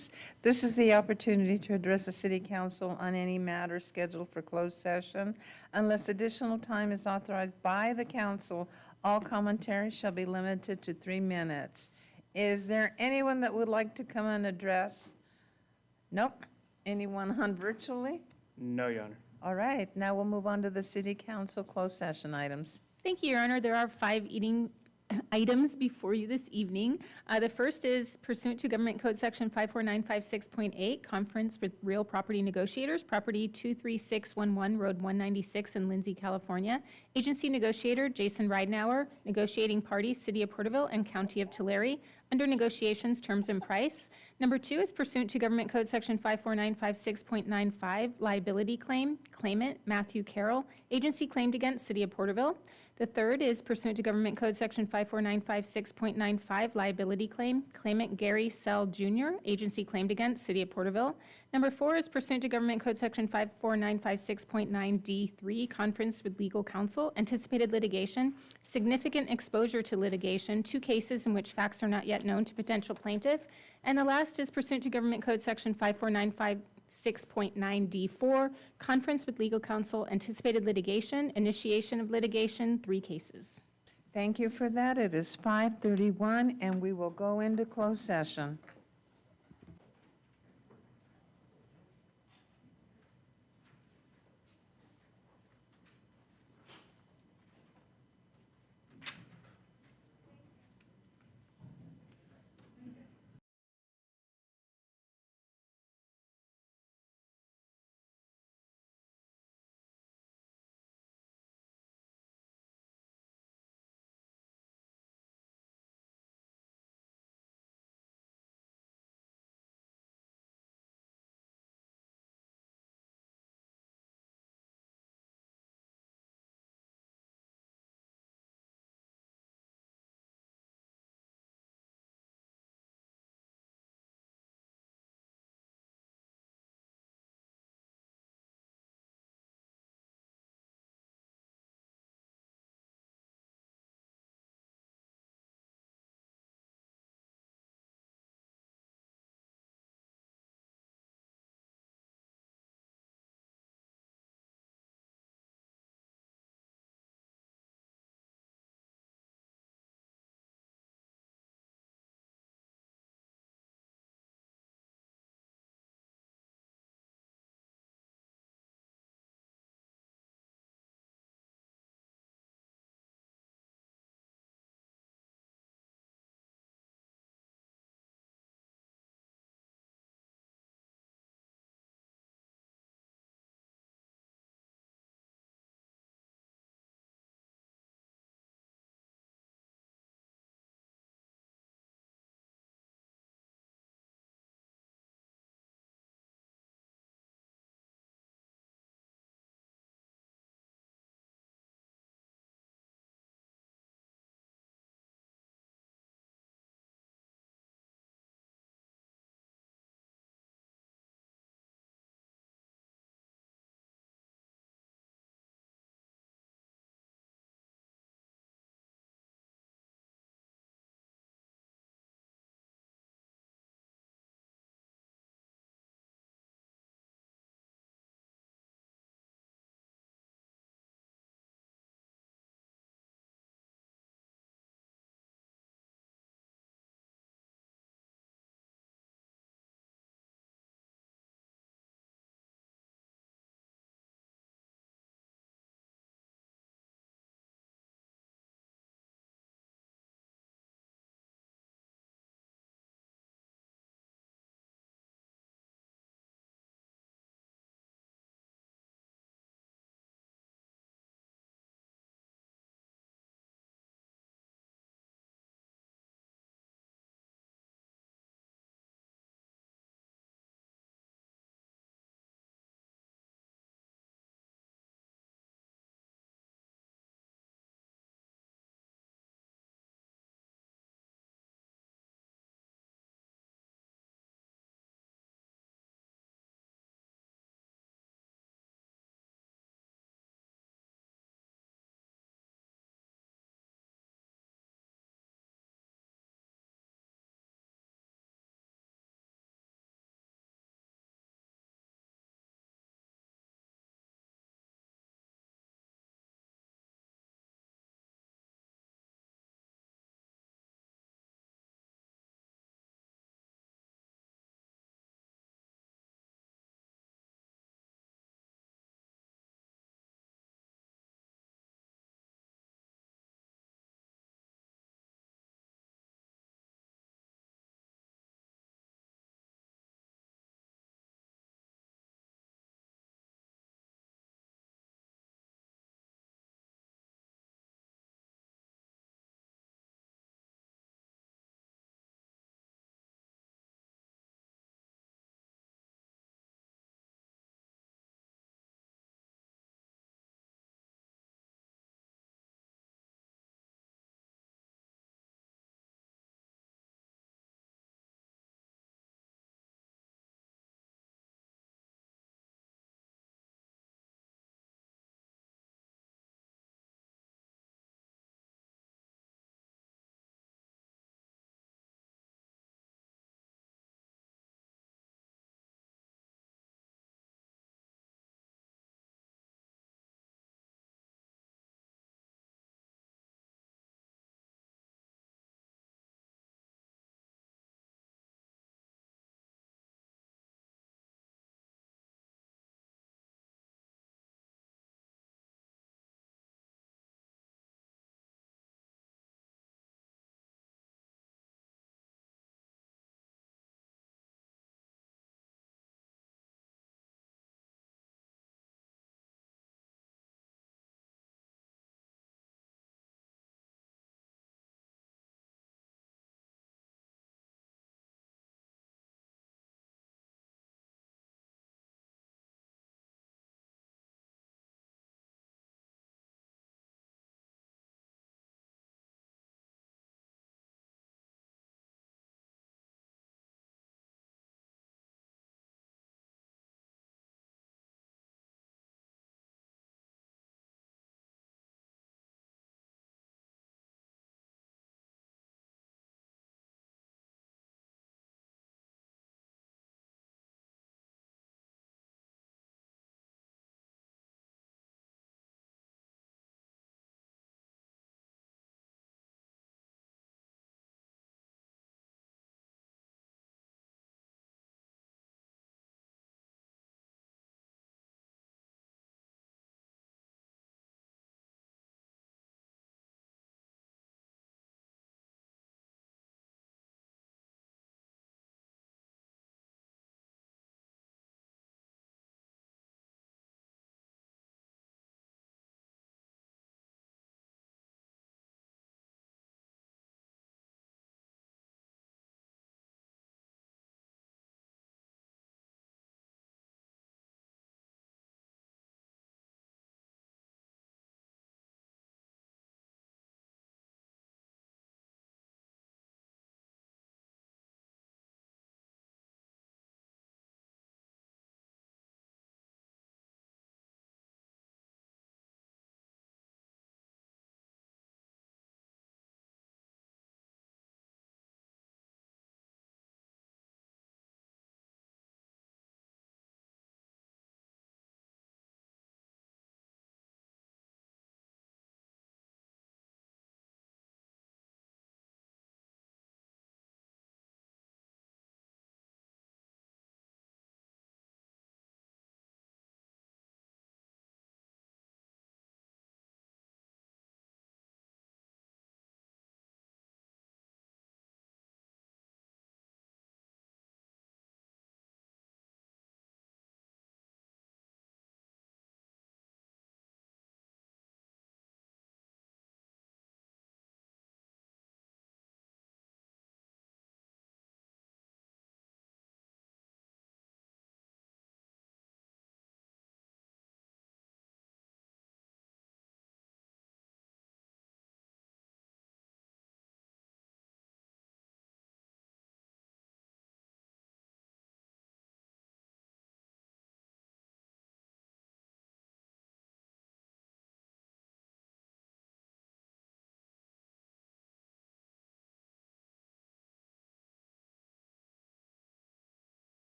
items. This is the opportunity to address the city council on any matter scheduled for closed session. Unless additional time is authorized by the council, all commentary shall be limited to 3 minutes. Is there anyone that would like to come and address? Nope. Anyone on virtually? No, Your Honor. All right, now we'll move on to the city council closed session items. Thank you, Your Honor. There are 5 items before you this evening. The first is pursuant to Government Code Section 54956.8, conference with real property negotiators, property 23611 Road 196 in Lindsay, California. Agency negotiator Jason Ridenauer, negotiating parties City of Porterville and County of Tulare. Under negotiations, terms and price. Number 2 is pursuant to Government Code Section 54956.95, liability claim, claimant Matthew Carroll, agency claimed against City of Porterville. The third is pursuant to Government Code Section 54956.95, liability claim, claimant Gary Sell Jr., agency claimed against City of Porterville. Number 4 is pursuant to Government Code Section 54956.9D3, conference with legal counsel, anticipated litigation, significant exposure to litigation, 2 cases in which facts are not yet known to potential plaintiff. And the last is pursuant to Government Code Section 54956.9D4, conference with legal counsel, anticipated litigation, initiation of litigation, 3 cases. Thank you for that. It is 5:31, and we will go into closed session.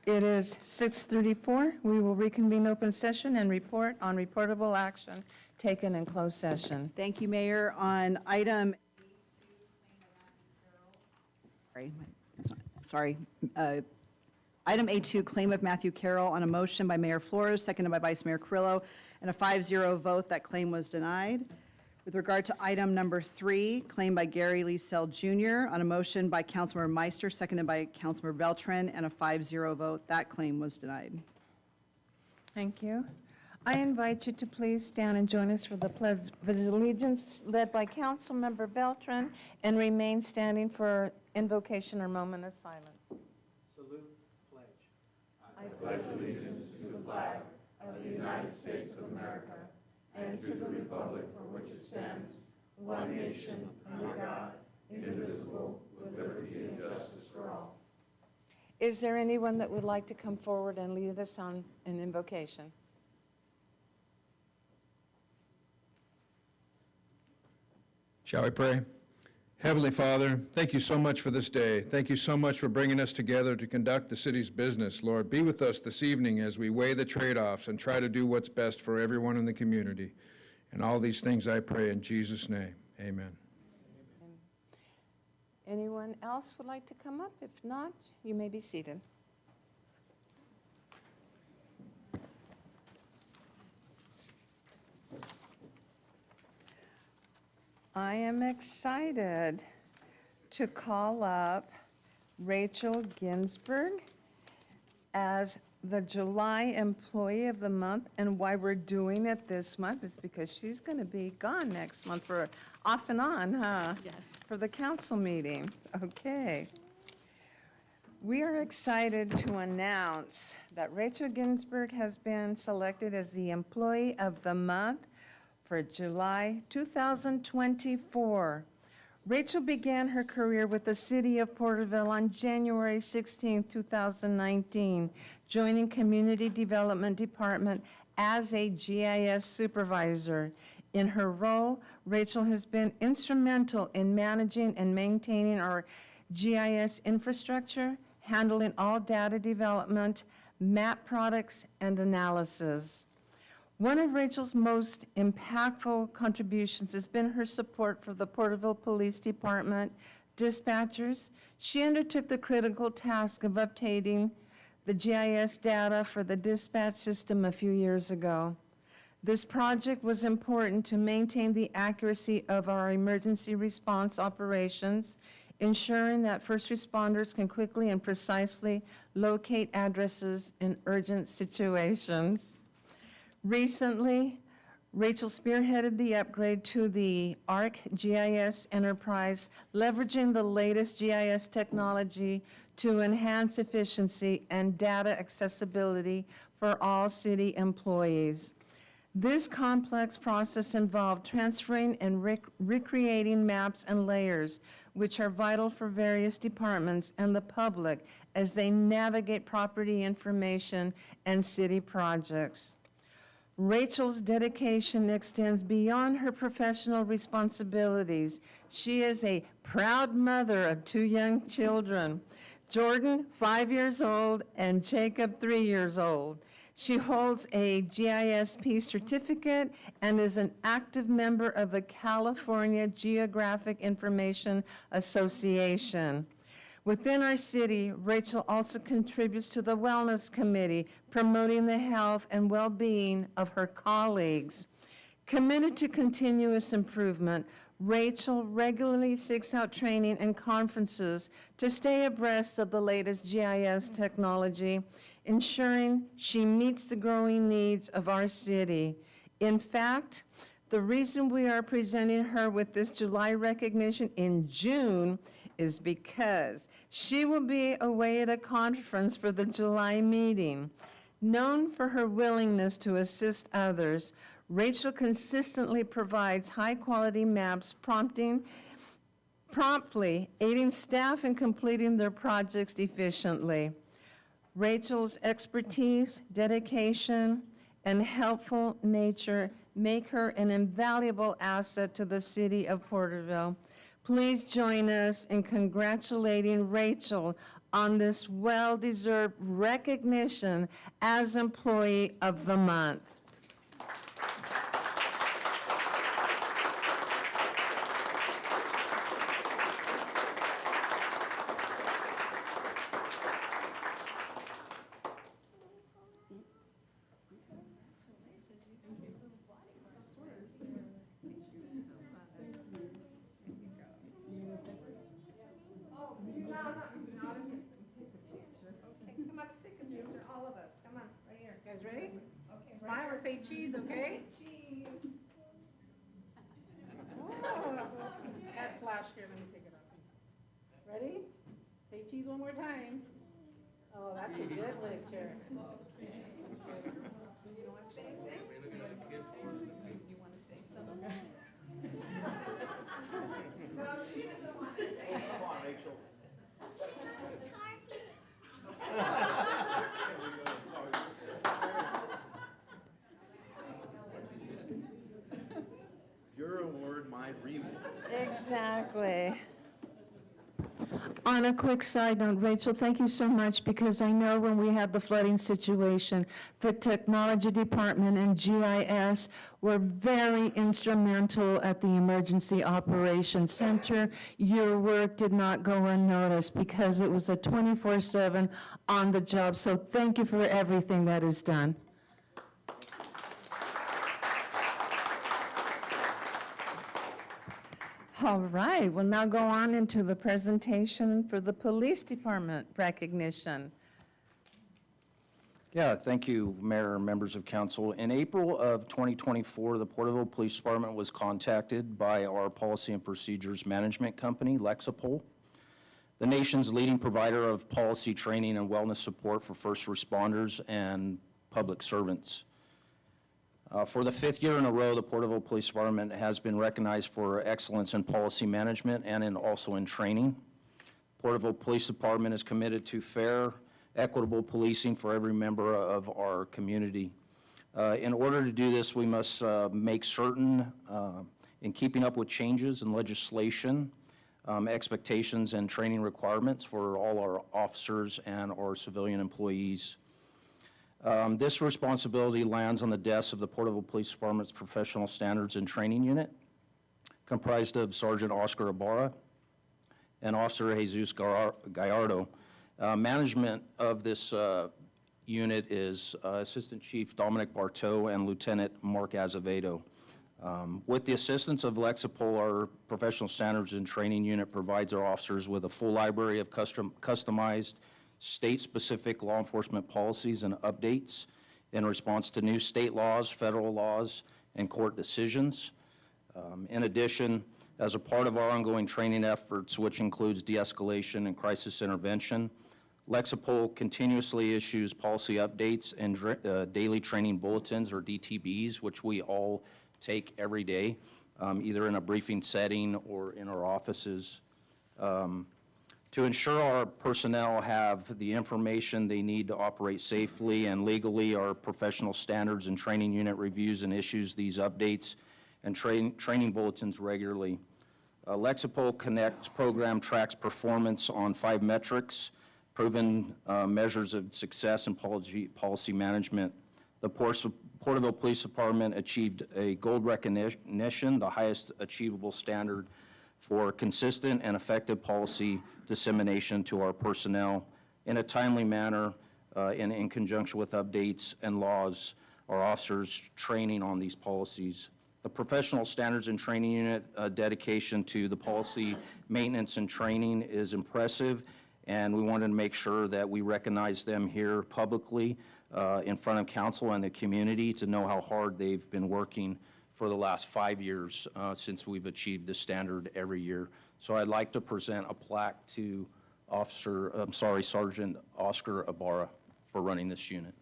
It is 6:34. We will reconvene open session and report on reportable action taken in closed session. Thank you, Mayor. On item, item A2, claim of Matthew Carroll, on a motion by Mayor Flores, seconded by Vice Mayor Carrillo, and a 5-0 vote, that claim was denied. With regard to item number 3, claim by Gary Liesel Jr., on a motion by Councilmember Meister, seconded by Councilmember Beltran, and a 5-0 vote, that claim was denied. Thank you. I invite you to please stand and join us for the Pledge of Allegiance led by Councilmember Beltran, and remain standing for invocation or moment of silence. Salute, pledge. I pledge allegiance to the flag of the United States of America and to the republic for which it stands, one nation, under God, indivisible, with liberty and justice for all. Is there anyone that would like to come forward and lead us on an invocation? Shall we pray? Heavenly Father, thank you so much for this day. Thank you so much for bringing us together to conduct the city's business. Lord, be with us this evening as we weigh the trade-offs and try to do what's best for everyone in the community. And all these things I pray in Jesus' name. Amen. Anyone else would like to come up? If not, you may be seated. I am excited to call up Rachel Ginsburg as the July Employee of the Month. And why we're doing it this month is because she's going to be gone next month for off and on, huh? Yes. For the council meeting. Okay. We are excited to announce that Rachel Ginsburg has been selected as the Employee of the Month for July 2024. Rachel began her career with the City of Porterville on January 16, 2019, joining Community Development Department as a GIS supervisor. In her role, Rachel has been instrumental in managing and maintaining our GIS infrastructure, handling all data development, map products, and analysis. One of Rachel's most impactful contributions has been her support for the Porterville Police Department dispatchers. She undertook the critical task of updating the GIS data for the dispatch system a few years ago. This project was important to maintain the accuracy of our emergency response operations, ensuring that first responders can quickly and precisely locate addresses in urgent situations. Recently, Rachel spearheaded the upgrade to the ArcGIS Enterprise, leveraging the latest GIS technology to enhance efficiency and data accessibility for all city employees. This complex process involved transferring and recreating maps and layers, which are vital for various departments and the public as they navigate property information and city projects. Rachel's dedication extends beyond her professional responsibilities. She is a proud mother of 2 young children, Jordan, 5 years old, and Jacob, 3 years old. She holds a GISP certificate and is an active member of the California Geographic Information Association. Within our city, Rachel also contributes to the Wellness Committee, promoting the health and well-being of her colleagues. Committed to continuous improvement, Rachel regularly seeks out training and conferences to stay abreast of the latest GIS technology, ensuring she meets the growing needs of our city. In fact, the reason we are presenting her with this July recognition in June is because she will be away at a conference for the July meeting. Known for her willingness to assist others, Rachel consistently provides high-quality maps, promptly aiding staff in completing their projects efficiently. Rachel's expertise, dedication, and helpful nature make her an invaluable asset to the city of Porterville. Please join us in congratulating Rachel on this well-deserved recognition as Employee of the Month. Come on, stick a picture, all of us. Come on, right here. Guys ready? Okay. Smile and say cheese, okay? Cheese. Add flash here, let me take it off. Ready? Say cheese one more time. Oh, that's a good picture. You don't want to say anything? You want to say something? No, she doesn't want to say it. Come on, Rachel. Your award, my reward. Exactly. On a quick side note, Rachel, thank you so much, because I know when we had the flooding situation, the technology department and GIS were very instrumental at the Emergency Operations Center. Your work did not go unnoticed because it was a 24/7 on the job. So thank you for everything that is done. All right, we'll now go on into the presentation for the Police Department recognition. Yeah, thank you, Mayor and members of council. In April of 2024, the Porterville Police Department was contacted by our policy and procedures management company, Lexipol, the nation's leading provider of policy training and wellness support for first responders and public servants. For the 5th year in a row, the Porterville Police Department has been recognized for excellence in policy management and also in training. Porterville Police Department is committed to fair, equitable policing for every member of our community. In order to do this, we must make certain, in keeping up with changes in legislation, expectations and training requirements for all our officers and our civilian employees. This responsibility lands on the desk of the Porterville Police Department's Professional Standards and Training Unit, comprised of Sergeant Oscar Ibarra and Officer Jesus Gallardo. Management of this unit is Assistant Chief Dominic Barteau and Lieutenant Mark Azevedo. With the assistance of Lexipol, our Professional Standards and Training Unit provides our officers with a full library of customized state-specific law enforcement policies and updates in response to new state laws, federal laws, and court decisions. In addition, as a part of our ongoing training efforts, which includes de-escalation and crisis intervention, Lexipol continuously issues policy updates and daily training bulletins, or DTBs, which we all take every day, either in a briefing setting or in our offices. To ensure our personnel have the information they need to operate safely and legally, our Professional Standards and Training Unit reviews and issues these updates and training bulletins regularly. Lexipol Connect program tracks performance on 5 metrics, proven measures of success in policy management. The Porterville Police Department achieved a gold recognition, the highest achievable standard for consistent and effective policy dissemination to our personnel in a timely manner and in conjunction with updates and laws, our officers training on these policies. The Professional Standards and Training Unit dedication to the policy maintenance and training is impressive, and we wanted to make sure that we recognize them here publicly in front of council and the community to know how hard they've been working for the last 5 years since we've achieved this standard every year. So I'd like to present a plaque to Sergeant Oscar Ibarra for running this unit.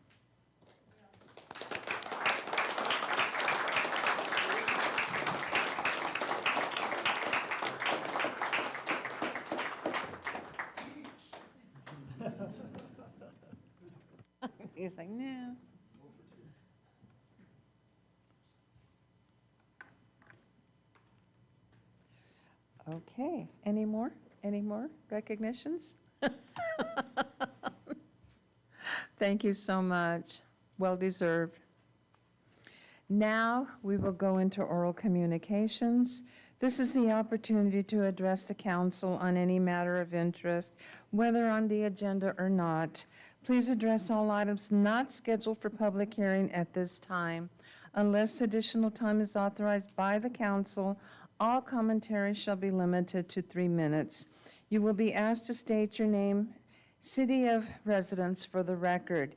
He's like, no. Okay, any more recognitions? Thank you so much. Well deserved. Now, we will go into oral communications. This is the opportunity to address the council on any matter of interest, whether on the agenda or not. Please address all items not scheduled for public hearing at this time. Unless additional time is authorized by the council, all commentary shall be limited to 3 minutes. You will be asked to state your name, city of residence for the record.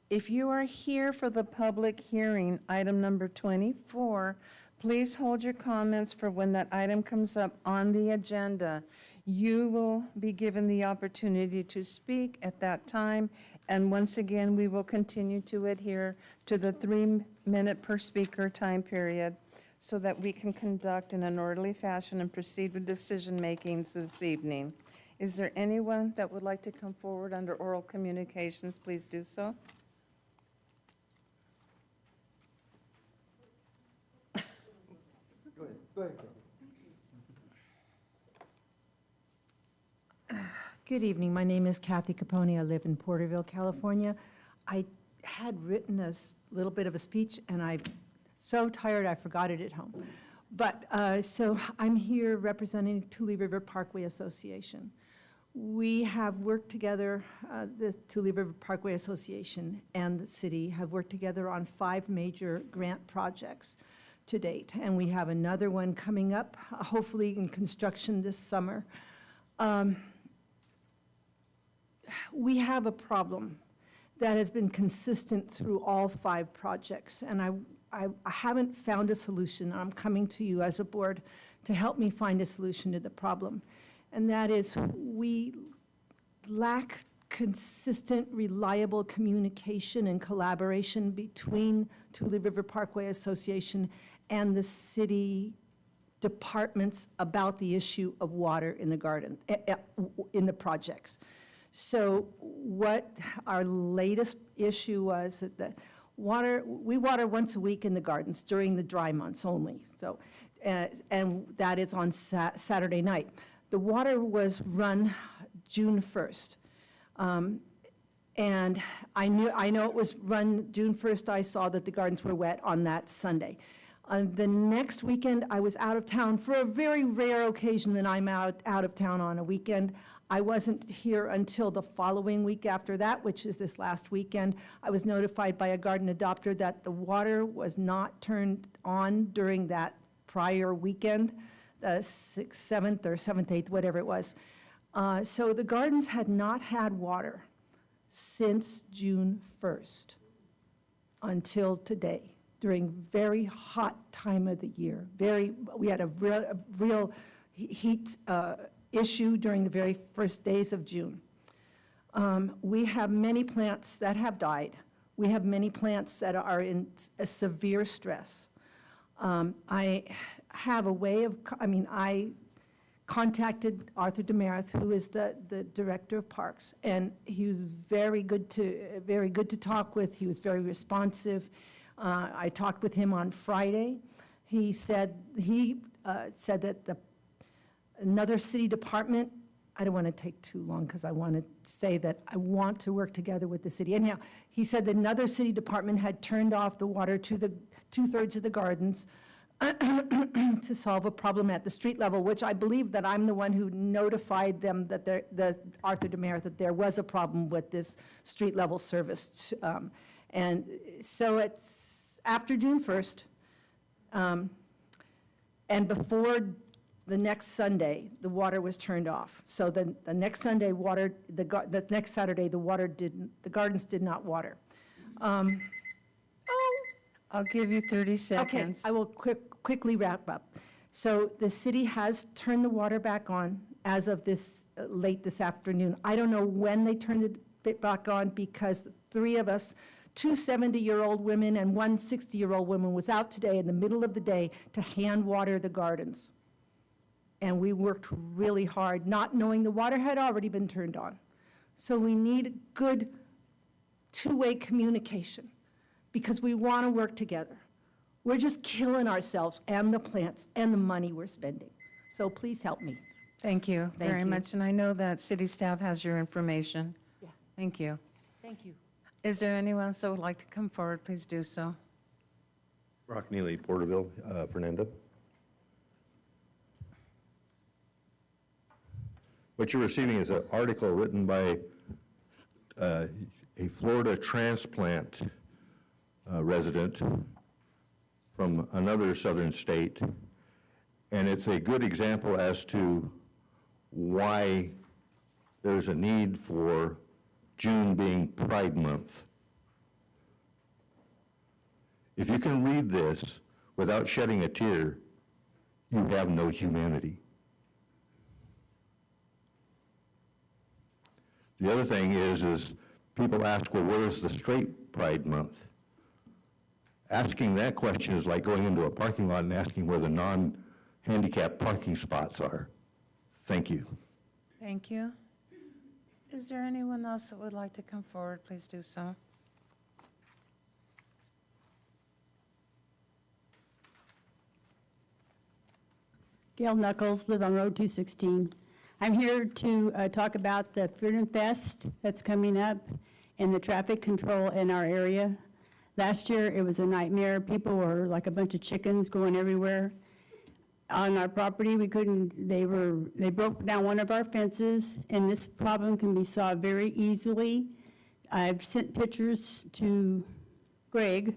If you are here for the public hearing, item number 24, please hold your comments for when that item comes up on the agenda. You will be given the opportunity to speak at that time, and once again, we will continue to adhere to the 3-minute per speaker time period so that we can conduct in an orderly fashion and proceed with decision-makings this evening. Is there anyone that would like to come forward under oral communications? Please do so. Good evening. My name is Kathy Capone. I live in Porterville, California. I had written little bit of a speech, and I'm so tired I forgot it at home. But, so I'm here representing Tule River Parkway Association. We have worked together, the Tule River Parkway Association and the city have worked together on 5 major grant projects to date, and we have another one coming up, hopefully in construction this summer. We have a problem that has been consistent through all 5 projects, and I haven't found a solution. I'm coming to you as a board to help me find a solution to the problem, and that is we lack consistent, reliable communication and collaboration between Tule River Parkway Association and the city departments about the issue of water in the garden, in the projects. So what our latest issue was that we water once a week in the gardens during the dry months only. So, and that is on Saturday night. The water was run June 1st. And I know it was run June 1st. I saw that the gardens were wet on that Sunday. The next weekend, I was out of town for a very rare occasion that I'm out of town on a weekend. I wasn't here until the following week after that, which is this last weekend. I was notified by a garden adopter that the water was not turned on during that prior weekend, the 6th, 7th, or 7th, 8th, whatever it was. So the gardens had not had water since June 1st until today, during very hot time of the year. We had a real heat issue during the very first days of June. We have many plants that have died. We have many plants that are in a severe stress. I have a way of, I contacted Arthur Demerith, who is the director of parks, and he was very good to talk with. He was very responsive. I talked with him on Friday. He said that another city department, I don't want to take too long because I want to say that I want to work together with the city. Anyhow, he said that another city department had turned off the water to the 2/3 of the gardens to solve a problem at the street level, which I believe that I'm the one who notified them that Arthur Demerith, that there was a problem with this street level service. And so it's after June 1st, and before the next Sunday, the water was turned off. So the next Sunday, the next Saturday, the gardens did not water. I'll give you 30 Okay, seconds. I will quickly wrap up. So the city has turned the water back on as of late this afternoon. I don't know when they turned it back on because 3 of us, 2 70-year-old women and 1 60-year-old woman was out today in the middle of the day to hand water the gardens. And we worked really hard, not knowing the water had already been turned on. So we need good 2-way communication because we want to work together. We're just killing ourselves and the plants and the money we're spending. So please help me. Thank you very you. much, and I know that city staff has your information. Yeah. Thank you. Thank you. Is there anyone else that would like to come forward? Please do so. Rock Neely, Porterville, Fernando. What you're receiving is an article written by a Florida transplant resident from another southern state, and it's a good example as to why there's a need for June being Pride Month. If you can read this without shedding a tear, you have no humanity. The other thing is people ask, well, where is the straight Pride Month? Asking that question is like going into a parking lot and asking where the non-handicapped parking spots are. Thank you. Thank you. Is there anyone else that would like to come forward? Please do so. Gail Knuckles, live on Road 216. I'm here to talk about the Freedom Fest that's coming up and the traffic control in our area. Last year, it was a nightmare. People were like a bunch of chickens going everywhere. On our property, they broke down one of our fences, and this problem can be solved very easily. I've sent pictures to Greg.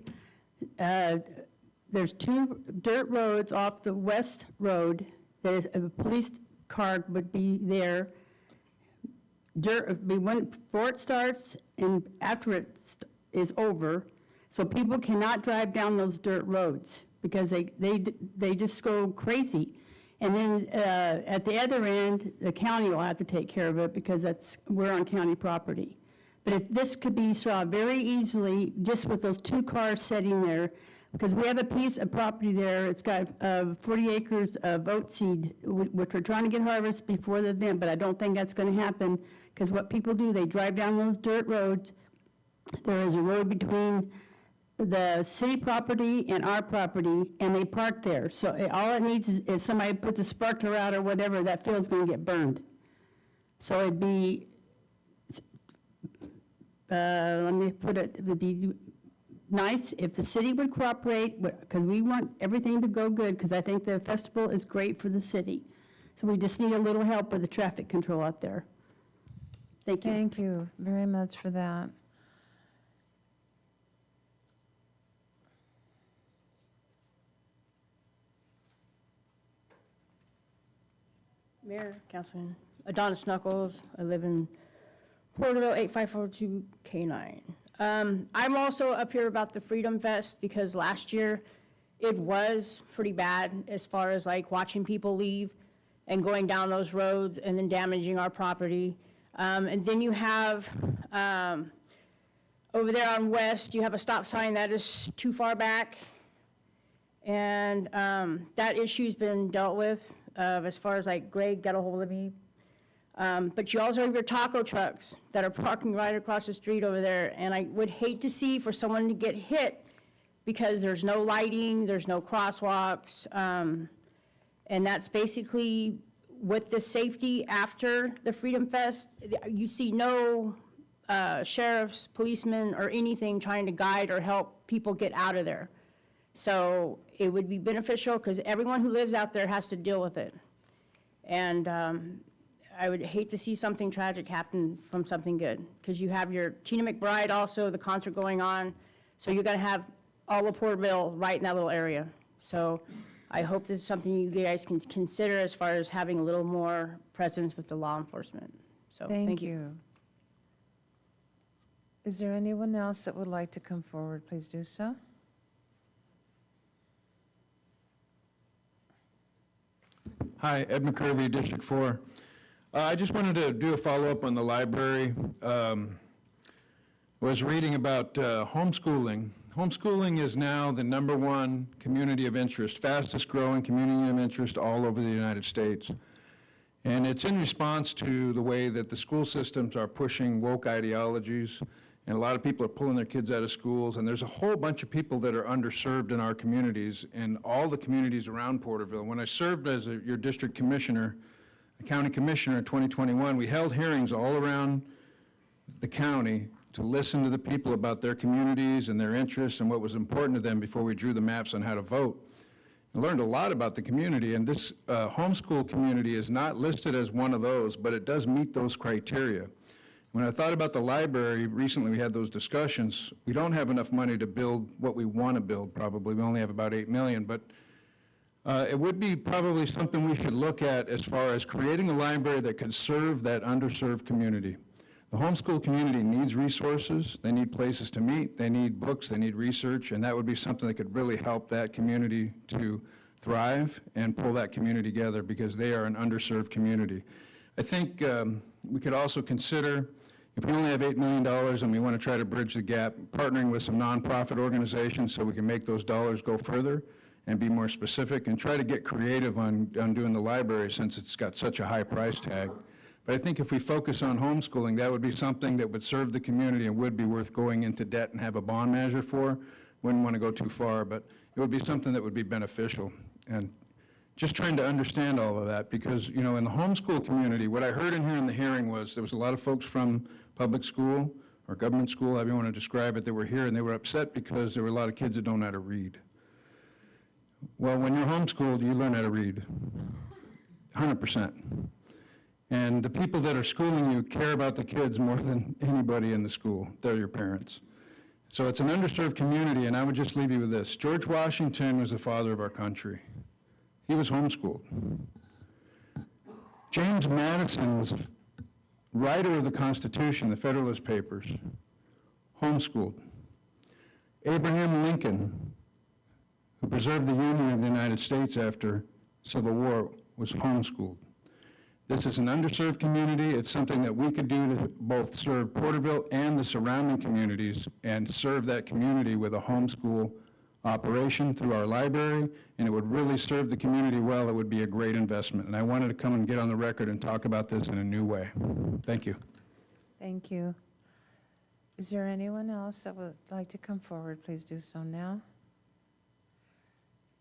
There's 2 dirt roads off the west road. There's a police car would be there. Dirt would be before it starts and after it is over. So people cannot drive down those dirt roads because they just go crazy. And then at the other end, the county will have to take care of it because we're on county property. But if this could be solved very easily just with those 2 cars sitting there, because we have a piece of property there, it's got 40 acres of oat seed, which we're trying to get harvested before the event, but I don't think that's going to happen, because what people do, they drive down those dirt roads. There is a road between the city property and our property, and they park there. So all it needs is if somebody puts a sparkler out or whatever, that field's going to get burned. So it'd be, let me put it, it would be nice if the city would cooperate, because we want everything to go good, because I think the festival is great for the city. So we just need a little help with the traffic control out there. Thank you. Thank you very much for that. Mayor, Councilman, Adonis Knuckles, I live in Porterville, 8542K9. I'm also up here about the Freedom Fest because last year it was pretty bad as far as like watching people leave and going down those roads and then damaging our property. And then you have, over there on West, you have a stop sign that is too far back. And that issue's been dealt with as far as like Greg got a hold of me. But you also have your taco trucks that are parking right across the street over there. And I would hate to see for someone to get hit because there's no lighting, there's no crosswalks. And that's basically with the safety after the Freedom Fest. You see no sheriffs, policemen, or anything trying to guide or help people get out of there. So it would be beneficial because everyone who lives out there has to deal with it. And I would hate to see something tragic happen from something good, because you have your Tina McBride also, the concert going on, so you're going to have all of Porterville right in that little area. So I hope this is something you guys can consider as far as having a little more presence with the law enforcement. So Thank you. Is there anyone else that would like to come forward? Please do so. Hi, Ed McCurvey, District 4. I just wanted to do a follow-up on the library. Was reading about homeschooling. Homeschooling is now the #1 community of interest, fastest growing community of interest all over the United States. And it's in response to the way that the school systems are pushing woke ideologies, and a lot of people are pulling their kids out of schools, and there's a whole bunch of people that are underserved in our communities and all the communities around Porterville. When I served as your district commissioner, a county commissioner in 2021, we held hearings all around the county to listen to the people about their communities and their interests and what was important to them before we drew the maps on how to vote. I learned a lot about the community, and this homeschool community is not listed as one of those, but it does meet those criteria. When I thought about the library, recently we had those discussions. We don't have enough money to build what we want to build, probably. We only have about $8 million, but it would be probably something we should look at as far as creating a library that could serve that underserved community. The homeschool community needs resources, they need places to meet, they need books, they need research, and that would be something that could really help that community to thrive and pull that community together because they are an underserved community. I think we could also consider, if we only have $8 million and we want to try to bridge the gap, partnering with some nonprofit organizations so we can make those dollars go further and be more specific and try to get creative on doing the library since it's got such a high price tag. But I think if we focus on homeschooling, that would be something that would serve the community and would be worth going into debt and have a bond measure for. Wouldn't want to go too far, but it would be something that would be beneficial. And just trying to understand all of that because, you know, in the homeschool community, what I heard in here in the hearing was there was a lot of folks from public school or government school, however you want to describe it, that were here and they were upset because there were a lot of kids that don't know how to read. Well, when you're homeschooled, you learn how to read, 100%. And the people that are schooling you care about the kids more than anybody in the school. They're your parents. So it's an underserved community, and I would just leave you with this. George Washington was the father of our country. He was homeschooled. James Madison was a writer of the Constitution, the Federalist Papers, homeschooled. Abraham Lincoln, who preserved the Union of the United States after Civil War, was homeschooled. This is an underserved community. It's something that we could do to both serve Porterville and the surrounding communities and serve that community with a homeschool operation through our library, and it would really serve the community well. It would be a great investment. And I wanted to come and get on the record and talk about this in a new way. Thank you. Thank you. Is there anyone else that would like to come forward? Please do so now.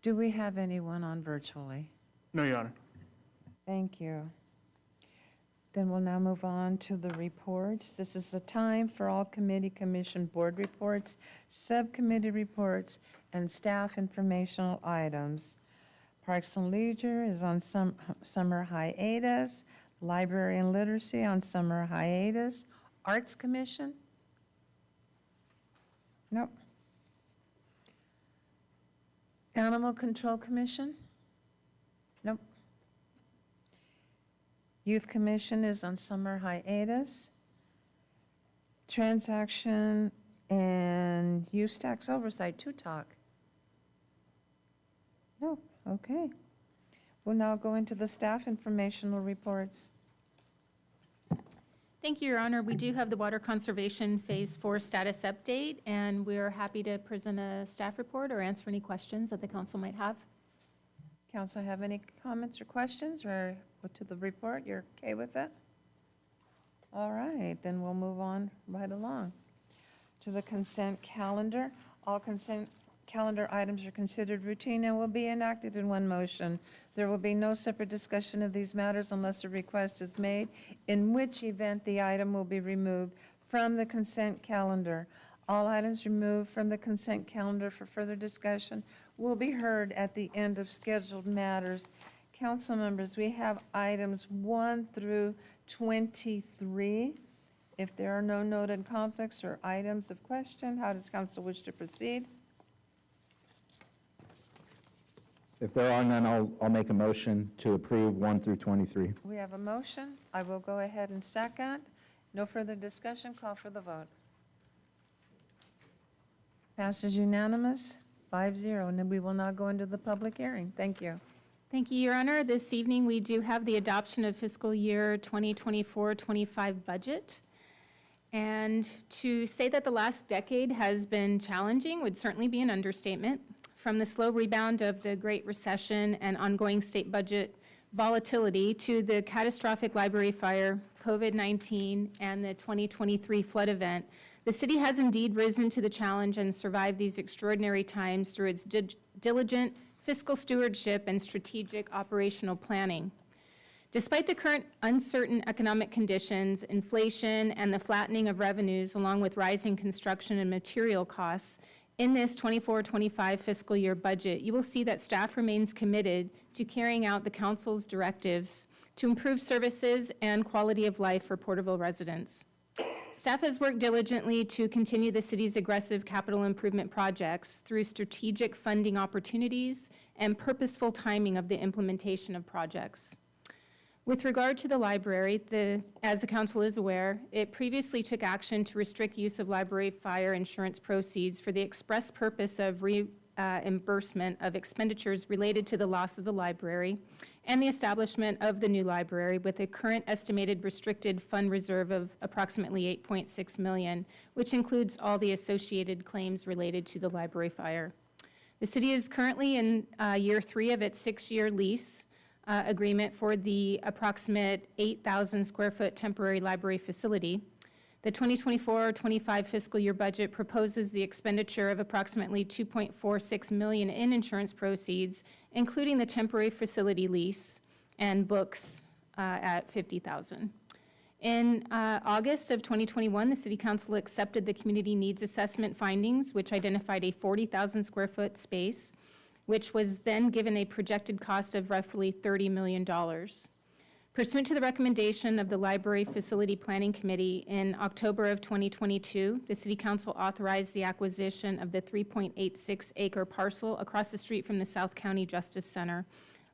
Do we have anyone on virtually? No, Your Honor. Thank you. Then we'll now move on to the reports. This is the time for all committee, commission, board reports, subcommittee reports, and staff informational items. Parks and Leisure is on summer hiatus. Library and Literacy on summer hiatus. Arts Commission? Nope. Animal Control Commission? Nope. Youth Commission is on summer hiatus. Transaction and Use Tax Oversight, talk. No, okay. We'll now go into the staff informational reports. Thank you, Your Honor. We do have the Water Conservation Phase 4 status update, and we're happy to present a staff report or answer any questions that the council might have. Council have any comments or questions or to the report? You're okay with it? All right, then we'll move on right along to the consent calendar. All consent calendar items are considered routine and will be enacted in one motion. There will be no separate discussion of these matters unless a request is made, in which event the item will be removed from the consent calendar. All items removed from the consent calendar for further discussion will be heard at the end of scheduled matters. Council members, we have items 1 through 23. If there are no noted conflicts or items of question, how does council wish to proceed? If there are none, I'll make a motion to approve 1 through 23. We have a motion. I will go ahead and second. No further discussion. Call for the vote. Passes unanimous, 5-0, and then we will now go into the public hearing. Thank you. Thank you, Your Honor. This evening, we do have the adoption of fiscal year 2024-25 budget. And to say that the last decade has been challenging would certainly be an understatement. From the slow rebound of the Great Recession and ongoing state budget volatility to the catastrophic library fire, COVID-19, and the 2023 flood event, the city has indeed risen to the challenge and survived these extraordinary times through its diligent fiscal stewardship and strategic operational planning. Despite the current uncertain economic conditions, inflation, and the flattening of revenues, along with rising construction and material costs, in this 24-25 fiscal year budget, you will see that staff remains committed to carrying out the council's directives to improve services and quality of life for Porterville residents. Staff has worked diligently to continue the city's aggressive capital improvement projects through strategic funding opportunities and purposeful timing of the implementation of projects. With regard to the library, as the council is aware, it previously took action to restrict use of library fire insurance proceeds for the express purpose of reimbursement of expenditures related to the loss of the library and the establishment of the new library with a current estimated restricted fund reserve of approximately $8.6 million, which includes all the associated claims related to the library fire. The city is currently in year 3 of its 6-year lease agreement for the approximate 8,000 square foot temporary library facility. The 2024-25 fiscal year budget proposes the expenditure of approximately $2.46 million in insurance proceeds, including the temporary facility lease and books at $50,000. In August of 2021, the City Council accepted the community needs assessment findings, which identified a 40,000 square foot space, which was then given a projected cost of roughly $30 million. Pursuant to the recommendation of the Library Facility Planning Committee, in October of 2022, the City Council authorized the acquisition of the 3.86 acre parcel across the street from the South County Justice Center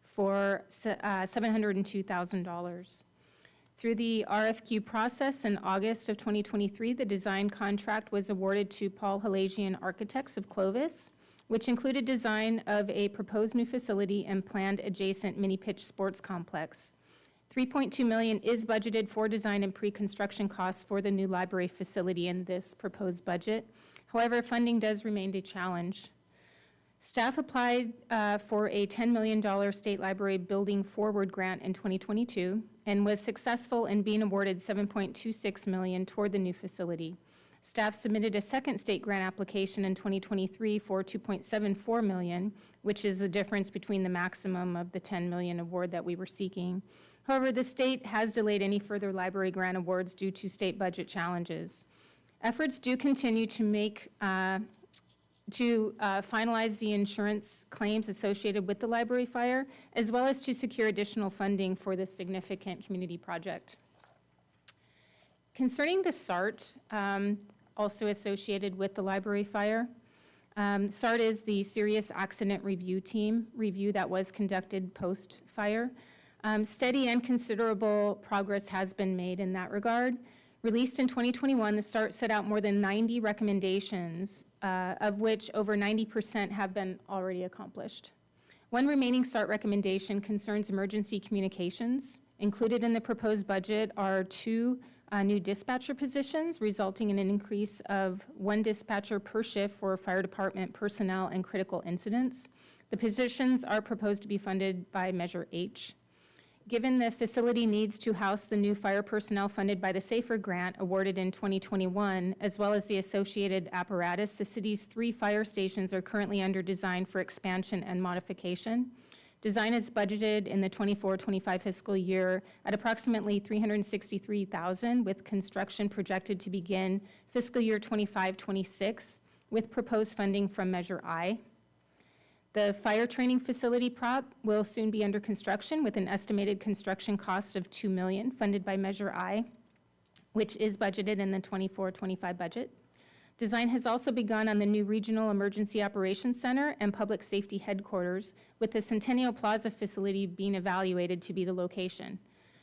for $702,000. Through the RFQ process in August of 2023, the design contract was awarded to Paul Halasian Architects of Clovis, which included design of a proposed new facility and planned adjacent mini-pitch sports complex. $3.2 million is budgeted for design and pre-construction costs for the new library facility in this proposed budget. However, funding does remain a challenge. Staff applied for a $10 million state library building forward grant in 2022 and was successful in being awarded $7.26 million toward the new facility. Staff submitted a second state grant application in 2023 for $2.74 million, which is the difference between the maximum of the $10 million award that we were seeking. However, the state has delayed any further library grant awards due to state budget challenges. Efforts do continue to finalize the insurance claims associated with the library fire, as well as to secure additional funding for this significant community project. Concerning the SART, also associated with the library fire, SART is the Serious Accident Review Team review that was conducted post-fire. Steady and considerable progress has been made in that regard. Released in 2021, the SART set out more than 90 recommendations, of which over 90% have been already accomplished. One remaining SART recommendation concerns emergency communications. Included in the proposed budget are 2 new dispatcher positions, resulting in an increase of 1 dispatcher per shift for fire department personnel and critical incidents. The positions are proposed to be funded by Measure H. Given the facility needs to house the new fire personnel funded by the SAFER grant awarded in 2021, as well as the associated apparatus, the city's 3 fire stations are currently under design for expansion and modification. Design is budgeted in the 24-25 fiscal year at approximately $363,000, with construction projected to begin fiscal year 25-26, with proposed funding from Measure I. The fire training facility prop will soon be under construction with an estimated construction cost of $2 million, funded by Measure I, which is budgeted in the 24-25 budget. Design has also begun on the new Regional Emergency Operations Center and Public Safety Headquarters, with the Centennial Plaza facility being evaluated to be the location.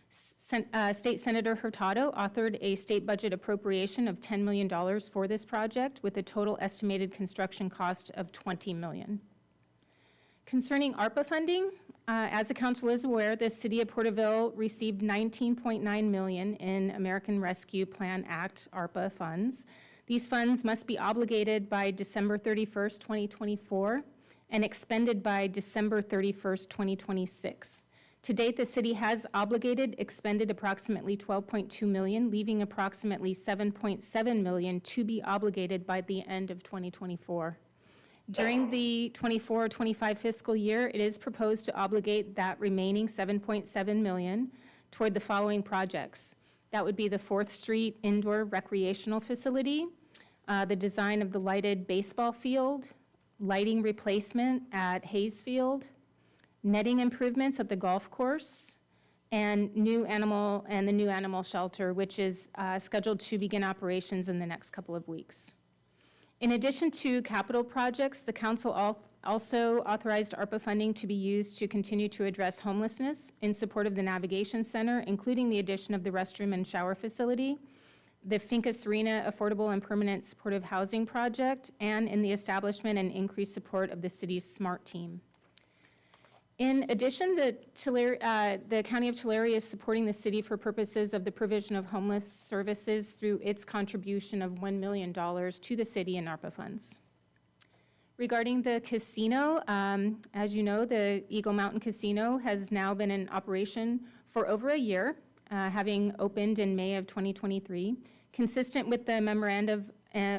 State Senator Hurtado authored a state budget appropriation of $10 million for this project, with a total estimated construction cost of $20 million. Concerning ARPA funding, as the council is aware, the city of Porterville received $19.9 million in American Rescue Plan Act ARPA funds. These funds must be obligated by December 31st, 2024, and expended by December 31st, 2026. To date, the city has expended approximately $12.2 million, leaving approximately $7.7 million to be obligated by the end of 2024. During the 24-25 fiscal year, it is proposed to obligate that remaining $7.7 million toward the following projects. That would be the 4th Street Indoor Recreational Facility, the design of the lighted baseball field, lighting replacement at Hayes Field, netting improvements at the golf course, and the new animal shelter, which is scheduled to begin operations in the next couple of weeks. In addition to capital projects, the council also authorized ARPA funding to be used to continue to address homelessness in support of the Navigation Center, including the addition of the restroom and shower facility, the Finca Serena Affordable and Permanent Supportive Housing Project, and in the establishment and increased support of the city's SMART team. In addition, the County of Tulare is supporting the city for purposes of the provision of homeless services through its contribution of $1 million to the city in ARPA funds. Regarding the casino, as you know, the Eagle Mountain Casino has now been in operation for over a year, having opened in May of 2023. Consistent with the memorandum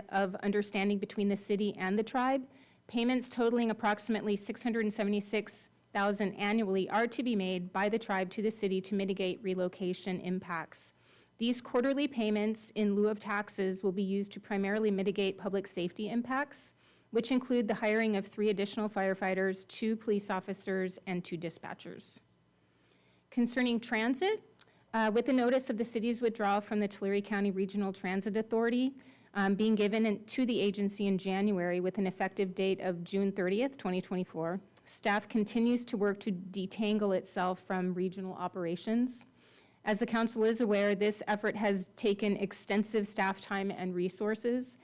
of understanding between the city and the tribe, payments totaling approximately $676,000 annually are to be made by the tribe to the city to mitigate relocation impacts. These quarterly payments in lieu of taxes will be used to primarily mitigate public safety impacts, which include the hiring of 3 additional firefighters, 2 police officers, and 2 dispatchers. Concerning transit, with the notice of the city's withdrawal from the Tulare County Regional Transit Authority being given to the agency in January with an effective date of June 30th, 2024, staff continues to work to detangle itself from regional operations. As the council is aware, this effort has taken extensive staff time and resources.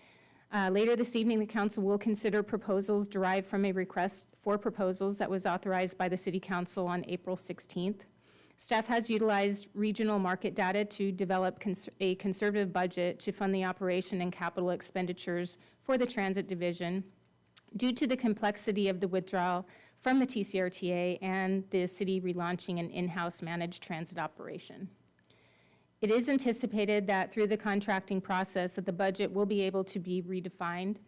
Later this evening, the council will consider proposals derived from a request for proposals that was authorized by the City Council on April 16th. Staff has utilized regional market data to develop a conservative budget to fund the operation and capital expenditures for the Transit Division due to the complexity of the withdrawal from the TCRTA and the city relaunching an in-house managed transit operation. It is anticipated that through the contracting process that the budget will be able to be refined.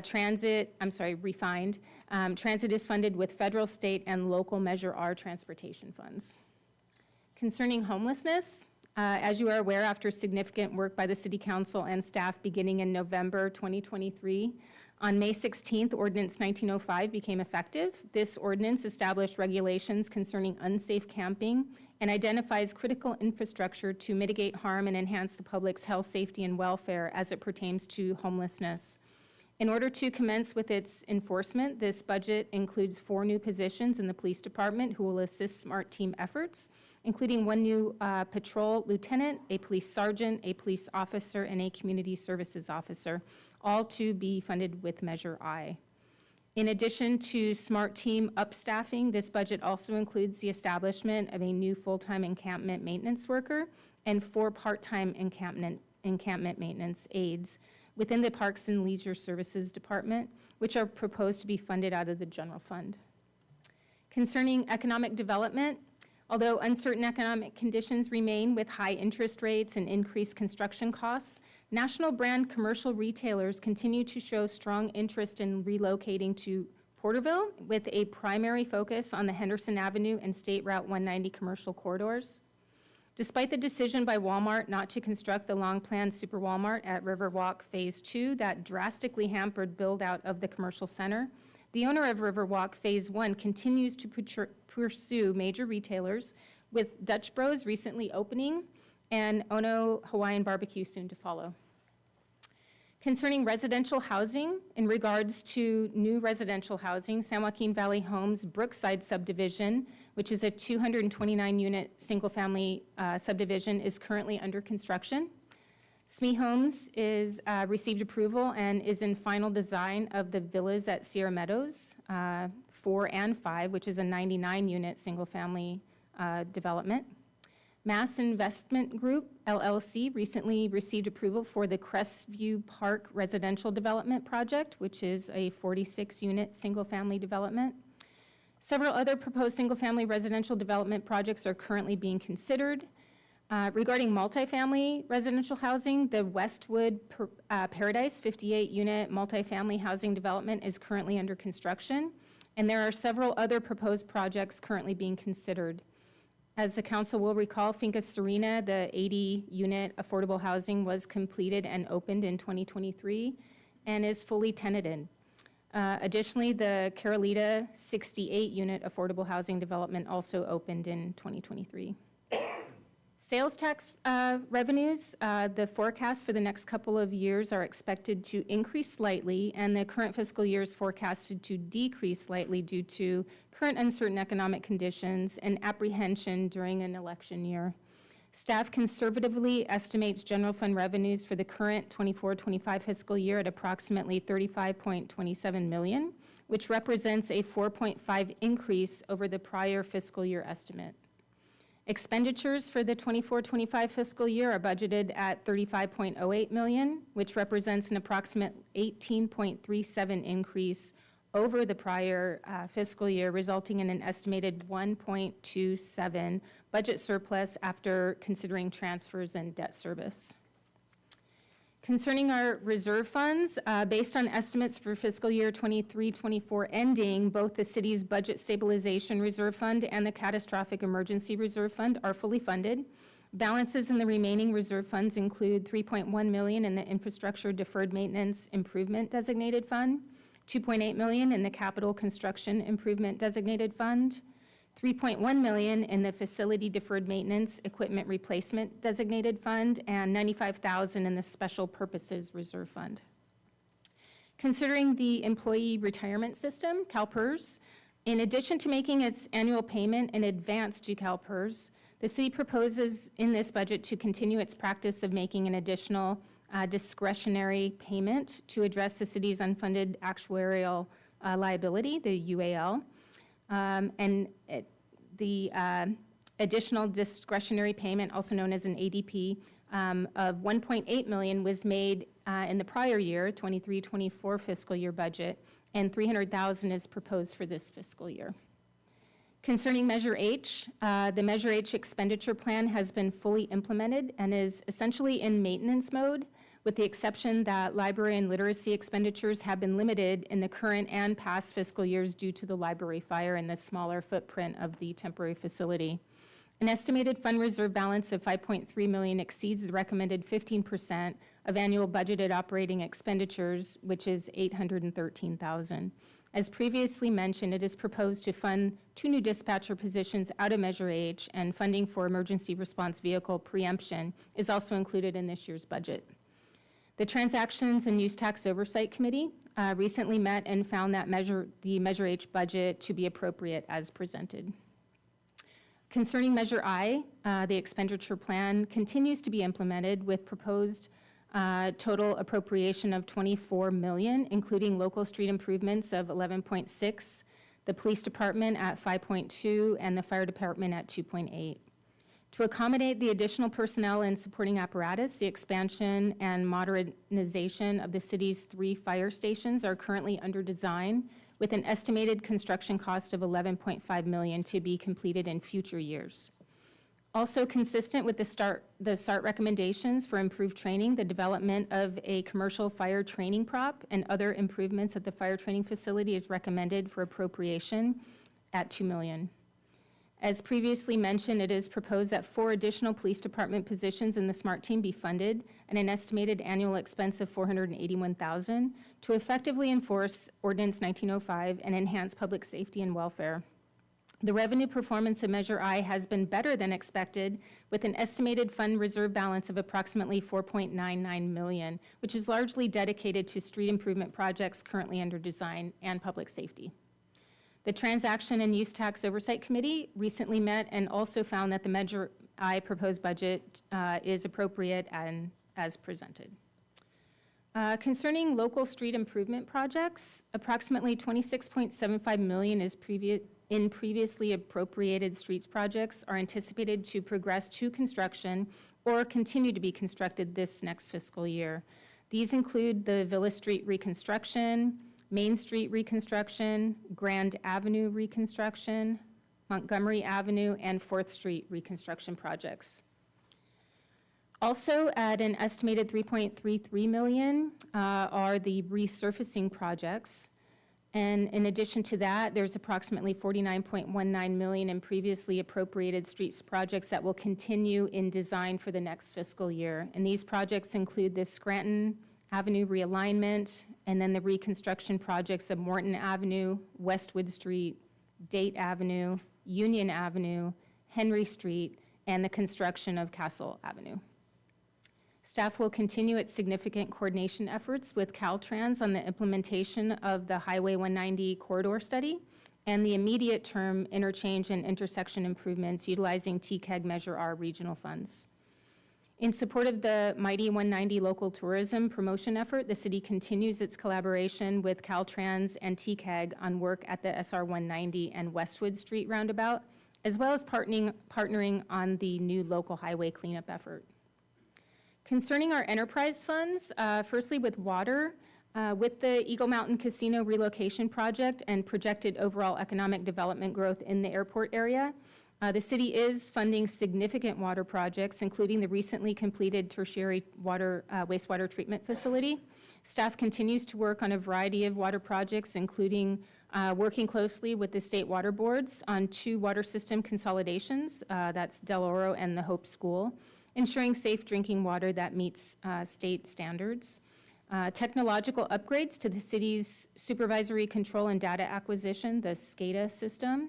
Transit is funded with federal, state, and local Measure R transportation funds. Concerning homelessness, as you are aware, after significant work by the City Council and staff beginning in November 2023, on May 16th, Ordinance 1905 became effective. This ordinance established regulations concerning unsafe camping and identifies critical infrastructure to mitigate harm and enhance the public's health, safety, and welfare as it pertains to homelessness. In order to commence with its enforcement, this budget includes 4 new positions in the police department who will assist SMART team efforts, including 1 new patrol lieutenant, a police sergeant, a police officer, and a community services officer, all to be funded with Measure I. In addition to SMART team upstaffing, this budget also includes the establishment of a new full-time encampment maintenance worker and 4 part-time encampment maintenance aides within the Parks and Leisure Services Department, which are proposed to be funded out of the general fund. Concerning economic development, although uncertain economic conditions remain with high interest rates and increased construction costs, national brand commercial retailers continue to show strong interest in relocating to Porterville with a primary focus on the Henderson Avenue and State Route 190 commercial corridors. Despite the decision by Walmart not to construct the long-planned Super Walmart at Riverwalk Phase 2 that drastically hampered build-out of the commercial center, the owner of Riverwalk Phase 1 continues to pursue major retailers, with Dutch Bros recently opening and Ono Hawaiian Barbecue soon to follow. Concerning residential housing, in regards to new residential housing, San Joaquin Valley Homes Brookside subdivision, which is a 229-unit single-family subdivision, is currently under construction. SME Homes is received approval and is in final design of the villas at Sierra Meadows 4 and 5, which is a 99-unit single-family development. Mass Investment Group, LLC, recently received approval for the Crestview Park Residential Development Project, which is a 46-unit single-family development. Several other proposed single-family residential development projects are currently being considered. Regarding multifamily residential housing, the Westwood Paradise 58-unit multifamily housing development is currently under construction, and there are several other proposed projects currently being considered. As the council will recall, Finca Serena, the 80-unit affordable housing, was completed and opened in 2023 and is fully tenanted. Additionally, the Carolita 68-unit affordable housing development also opened in 2023. Sales tax revenues, the forecast for the next couple of years are expected to increase slightly, and the current fiscal year is forecasted to decrease slightly due to current uncertain economic conditions and apprehension during an election year. Staff conservatively estimates general fund revenues for the current 24-25 fiscal year at approximately $35.27 million, which represents a 4.5 increase over the prior fiscal year estimate. Expenditures for the 24-25 fiscal year are budgeted at $35.08 million, which represents an approximate 18.37 increase over the prior fiscal year, resulting in an estimated 1.27 budget surplus after considering transfers and debt service. Concerning our reserve funds, based on estimates for fiscal year 23-24 ending, both the city's budget stabilization reserve fund and the catastrophic emergency reserve fund are fully funded. Balances in the remaining reserve funds include $3.1 million in the infrastructure deferred maintenance improvement designated fund, $2.8 million in the capital construction improvement designated fund, $3.1 million in the facility deferred maintenance equipment replacement designated fund, and $95,000 in the special purposes reserve fund. Considering the employee retirement system, CalPERS, in addition to making its annual payment in advance to CalPERS, the city proposes in this budget to continue its practice of making an additional discretionary payment to address the city's unfunded actuarial liability, the UAL. The additional discretionary payment, also known as an ADP, of $1.8 million was made in the prior year, 23-24 fiscal year budget, and $300,000 is proposed for this fiscal year. Concerning Measure H, the Measure H expenditure plan has been fully implemented and is essentially in maintenance mode, with the exception that library and literacy expenditures have been limited in the current and past fiscal years due to the library fire and the smaller footprint of the temporary facility. An estimated fund reserve balance of $5.3 million exceeds the recommended 15% of annual budgeted operating expenditures, which is $813,000. As previously mentioned, it is proposed to fund 2 new dispatcher positions out of Measure H, and funding for emergency response vehicle preemption is also included in this year's budget. The Transactions and Use Tax Oversight Committee recently met and found that the Measure H budget to be appropriate as presented. Concerning Measure I, the expenditure plan continues to be implemented with proposed total appropriation of $24 million, including local street improvements of 11.6, the police department at 5.2, and the fire department at 2.8. To accommodate the additional personnel and supporting apparatus, the expansion and modernization of the city's 3 fire stations are currently under design, with an estimated construction cost of $11.5 million to be completed in future years. Also consistent with the SART recommendations for improved training, the development of a commercial fire training prop and other improvements at the fire training facility is recommended for appropriation at $2 million. As previously mentioned, it is proposed that 4 additional police department positions in the SMART team be funded at an estimated annual expense of $481,000 to effectively enforce Ordinance 1905 and enhance public safety and welfare. The revenue performance of Measure I has been better than expected, with an estimated fund reserve balance of approximately $4.99 million, which is largely dedicated to street improvement projects currently under design and public safety. The Transaction and Use Tax Oversight Committee recently met and also found that the Measure I proposed budget is appropriate and as presented. Concerning local street improvement projects, approximately $26.75 million is previously appropriated streets projects are anticipated to progress to construction or continue to be constructed this next fiscal year. These include the Villa Street reconstruction, Main Street reconstruction, Grand Avenue reconstruction, Montgomery Avenue, and 4th Street reconstruction projects. Also, at an estimated $3.33 million are the resurfacing projects. And in addition to that, there's approximately $49.19 million in previously appropriated streets projects that will continue in design for the next fiscal year. And these projects include the Scranton Avenue realignment, and then the reconstruction projects of Morton Avenue, Westwood Street, Date Avenue, Union Avenue, Henry Street, and the construction of Castle Avenue. Staff will continue its significant coordination efforts with Caltrans on the implementation of the Highway 190 corridor study and the immediate term interchange and intersection improvements utilizing TCAG Measure R regional funds. In support of the Mighty 190 local tourism promotion effort, the city continues its collaboration with Caltrans and TCAG on work at the SR 190 and Westwood Street roundabout, as well as partnering on the new local highway cleanup effort. Concerning our enterprise funds, firstly with water, with the Eagle Mountain Casino relocation project and projected overall economic development growth in the airport area, the city is funding significant water projects, including the recently completed tertiary wastewater treatment facility. Staff continues to work on a variety of water projects, including working closely with the state water boards on 2 water system consolidations, that's Del Oro and the Hope School, ensuring safe drinking water that meets state standards. Technological upgrades to the city's supervisory control and data acquisition, the SCADA system.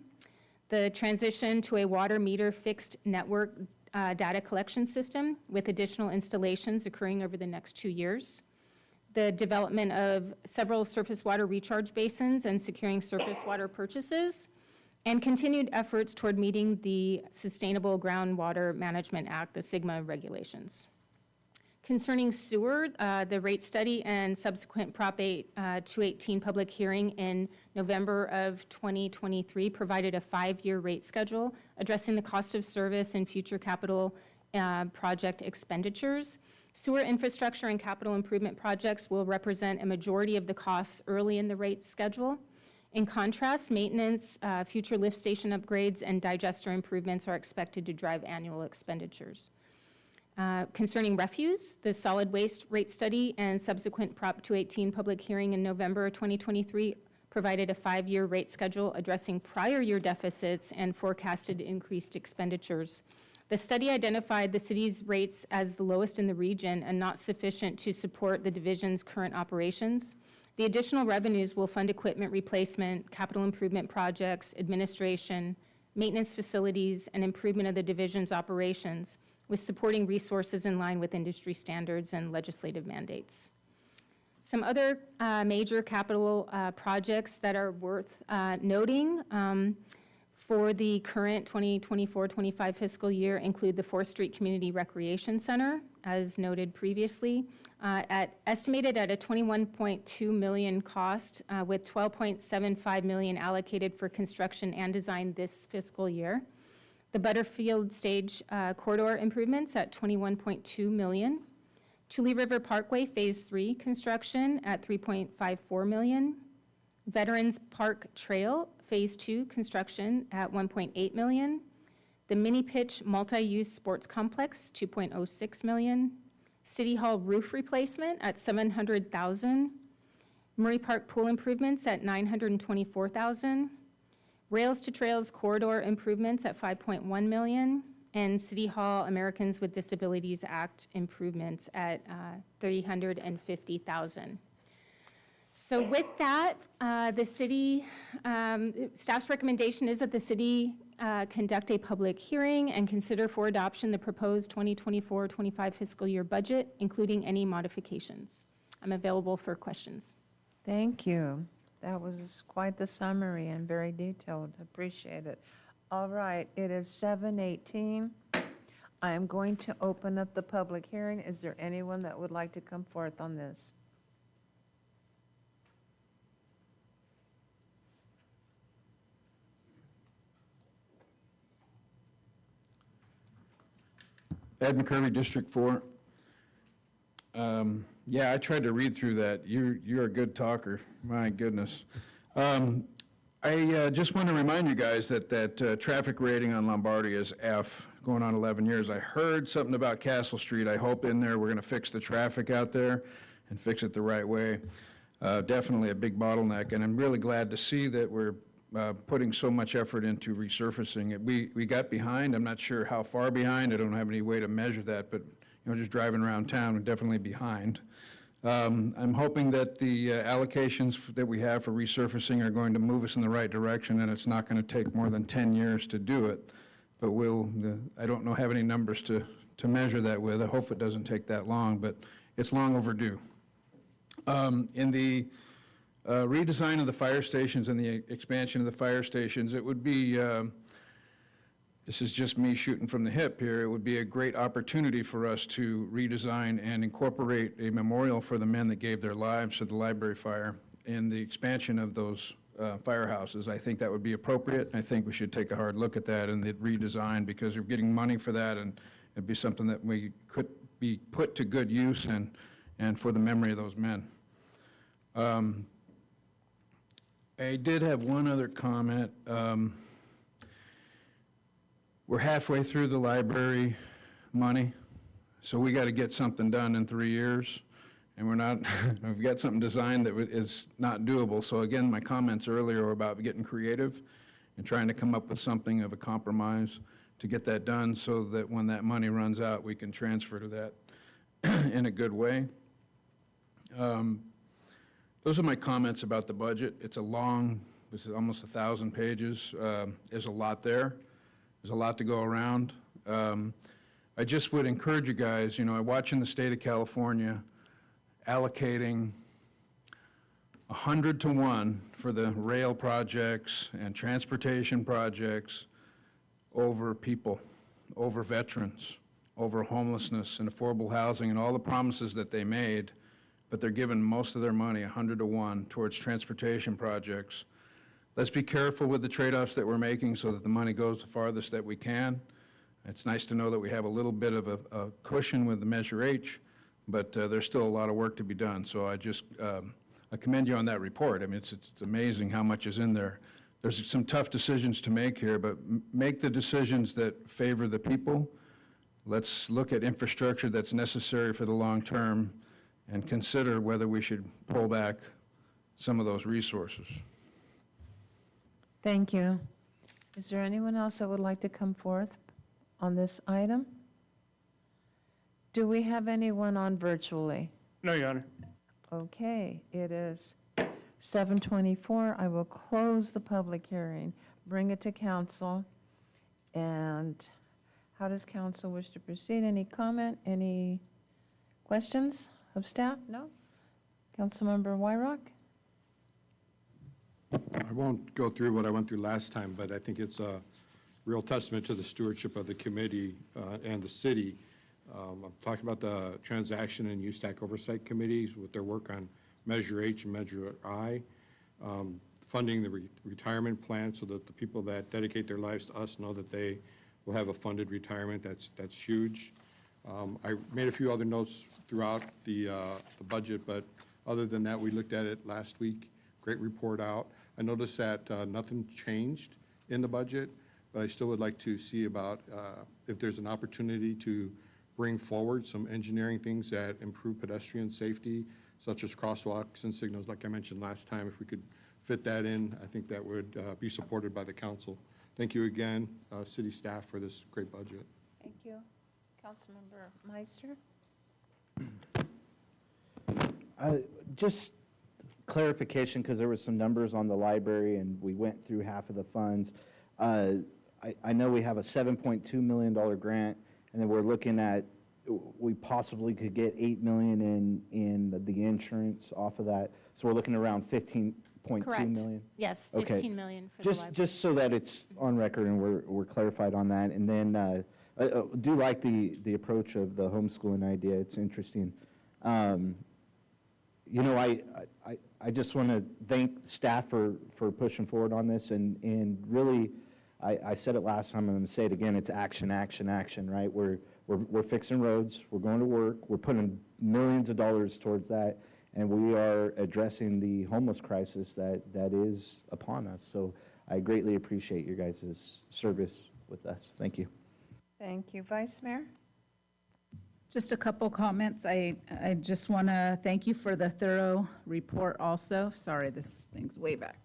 The transition to a water meter fixed network data collection system with additional installations occurring over the next 2 years. The development of several surface water recharge basins and securing surface water purchases, and continued efforts toward meeting the Sustainable Groundwater Management Act, the SGMA regulations. Concerning sewer, the rate study and subsequent Prop 8 218 public hearing in November of 2023 provided a 5-year rate schedule addressing the cost of service and future capital project expenditures. Sewer infrastructure and capital improvement projects will represent a majority of the costs early in the rate schedule. In contrast, maintenance, future lift station upgrades, and digester improvements are expected to drive annual expenditures. Concerning refuse, the solid waste rate study and subsequent Prop 218 public hearing in November 2023 provided a 5-year rate schedule addressing prior year deficits and forecasted increased expenditures. The study identified the city's rates as the lowest in the region and not sufficient to support the division's current operations. The additional revenues will fund equipment replacement, capital improvement projects, administration, maintenance facilities, and improvement of the division's operations, with supporting resources in line with industry standards and legislative mandates. Some other major capital projects that are worth noting for the current 2024-25 fiscal year include the 4th Street Community Recreation Center, as noted previously, estimated at a $21.2 million cost, with $12.75 million allocated for construction and design this fiscal year. The Butterfield Stage corridor improvements at $21.2 million. Tule River Parkway Phase 3 construction at $3.54 million. Veterans Park Trail Phase 2 construction at $1.8 million. The Mini Pitch Multi-Use Sports Complex, $2.06 million. City Hall roof replacement at $700,000. Murray Park pool improvements at $924,000. Rails to Trails corridor improvements at $5.1 million. And City Hall Americans with Disabilities Act improvements at $350,000. So with that, the city, staff's recommendation is that the city conduct a public hearing and consider for adoption the proposed 2024-25 fiscal year budget, including any modifications. I'm available for questions. Thank you. That was quite the summary and very detailed. Appreciate it. All right, it is 7:18. I am going to open up the public hearing. Is there anyone that would like to come forth on this? Ed McCurry, District 4. Yeah, I tried to read through that. You're a good talker. My goodness. I just want to remind you guys that traffic rating on Lombardi is F, going on 11 years. I heard something about Castle Street. I hope in there we're going to fix the traffic out there and fix it the right way. definitely a big bottleneck, and I'm really glad to see that we're putting so much effort into resurfacing it. We got behind. I'm not sure how far behind. I don't have any way to measure that, but just driving around town, we're definitely behind. I'm hoping that the allocations that we have for resurfacing are going to move us in the right direction, and it's not going to take more than 10 years to do it. But I don't have any numbers to measure that with. I hope it doesn't take that long, but it's long overdue. In the redesign of the fire stations and the expansion of the fire stations, it would be, this is just me shooting from the hip here, it would be a great opportunity for us to redesign and incorporate a memorial for the men that gave their lives to the library fire in the expansion of those firehouses. I think that would be appropriate. I think we should take a hard look at that and the redesign, because we're getting money for that, and it'd be something that we could be put to good use and for the memory of those men. I did have one other comment. We're halfway through the library money, so we got to get something done in 3 years, and we're not, we've got something designed that is not doable. So again, my comments earlier were about getting creative and trying to come up with something of a compromise to get that done, so that when that money runs out, we can transfer to that in a good way. Those are my comments about the budget. It's a long, this is almost 1,000 pages. There's a lot there. There's a lot to go around. I just would encourage you guys, I watch in the state of California allocating 100 to 1 for the rail projects and transportation projects over people, over veterans, over homelessness and affordable housing and all the promises that they made, but they're giving most of their money, 100 to 1, towards transportation projects. Let's be careful with the trade-offs that we're making so that the money goes the farthest that we can. It's nice to know that we have a little bit of a cushion with the Measure H, but there's still a lot of work to be done. So I commend you on that report. I mean, it's amazing how much is in there. There's some tough decisions to make here, but make the decisions that favor the people. Let's look at infrastructure that's necessary for the long term and consider whether we should pull back some of those resources. Thank you. Is there anyone else that would like to come forth on this item? Do we have anyone on virtually? No, Your Honor. Okay, it is 7:24. I will close the public hearing, bring it to council, and how does council wish to proceed? Any comment, any questions of staff? No? Councilmember Wyrock? I won't go through what I went through last time, but I think it's a real testament to the stewardship of the committee and the city. I'm talking about the Transaction and Use Tax Oversight Committees with their work on Measure H and Measure I, funding the retirement plan so that the people that dedicate their lives to us know that they will have a funded retirement. That's huge. I made a few other notes throughout the budget, but other than that, we looked at it last week. Great report out. I noticed that nothing changed in the budget, but I still would like to see about if there's an opportunity to bring forward some engineering things that improve pedestrian safety, such as crosswalks and signals, like I mentioned last time. If we could fit that in, I think that would be supported by the council. Thank you again, city staff, for this great budget. Thank you. Councilmember Meister? Just clarification, because there was some numbers on the library and we went through half of the funds. I know we have a $7.2 million grant, and then we're looking at, we possibly could get $8 million in the insurance off of that. So we're looking around $15.2 million. Yes, Okay. 15 million for the library. Just so that it's on record and we're clarified on that. And then I do like the approach of the homeschooling idea. It's interesting. I just want to thank staff for pushing forward on this, and really, I said it last time, I'm going to say it again, it's action, action, action, right? We're fixing roads, we're going to work, we're putting millions of dollars towards that, and we are addressing the homeless crisis that is upon us. So I greatly appreciate your guys' service with us. Thank you. Thank you. Vice Mayor? Just a couple comments. I just want to thank you for the thorough report also. Sorry, this thing's way back.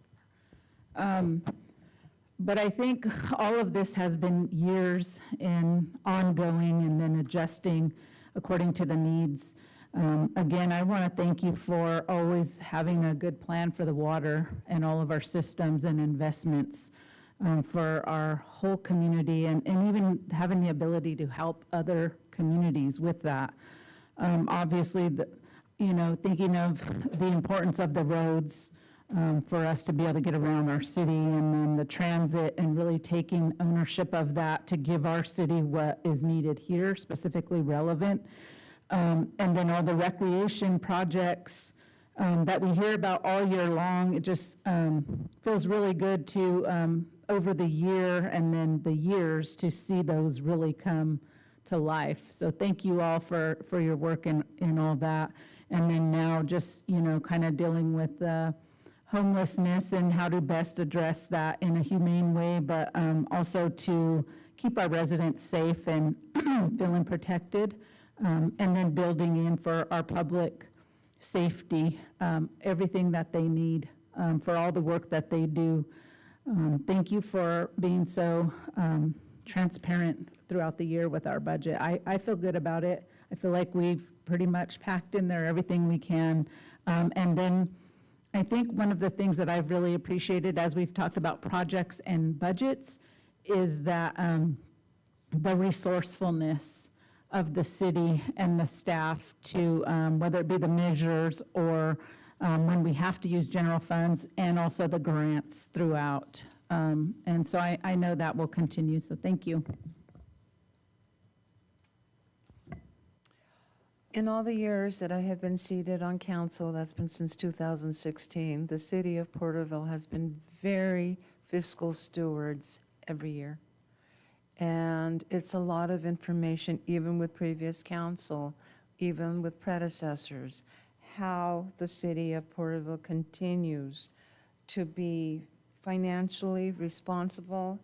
But I think all of this has been years in ongoing and then adjusting according to the needs. Again, I want to thank you for always having a good plan for the water and all of our systems and investments for our whole community, and even having the ability to help other communities with that. Obviously, thinking of the importance of the roads for us to be able to get around our city, and then the transit, and really taking ownership of that to give our city what is needed here, specifically relevant. And then all the recreation projects that we hear about all year long. It just feels really good to, over the year and then the years, to see those really come to life. So thank you all for your work in all that. And then now just, kind of dealing with homelessness and how to best address that in a humane way, but also to keep our residents safe and feeling protected. And then building in for our public safety, everything that they need for all the work that they do. Thank you for being so transparent throughout the year with our budget. I feel good about it. I feel like we've pretty much packed in there everything we can. And then I think one of the things that I've really appreciated as we've talked about projects and budgets is that the resourcefulness of the city and the staff to, whether it be the measures or when we have to use general funds, and also the grants throughout. And so I know that will continue, so thank you. In all the years that I have been seated on council, that's been since 2016, the city of Porterville has been very fiscal stewards every year. And it's a lot of information, even with previous council, even with predecessors, how the city of Porterville continues to be financially responsible,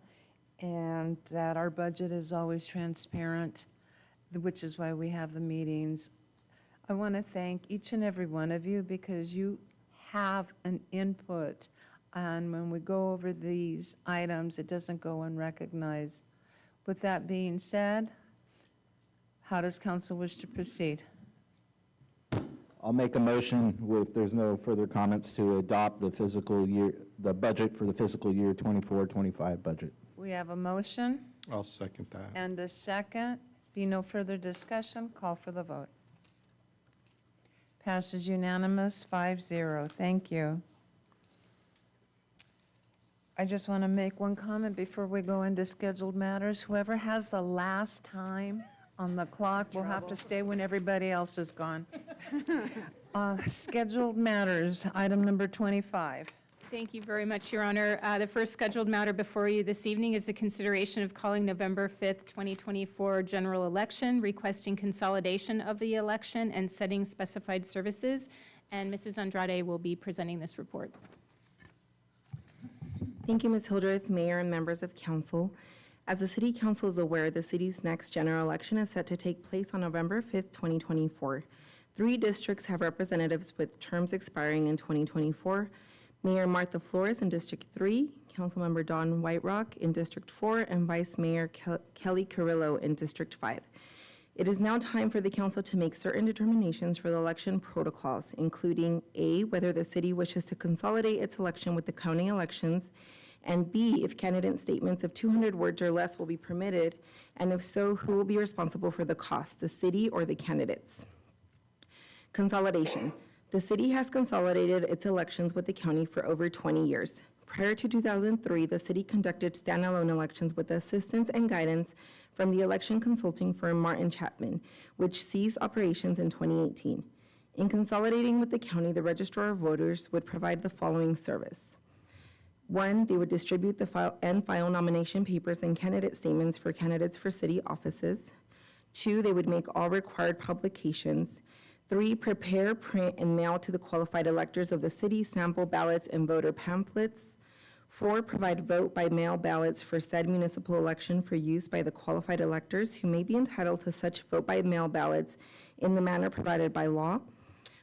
and that our budget is always transparent, which is why we have the meetings. I want to thank each and every one of you because you have an input, and when we go over these items, it doesn't go unrecognized. With that being said, how does council wish to proceed? I'll make a motion, if there's no further comments, to adopt the budget for the fiscal year 24-25 budget. We have a motion I'll second that. and a second. Be no further discussion, call for the vote. Passes unanimous, 5-0. Thank you. I just want to make one comment before we go into scheduled matters. Whoever has the last time on the clock will have to stay when everybody else is gone. Scheduled matters, item number 25. Thank you very much, Your Honor. The first scheduled matter before you this evening is a consideration of calling November 5th, 2024 general election, requesting consolidation of the election and setting specified services. And Mrs. Andrade will be presenting this report. Thank you, Ms. Hildreth, Mayor, and members of council. As the City Council is aware, the city's next general election is set to take place on November 5th, 2024. 3 districts have representatives with terms expiring in 2024. Mayor Martha Flores in District 3, Councilmember Don Whiterock in District 4, and Vice Mayor Kelly Carrillo in District 5. It is now time for the council to make certain determinations for the election protocols, including A, whether the city wishes to consolidate its election with the county elections, and B, if candidate statements of 200 words or less will be permitted, and if so, who will be responsible for the cost, the city or the candidates? Consolidation. The city has consolidated its elections with the county for over 20 years. Prior to 2003, the city conducted standalone elections with assistance and guidance from the election consulting firm Martin Chapman, which ceased operations in 2018. In consolidating with the county, the registrar of voters would provide the following service. 1, they would distribute the file nomination papers and candidate statements for candidates for city offices. 2, they would make all required publications. 3, prepare, print, and mail to the qualified electors of the city sample ballots and voter pamphlets. 4, provide vote by mail ballots for said municipal election for use by the qualified electors who may be entitled to such vote by mail ballots in the manner provided by law.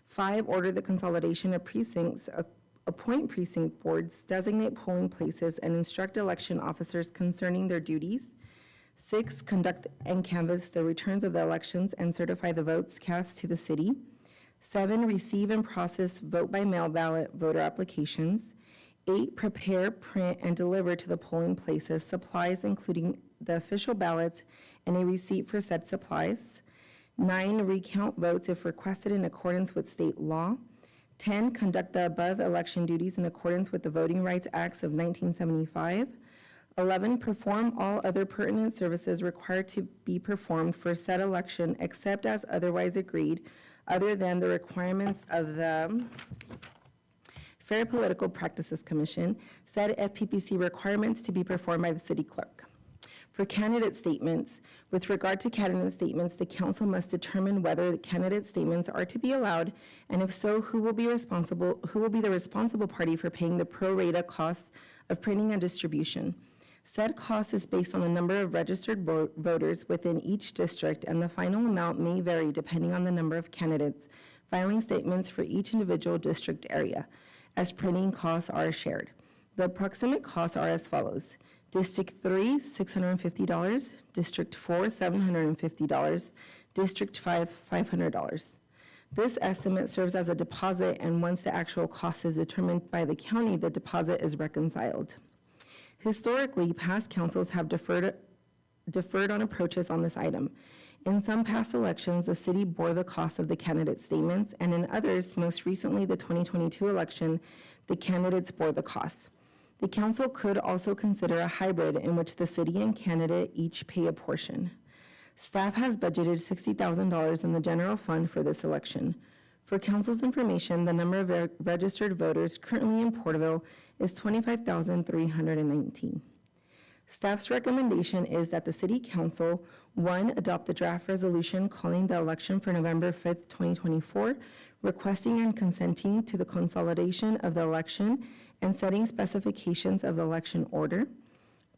5, order the consolidation of precincts, appoint precinct boards, designate polling places, and instruct election officers concerning their duties. 6, conduct and canvass the returns of the elections and certify the votes cast to the city. 7, receive and process vote-by-mail ballot voter applications. 8, prepare, print, and deliver to the polling places supplies including the official ballots and a receipt for said supplies. 9, recount votes if requested in accordance with state law. 10, conduct the above election duties in accordance with the Voting Rights Acts of 1975. 11, perform all other pertinent services required to be performed for said election except as otherwise agreed, other than the requirements of the Fair Political Practices Commission, said FPPC requirements to be performed by the city clerk. For candidate statements, with regard to candidate statements, the council must determine whether the candidate statements are to be allowed, and if so, who will be the responsible party for paying the pro rata costs of printing and distribution. Said cost is based on the number of registered voters within each district, and the final amount may vary depending on the number of candidates filing statements for each individual district area, as printing costs are shared. The approximate costs are as follows. District 3, $650. District 4, $750. District 5, $500. This estimate serves as a deposit, and once the actual cost is determined by the county, the deposit is reconciled. Historically, past councils have deferred on approaches on this item. In some past elections, the city bore the cost of the candidate statements, and in others, most recently the 2022 election, the candidates bore the costs. The council could also consider a hybrid in which the city and candidate each pay a portion. Staff has budgeted $60,000 in the general fund for this election. For council's information, the number of registered voters currently in Porterville is 25,319. Staff's recommendation is that the city council, 1, adopt the draft resolution calling the election for November 5th, 2024, requesting and consenting to the consolidation of the election and setting specifications of the election order.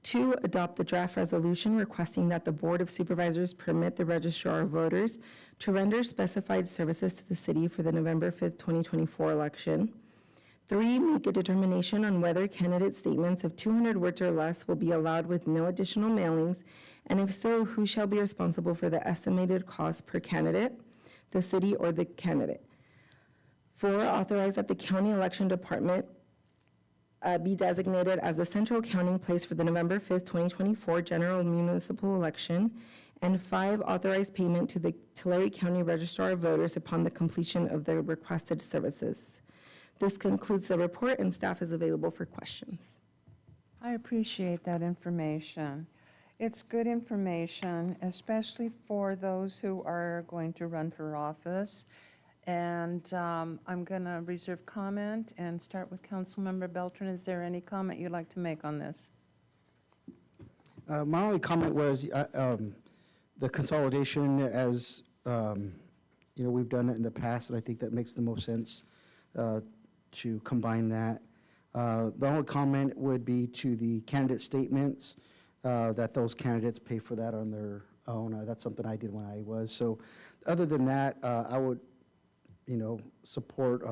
2, adopt the draft resolution requesting that the Board of Supervisors permit the registrar of voters to render specified services to the city for the November 5th, 2024 election. 3, make a determination on whether candidate statements of 200 words or less will be allowed with no additional mailings, and if so, who shall be responsible for the estimated cost per candidate, the city or the candidate. 4, authorize that the county election department be designated as the central counting place for the November 5th, 2024 general municipal election. And 5, authorize payment to the Tulare County Registrar of Voters upon the completion of the requested services. This concludes the report, and staff is available for questions. I appreciate that information. It's good information, especially for those who are going to run for office. And I'm going to reserve comment and start with Councilmember Beltran. Is there any comment you'd like to make on this? My only comment was the consolidation, as we've done it in the past, and I think that makes the most sense to combine that. The only comment would be to the candidate statements, that those candidates pay for that on their own. That's something I did when I was. So other than that, I would support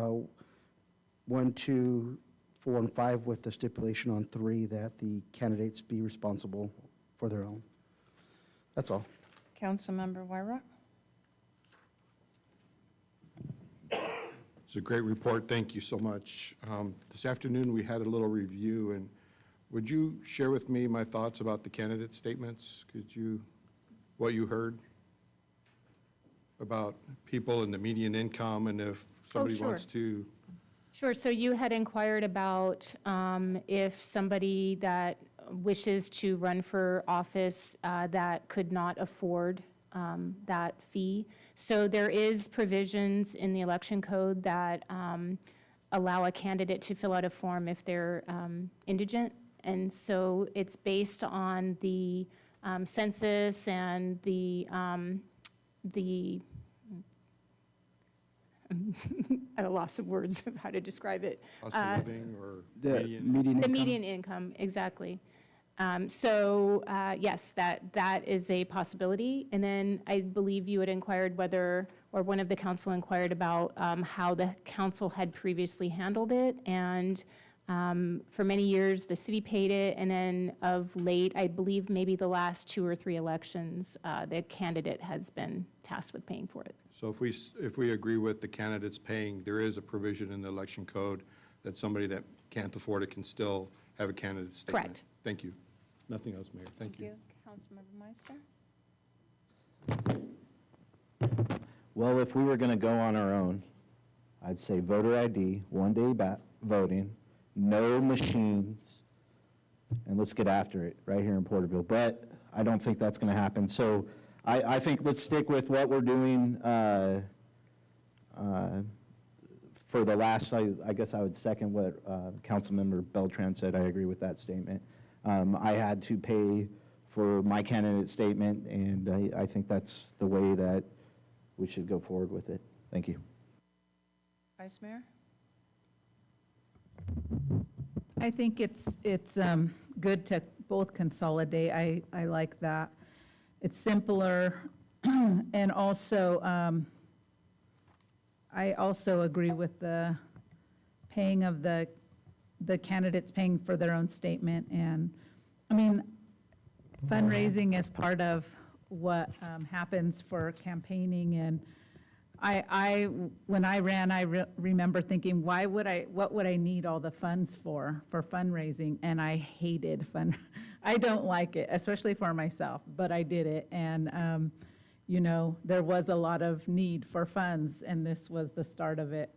1, 2, 4, and 5 with the stipulation on 3 that the candidates be responsible for their own. That's all. Councilmember Wyrock? It's a great report. Thank you so much. This afternoon, we had a little review, and would you share with me my thoughts about the candidate statements? What you heard about people and the median income, and if somebody sure. wants to? Sure, so you had inquired about if somebody that wishes to run for office that could not afford that fee. So there is provisions in the election code that allow a candidate to fill out a form if they're indigent. And so it's based on the census and the I'm at a loss of words of how to describe it. Cost of living or The median? median The income. median income, exactly. So, yes, that is a possibility. And then I believe you had inquired whether, or one of the council inquired about how the council had previously handled it. And for many years, the city paid it, and then of late, I believe maybe the last 2 or 3 elections, the candidate has been tasked with paying for it. So if we agree with the candidates paying, there is a provision in the election code that somebody that can't afford it can still have a candidate statement. Correct. Thank you. Nothing else, Mayor. Thank you. Councilmember Meister? Well, if we were going to go on our own, I'd say voter ID, one-day voting, no machines, and let's get after it right here in Porterville. But I don't think that's going to happen. So I think let's stick with what we're doing for the last, I guess I would second what Councilmember Beltran said. I agree with that statement. I had to pay for my candidate statement, and I think that's the way that we should go forward with it. Thank you. Vice Mayor? I think it's good to both consolidate. I like that. It's simpler, and also, I also agree with the paying of the candidates paying for their own statement. And, I mean, fundraising is part of what happens for campaigning, and when I ran, I remember thinking, what would I need all the funds for fundraising? And I hated I don't like it, especially for myself, but I did it. And, you know, there was a lot of need for funds, and this was the start of it.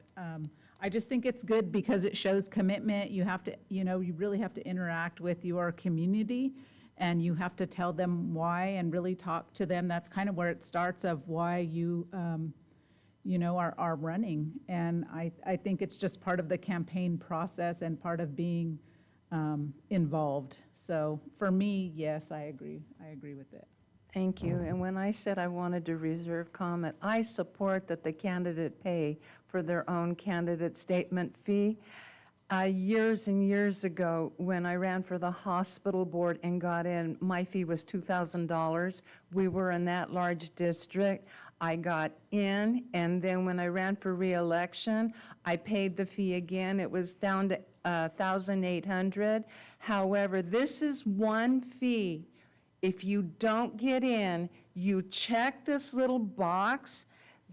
I just think it's good because it shows commitment. You have to, you know, you really have to interact with your community, and you have to tell them why and really talk to them. That's kind of where it starts, of why you are running. And I think it's just part of the campaign process and part of being involved. So for me, yes, I agree with it. Thank you. And when I said I wanted to reserve comment, I support that the candidate pay for their own candidate statement fee. Years and years ago, when I ran for the hospital board and got in, my fee was $2,000. We were in that large district. I got in, and then when I ran for reelection, I paid the fee again. It was down to $1,800. However, this is one fee. If you don't get in, you check this little box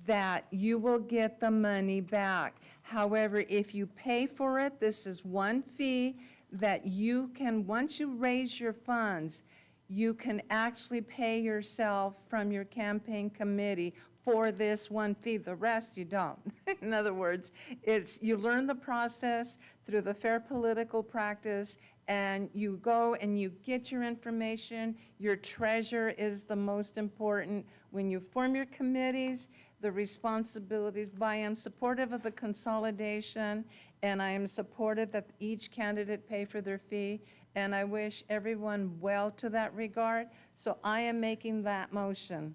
that you will get the money back. However, if you pay for it, this is one fee that you can, once you raise your funds, you can actually pay yourself from your campaign committee for this one fee. The rest you don't. In other words, you learn the process through the fair political practice, and you go and you get your information. Your treasurer is the most important. When you form your committees, the responsibilities. I am supportive of the consolidation, and I am supportive that each candidate pay for their fee, and I wish everyone well to that regard. So I am making that motion,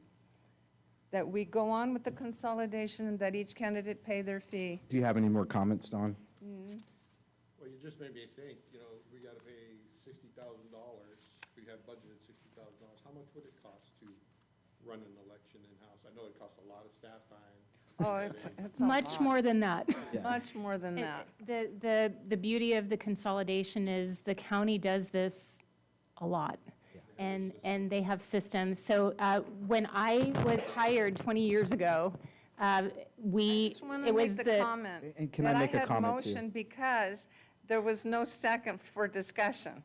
that we go on with the consolidation and that each candidate pay their fee. Do you have any more comments, Don? Well, you just made me think, we got to pay $60,000. We have budgeted $60,000. How much would it cost to run an election in-house? I know it costs a lot of staff time. Oh, it's a Much lot. more than that. Much more than that. The beauty of the consolidation is the county does this a lot. And they have systems. So when I was hired 20 years ago, I just want to make the comment. And can I make a comment, That I had too? motion because there was no second for discussion.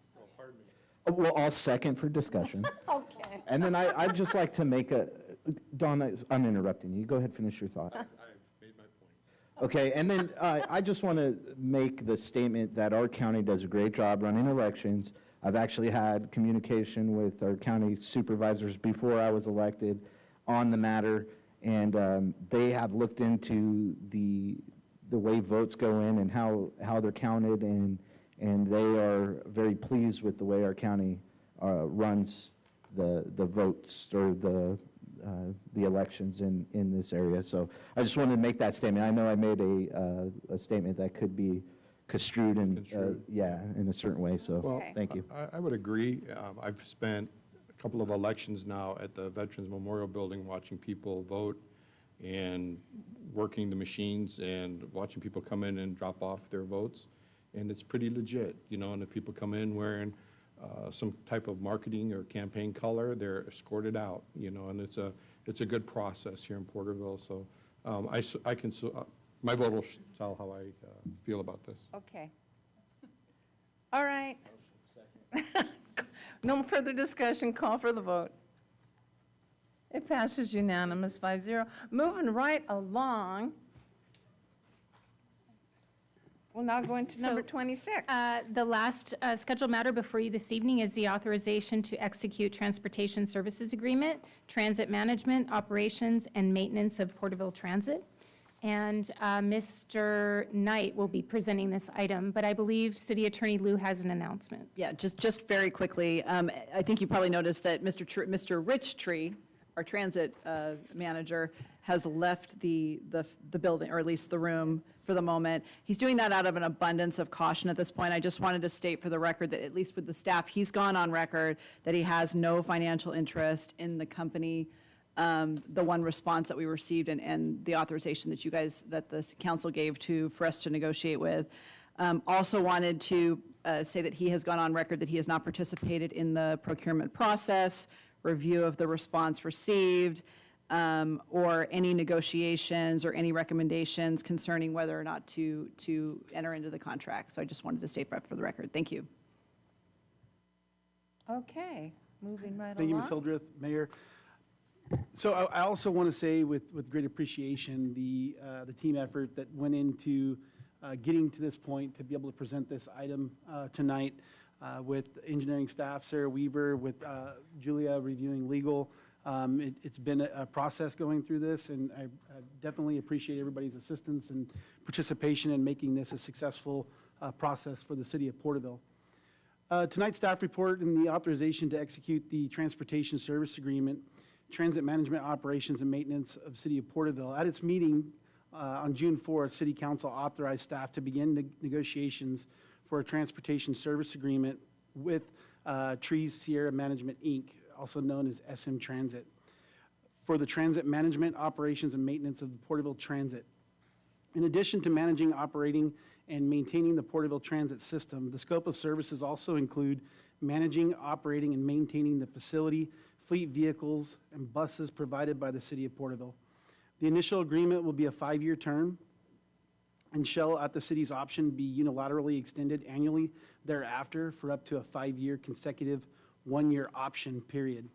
Well, I'll second for discussion. Okay. And then I'd just like to make Don, I'm interrupting you. Go ahead, finish your thought. I've made my point. Okay, and then I just want to make the statement that our county does a great job running elections. I've actually had communication with our county supervisors before I was elected on the matter, and they have looked into the way votes go in and how they're counted, and they are very pleased with the way our county runs the votes or the the elections in this area. So I just wanted to make that statement. I know I made a statement that could be construed in, yeah, in a cerertain way, so Well, thank you. I would agree. I've spent a couple of elections now at the Veterans Memorial Building watching people vote and working the machines and watching people come in and drop off their votes. And it's pretty legit, you know, and if people come in wearing some type of marketing or campaign color, they're escorted out, you know, and it's a good process here in Porterville. So my vote will tell how I feel about this. Okay. All right. No further discussion, call for the vote. It passes unanimous 5-0. Moving right along. We'll now go into number 26. The last scheduled matter before you this evening is the authorization to execute transportation services agreement, transit management, operations, and maintenance of Porterville Transit. And Mr. Knight will be presenting this item, but I believe City Attorney Liu has an announcement. Yeah, just very quickly, I think you probably noticed that Mr. Rich Tree, our transit manager, has left the building, or at least the room for the moment. He's doing that out of an abundance of caution at this point. I just wanted to state for the record that, at least with the staff, he's gone on record that he has no financial interest in the company. The one response that we received and the authorization that the council gave for us to negotiate with. Also wanted to say that he has gone on record that he has not participated in the procurement process, review of the response received, or any negotiations or any recommendations concerning whether or not to enter into the contract. So I just wanted to state that for the record. Thank you. Okay, moving right along. Thank you, Ms. Hildreth, Mayor. So I also want to say with great appreciation, the team effort that went into getting to this point to be able to present this item tonight with engineering staff, Sarah Weaver, with Julia reviewing legal. It's been a process going through this, and I definitely appreciate everybody's assistance and participation in making this a successful process for the city of Porterville. Tonight's staff report and the authorization to execute the transportation service agreement, transit management operations and maintenance of city of Porterville. At its meeting on June 4th, City Council authorized staff to begin negotiations for a transportation service agreement with Trees Sierra Management, Inc., also known as SM Transit, for the transit management, operations, and maintenance of the Porterville Transit. In addition to managing, operating, and maintaining the Porterville Transit system, the scope of services also include managing, operating, and maintaining the facility, fleet vehicles, and buses provided by the city of Porterville. The initial agreement will be a 5-year term and shall, at the city's option, be unilaterally extended annually thereafter for up to a 5-year consecutive 1-year option period.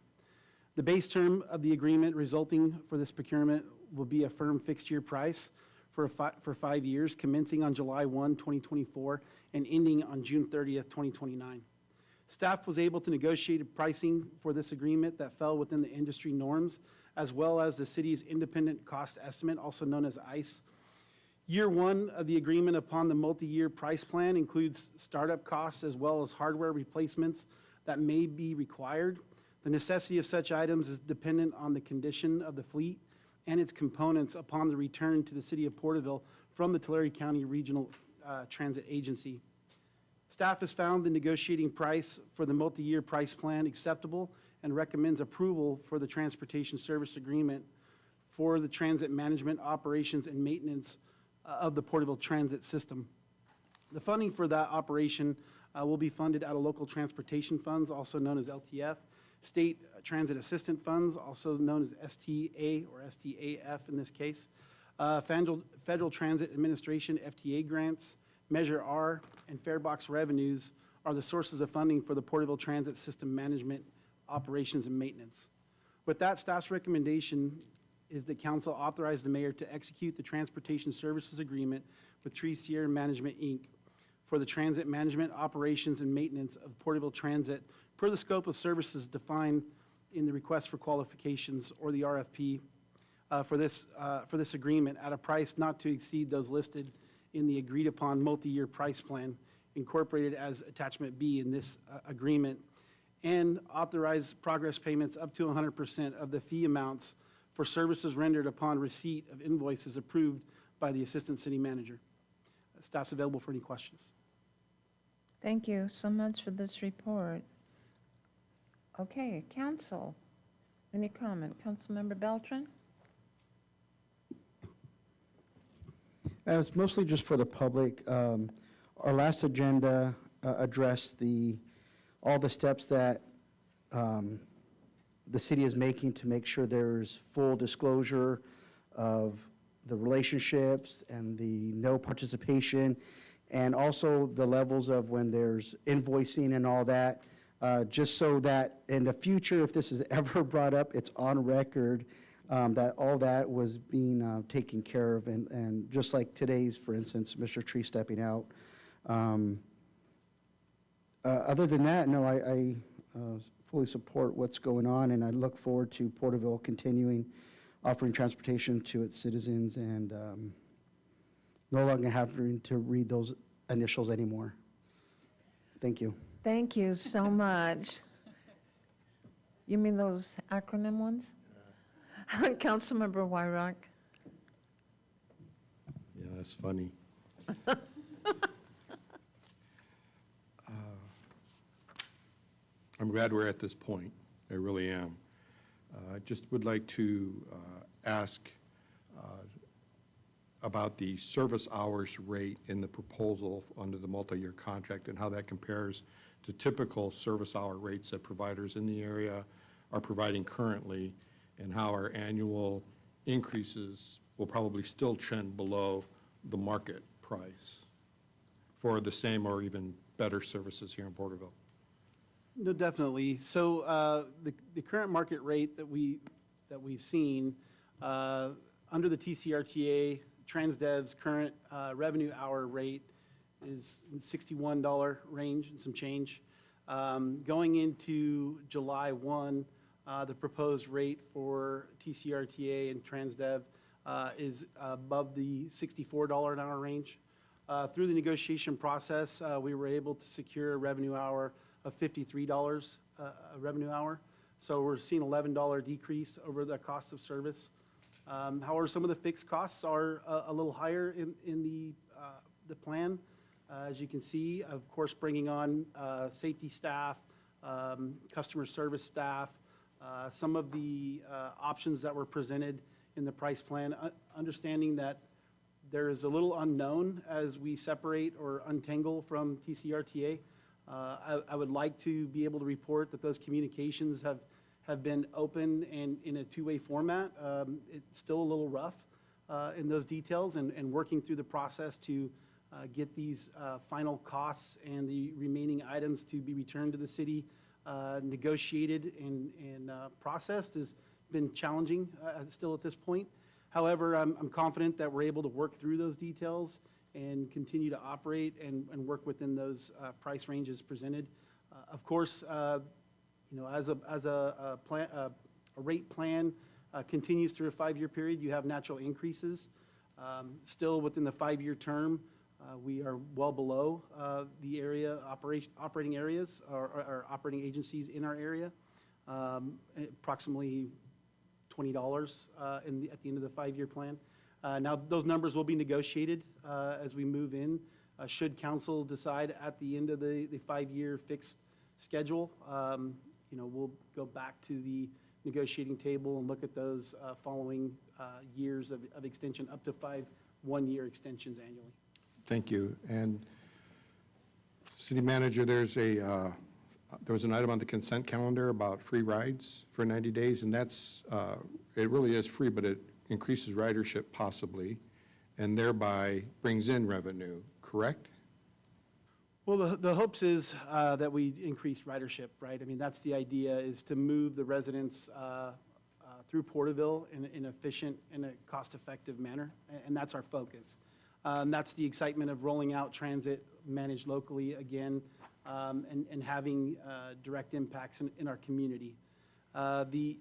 The base term of the agreement resulting for this procurement will be a firm fixed-year price for 5 years, commencing on July 1, 2024, and ending on June 30th, 2029. Staff was able to negotiate a pricing for this agreement that fell within the industry norms, as well as the city's independent cost estimate, also known as ICE. Year 1 of the agreement upon the multi-year price plan includes startup costs as well as hardware replacements that may be required. The necessity of such items is dependent on the condition of the fleet and its components upon the return to the city of Porterville from the Tulare County Regional Transit Agency. Staff has found the negotiating price for the multi-year price plan acceptable and recommends approval for the transportation service agreement for the transit management, operations, and maintenance of the Porterville Transit System. The funding for that operation will be funded out of local transportation funds, also known as LTF, state transit assistant funds, also known as STA or STAF in this case, Federal Transit Administration FTA grants, Measure R, and Farebox revenues are the sources of funding for the Porterville Transit System management, operations, and maintenance. With that, staff's recommendation is that council authorize the mayor to execute the transportation services agreement with Tree Sierra Management, Inc. for the transit management, operations, and maintenance of Porterville Transit per the scope of services defined in the request for qualifications or the RFP for this agreement at a price not to exceed those listed in the agreed-upon multi-year price plan incorporated as Attachment B in this agreement, and authorize progress payments up to 100% of the fee amounts for services rendered upon receipt of invoices approved by the Assistant City Manager. Staff's available for any questions. Thank you so much for this report. Okay, council, any comment? Councilmember Beltran? It's mostly just for the public. Our last agenda addressed all the steps that the city is making to make sure there's full disclosure of the relationships and the no participation, and also the levels of when there's invoicing and all that, just so that in the future, if this is ever brought up, it's on record, that all that was being taken care of, and just like today's, for instance, Mr. Tree stepping out. Other than that, no, I fully support what's going on, and I look forward to Porterville continuing offering transportation to its citizens and no longer having to read those initials anymore. Thank you. Thank you so much. You mean those acronym ones? Councilmember Wyrock? Yeah, that's funny. I'm glad we're at this point. I really am. I just would like to ask about the service hours rate in the proposal under the multi-year contract and how that compares to typical service hour rates that providers in the area are providing currently, and how our annual increases will probably still trend below the market price for the same or even better services here in Porterville. No, definitely. So the current market rate that we've seen under the TCRTA, TransDev's current revenue hour rate is in $61 range and some change. Going into July 1, the proposed rate for TCRTA and TransDev is above the $64 an hour range. Through the negotiation process, we were able to secure a revenue hour of $53 a revenue hour. So we're seeing $11 decrease over the cost of service. However, some of the fixed costs are a little higher in the plan. As you can see, of course, bringing on safety staff, customer service staff, some of the options that were presented in the price plan, understanding that there is a little unknown as we separate or untangle from TCRTA. I would like to be able to report that those communications have been open and in a two-way format. It's still a little rough in those details, and working through the process to get these final costs and the remaining items to be returned to the city negotiated and processed has been challenging still at this point. However, I'm confident that we're able to work through those details and continue to operate and work within those price ranges presented. Of course, as a rate plan continues through a 5-year period, you have natural increases. Still within the 5-year term, we are well below the area operating areas or operating agencies in our area, approximately $20 at the end of the 5-year plan. Now, those numbers will be negotiated as we move in. Should council decide at the end of the 5-year fixed schedule, we'll go back to the negotiating table and look at those following years of extension, up to 5 one-year extensions annually. Thank you. And City Manager, there was an item on the consent calendar about free rides for 90 days, and that's, it really is free, but it increases ridership possibly, and thereby brings in revenue, correct? Well, the hopes is that we increase ridership, right? I mean, that's the idea, is to move the residents through Porterville in an efficient and a cost-effective manner, and that's our focus. That's the excitement of rolling out transit managed locally again, and having direct impacts in our community. The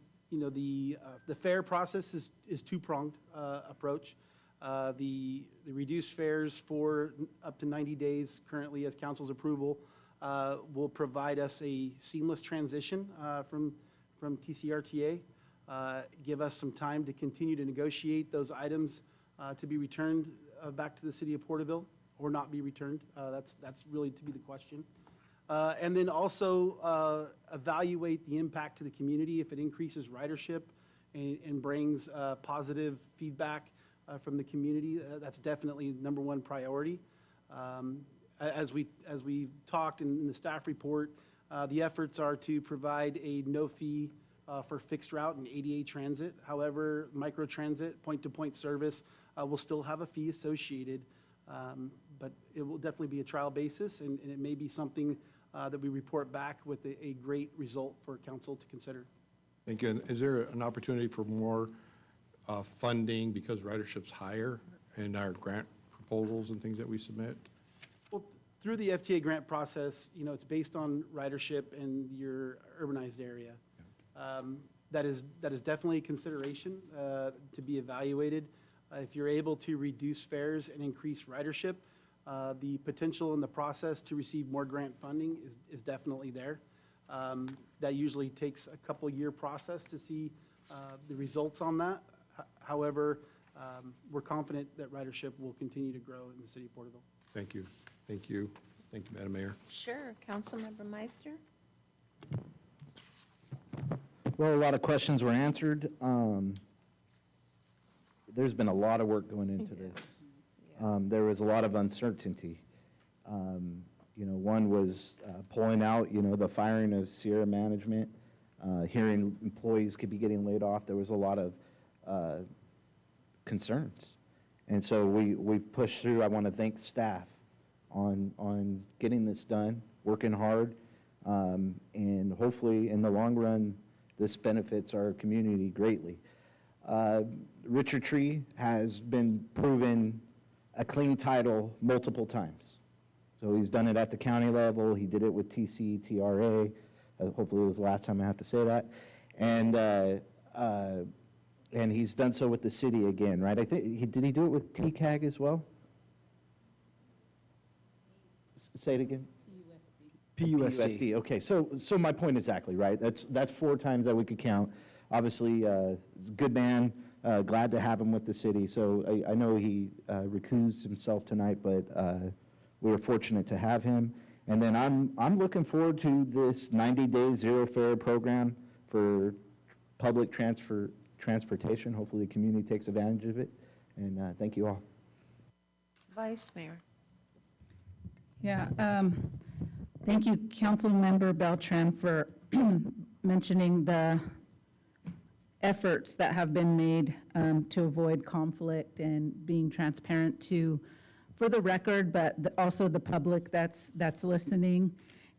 fare process is two-pronged approach. The reduced fares for up to 90 days currently as council's approval will provide us a seamless transition from TCRTA, give us some time to continue to negotiate those items to be returned back to the city of Porterville or not be returned. That's really to be the question. And then also evaluate the impact to the community if it increases ridership and brings positive feedback from the community. That's definitely number one priority. As we talked in the staff report, the efforts are to provide a no fee for fixed route and ADA transit. However, microtransit, point-to-point service will still have a fee associated, but it will definitely be a trial basis, and it may be something that we report back with a great result for council to consider. Thank you. And is there an opportunity for more funding because ridership's higher in our grant proposals and things that we submit? Well, through the FTA grant process, it's based on ridership in your urbanized area. That is definitely a consideration to be evaluated. If you're able to reduce fares and increase ridership, the potential in the process to receive more grant funding is definitely there. That usually takes a couple-year process to see the results on that. However, we're confident that ridership will continue to grow in the city of Porterville. Thank you. Thank you. Thank you, Madam Mayor. Sure. Councilmember Meister? Well, a lot of questions were answered. There's been a lot of work going into this. There was a lot of uncertainty. One was pulling out, the firing of Sierra management, hearing employees could be getting laid off. There was a lot of concerns. And so we've pushed through. I want to thank staff on getting this done, working hard, and hopefully in the long run, this benefits our community greatly. Richard Tree has been proven a clean title multiple times. So he's done it at the county level. He did it with TCTRA. Hopefully it was the last time I have to say that. And he's done so with the city again, right? I think did he do it with TCAG as well? Say it again. PUSD. Okay, so my point exactly, right? That's 4 times that we could count. Obviously, he's a good man. Glad to have him with the city. So I know he recused himself tonight, but we were fortunate to have him. And then I'm looking forward to this 90-day zero fare program for public transportation. Hopefully, the community takes advantage of it. And thank you all. Vice Mayor? Yeah, thank you, Councilmember Beltran, for mentioning the efforts that have been made to avoid conflict and being transparent for the record, but also the public that's listening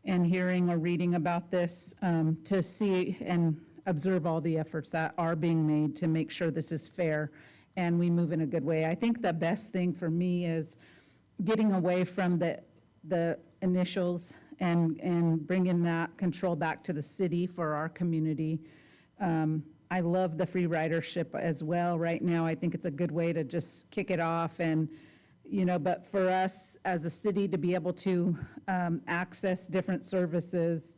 and hearing or reading about this, to see and observe all the efforts that are being made to make sure this is fair and we move in a good way. I think the best thing for me is getting away from the initials and bringing that control back to the city for our community. I love the free ridership as well right now. I think it's a good way to just kick it off and, but for us as a city to be able to access different services,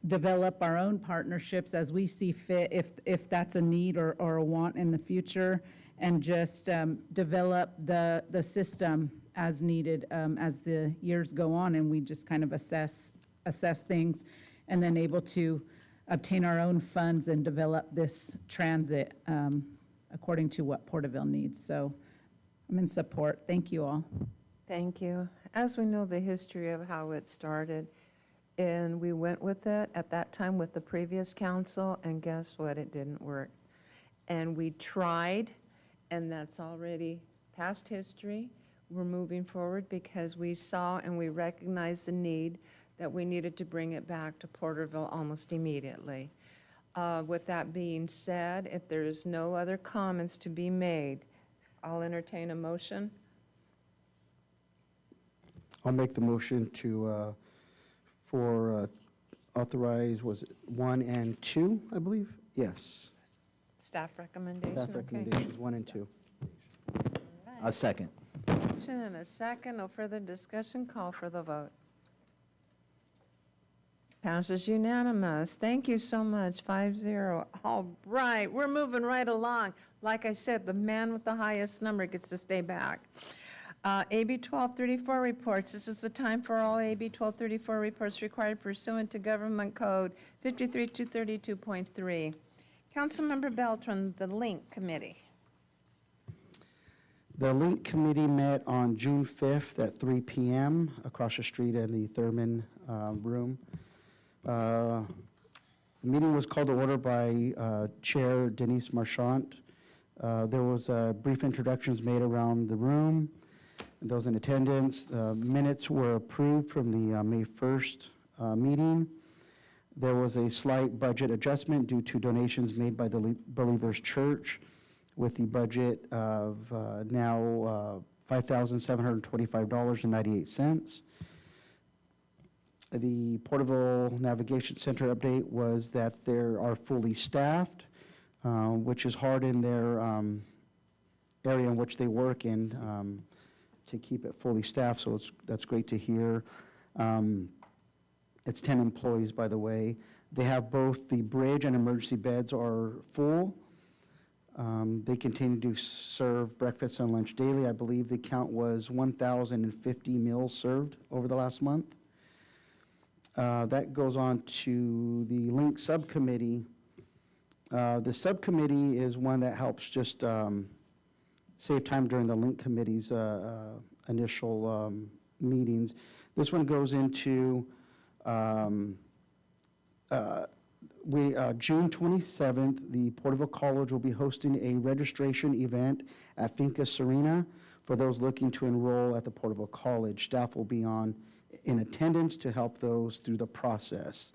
develop our own partnerships as we see fit, if that's a need or a want in the future, and just develop the system as needed as the years go on, and we just kind of assess things, and then able to obtain our own funds and develop this transit according to what Porterville needs. So I'm in support. Thank you all. Thank you. As we know the history of how it started, and we went with it at that time with the previous council, and guess what? It didn't work. And we tried, and that's already past history. We're moving forward because we saw and we recognized the need that we needed to bring it back to Porterville almost immediately. With that being said, if there is no other comments to be made, I'll entertain a motion. I'll make the motion for authorize, was it 1 and 2, I believe? Yes. Staff recommendation. Staff okay. recommendations, 1 and 2. A second. Motion and a second. No further discussion. Call for the vote. Passes unanimous. Thank you so much, 5-0. All right, we're moving right along. Like I said, the man with the highest number gets to stay back. AB 1234 reports. This is the time for all AB 1234 reports required pursuant to Government Code 53232.3. Councilmember Beltran, the Link Committee. The Link Committee met on June 5th at 3 p.m. across the street in the Thurman room. The meeting was called to order by Chair Denise Marchant. There was brief introductions made around the room. Those in attendance, minutes were approved from the May 1st meeting. There was a slight budget adjustment due to donations made by the Believers Church, with the budget of now $5,725.98. The Porterville Navigation Center update was that they are fully staffed, which is hard in their area in which they work in, to keep it fully staffed, so that's great to hear. It's 10 employees, by the way. They have both the bridge and emergency beds are full. They continue to serve breakfast and lunch daily. I believe the count was 1,050 meals served over the last month. That goes on to the Link Subcommittee. The subcommittee is one that helps just save time during the Link Committee's initial meetings. This one goes into June 27th, the Porterville College will be hosting a registration event at Finca Serena for those looking to enroll at the Porterville College. Staff will be in attendance to help those through the process.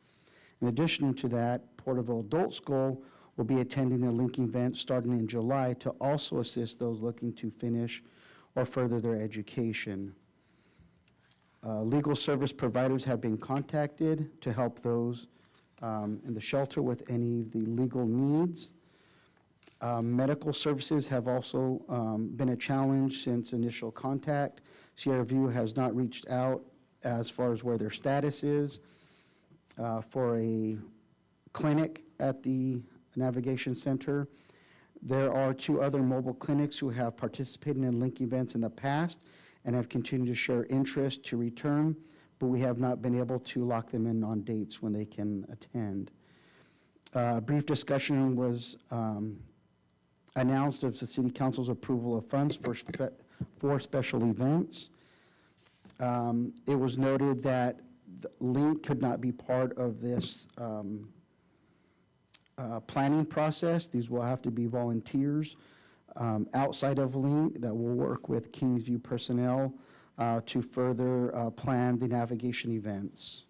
In addition to that, Porterville Adult School will be attending the Link event starting in July to also assist those looking to finish or further their education. Legal service providers have been contacted to help those in the shelter with any of the legal needs. Medical services have also been a challenge since initial contact. Sierra View has not reached out as far as where their status is for a clinic at the Navigation Center. There are 2 other mobile clinics who have participated in Link events in the past and have continued to share interest to return, but we have not been able to lock them in on dates when they can attend. A brief discussion was announced of the City Council's approval of funds for special events. It was noted that Link could not be part of this planning process. These will have to be volunteers outside of Link that will work with Kingsview personnel to further plan the navigation events.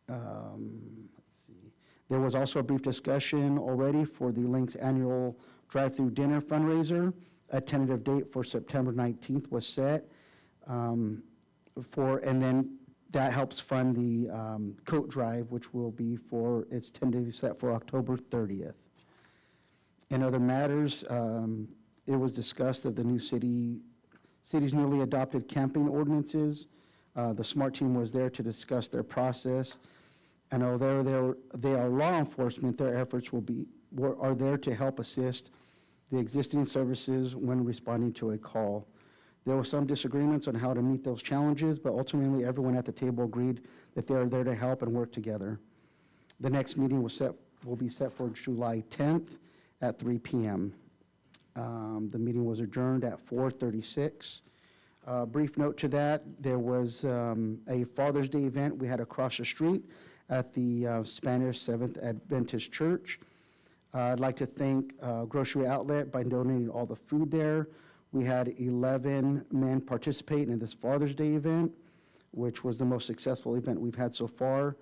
Let's see. There was also a brief discussion already for the Link's annual drive-through dinner fundraiser. A tentative date for September 19th was set and then that helps fund the coat drive, which will be it's tentatively set for October 30th. In other matters, it was discussed of the new city's newly adopted camping ordinances. The SMART team was there to discuss their process, and although they are law enforcement, their efforts are there to help assist the existing services when responding to a call. There were some disagreements on how to meet those challenges, but ultimately everyone at the table agreed that they are there to help and work together. The next meeting will be set for July 10th at 3 p.m. The meeting was adjourned at 4:36. Brief note to that, there was a Father's Day event we had across the street at the Spanish Seventh Adventist Church. I'd like to thank Grocery Outlet by donating all the food there. We had 11 men participate in this Father's Day event, which was the most successful event we've had so far.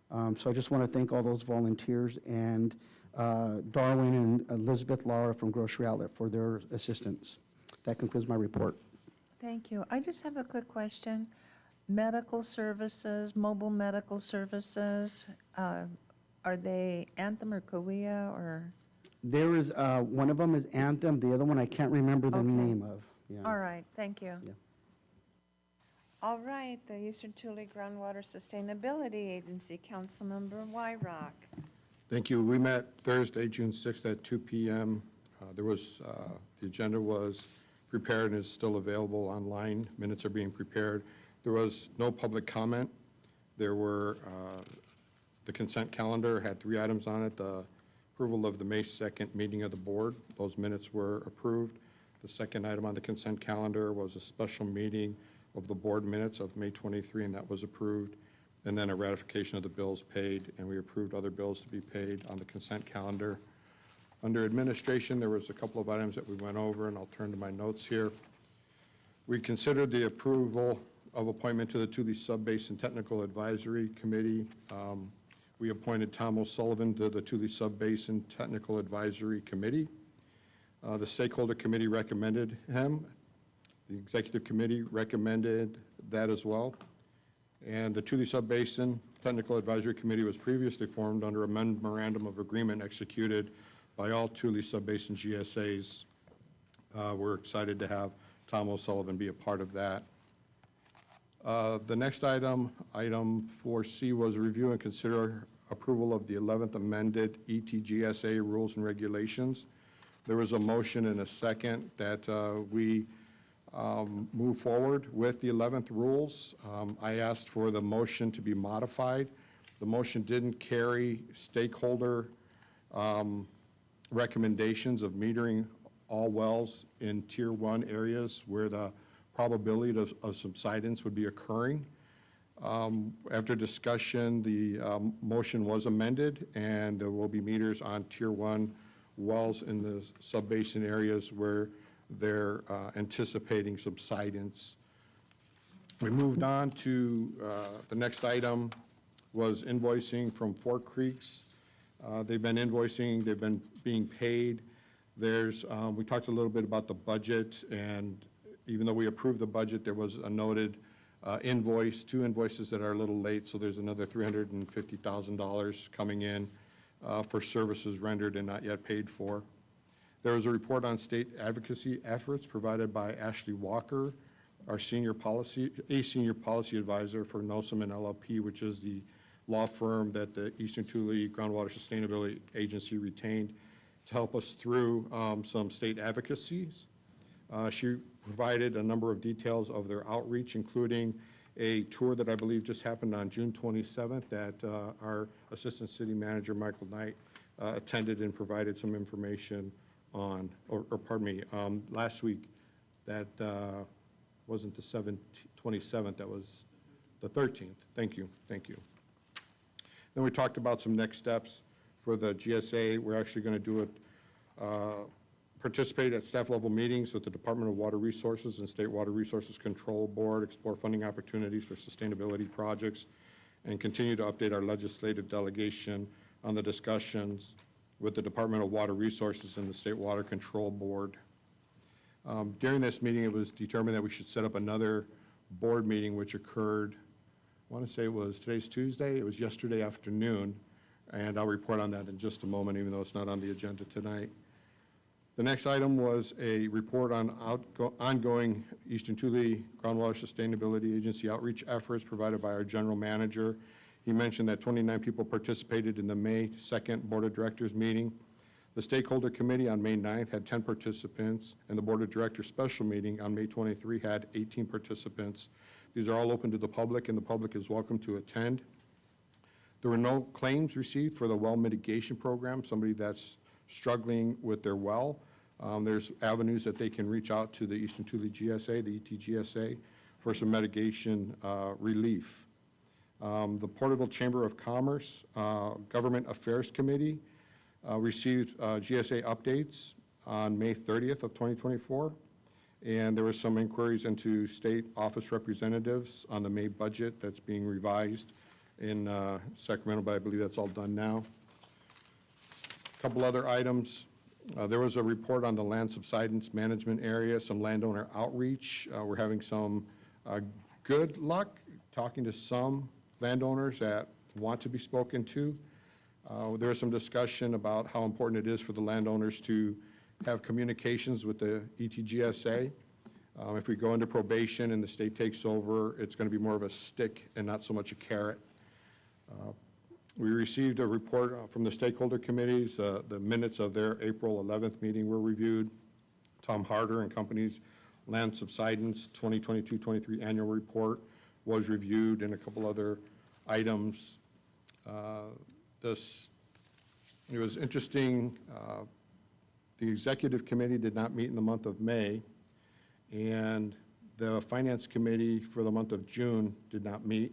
So I just want to thank all those volunteers and Darwin and Elizabeth Lara from Grocery Outlet for their assistance. That concludes my report. Thank you. I just have a quick question. Medical services, mobile medical services, are they Anthem or Kawea or? There is, one of them is Anthem, the other one I can't remember the Okay. name of. Yeah. All right, thank you. Yeah. All right, the Eastern Tule Groundwater Sustainability Agency, Councilmember Wyrock. Thank you. We met Thursday, June 6th at 2 PM. The agenda was prepared and is still available online. Minutes are being prepared. There was no public comment. There were, the consent calendar had 3 items on it. The approval of the May 2nd meeting of the board. Those minutes were approved. The second item on the consent calendar was a special meeting of the board minutes of May 23, and that was approved. And then a ratification of the bills paid, and we approved other bills to be paid on the consent calendar. Under administration, there was a couple of items that we went over, and I'll turn to my notes here. We considered the approval of appointment to the Tule Sub-Basin Technical Advisory Committee. We appointed Tom O'Sullivan to the Tule Sub-Basin Technical Advisory Committee. The Stakeholder Committee recommended him. The Executive Committee recommended that as well. And the Tule Sub-Basin Technical Advisory Committee was previously formed under a memorandum of agreement executed by all Tule Sub-Basin GSAs. We're excited to have Tom O'Sullivan be a part of that. The next item, item 4C, was review and consider approval of the 11th amended ETGSA rules and regulations. There was a motion and a second that we move forward with the 11th rules. I asked for the motion to be modified. The motion didn't carry stakeholder recommendations of metering all wells in Tier 1 areas where the probability of subsidence would be occurring. After discussion, the motion was amended, and there will be meters on Tier 1 wells in the sub-basin areas where they're anticipating subsidence. We moved on to the next item was invoicing from Four Creeks. They've been invoicing, they've been being paid. We talked a little bit about the budget, and even though we approved the budget, there was a noted invoice, 2 invoices that are a little late, so there's another $350,000 coming in for services rendered and not yet paid for. There was a report on state advocacy efforts provided by Ashley Walker, our senior policy advisor for NOSM and LLP, which is the law firm that the Eastern Tule Groundwater Sustainability Agency retained to help us through some state advocacies. She provided a number of details of their outreach, including a tour that I believe just happened on June 27th that our Assistant City Manager, Michael Knight, attended and provided some information on, last week, that wasn't the 27th, that was the 13th. Thank you. Then we talked about some next steps for the GSA. We're actually going to do it, participate at staff level meetings with the Department of Water Resources and State Water Resources Control Board, explore funding opportunities for sustainability projects, and continue to update our legislative delegation on the discussions with the Department of Water Resources and the State Water Control Board. During this meeting, it was determined that we should set up another board meeting, which occurred, I want to say it was, today's Tuesday, it was yesterday afternoon, and I'll report on that in just a moment, even though it's not on the agenda tonight. The next item was a report on ongoing Eastern Tule Groundwater Sustainability Agency outreach efforts provided by our general manager. He mentioned that 29 people participated in the May 2nd Board of Directors meeting. The Stakeholder Committee on May 9th had 10 participants, and the Board of Directors special meeting on May 23 had 18 participants. These are all open to the public, and the public is welcome to attend. There were no claims received for the well mitigation program, somebody that's struggling with their well. There's avenues that they can reach out to the Eastern Tule GSA, the ETGSA, for some mitigation relief. The Porterville Chamber of Commerce Government Affairs Committee received GSA updates on May 30th of 2024, and there were some inquiries into state office representatives on the May budget that's being revised in Sacramento, but I believe that's all done now. A couple other items. There was a report on the land subsidence management area, some landowner outreach. We're having some good luck talking to some landowners that want to be spoken to. There was some discussion about how important it is for the landowners to have communications with the ETGSA. If we go into probation and the state takes over, it's going to be more of a stick and not so much a carrot. We received a report from the stakeholder committees. The minutes of their April 11th meeting were reviewed. Tom Harder and Company's Land Subsidence 2022-23 annual report was reviewed, and a couple other items. It was interesting. The executive committee did not meet in the month of May, and the finance committee for the month of June did not meet.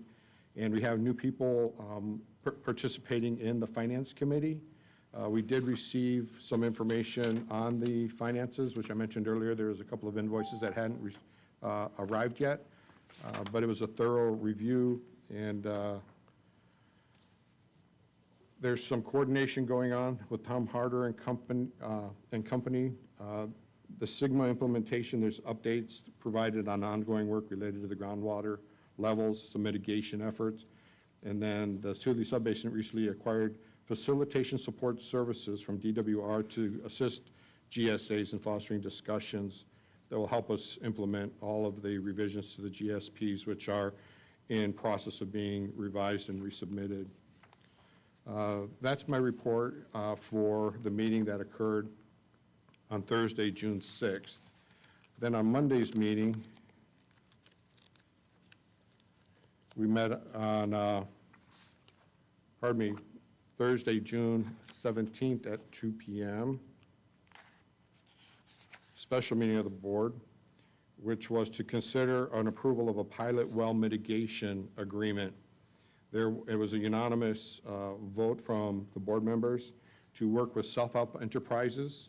And we have new people participating in the finance committee. We did receive some information on the finances, which I mentioned earlier. There was a couple of invoices that hadn't arrived yet, but it was a thorough review, and there's some coordination going on with Tom Harder and company. The Sigma implementation, there's updates provided on ongoing work related to the groundwater levels, some mitigation efforts. And then the Tule Subbasin recently acquired facilitation support services from DWR to assist GSAs in fostering discussions that will help us implement all of the revisions to the GSPs, which are in process of being revised and resubmitted. That's my report for the meeting that occurred on Thursday, June 6th. Then on Monday's meeting, we met on, Thursday, June 17th at 2 p.m. Special meeting of the board, which was to consider an approval of a pilot well mitigation agreement. It was a unanimous vote from the board members to work with self-help enterprises.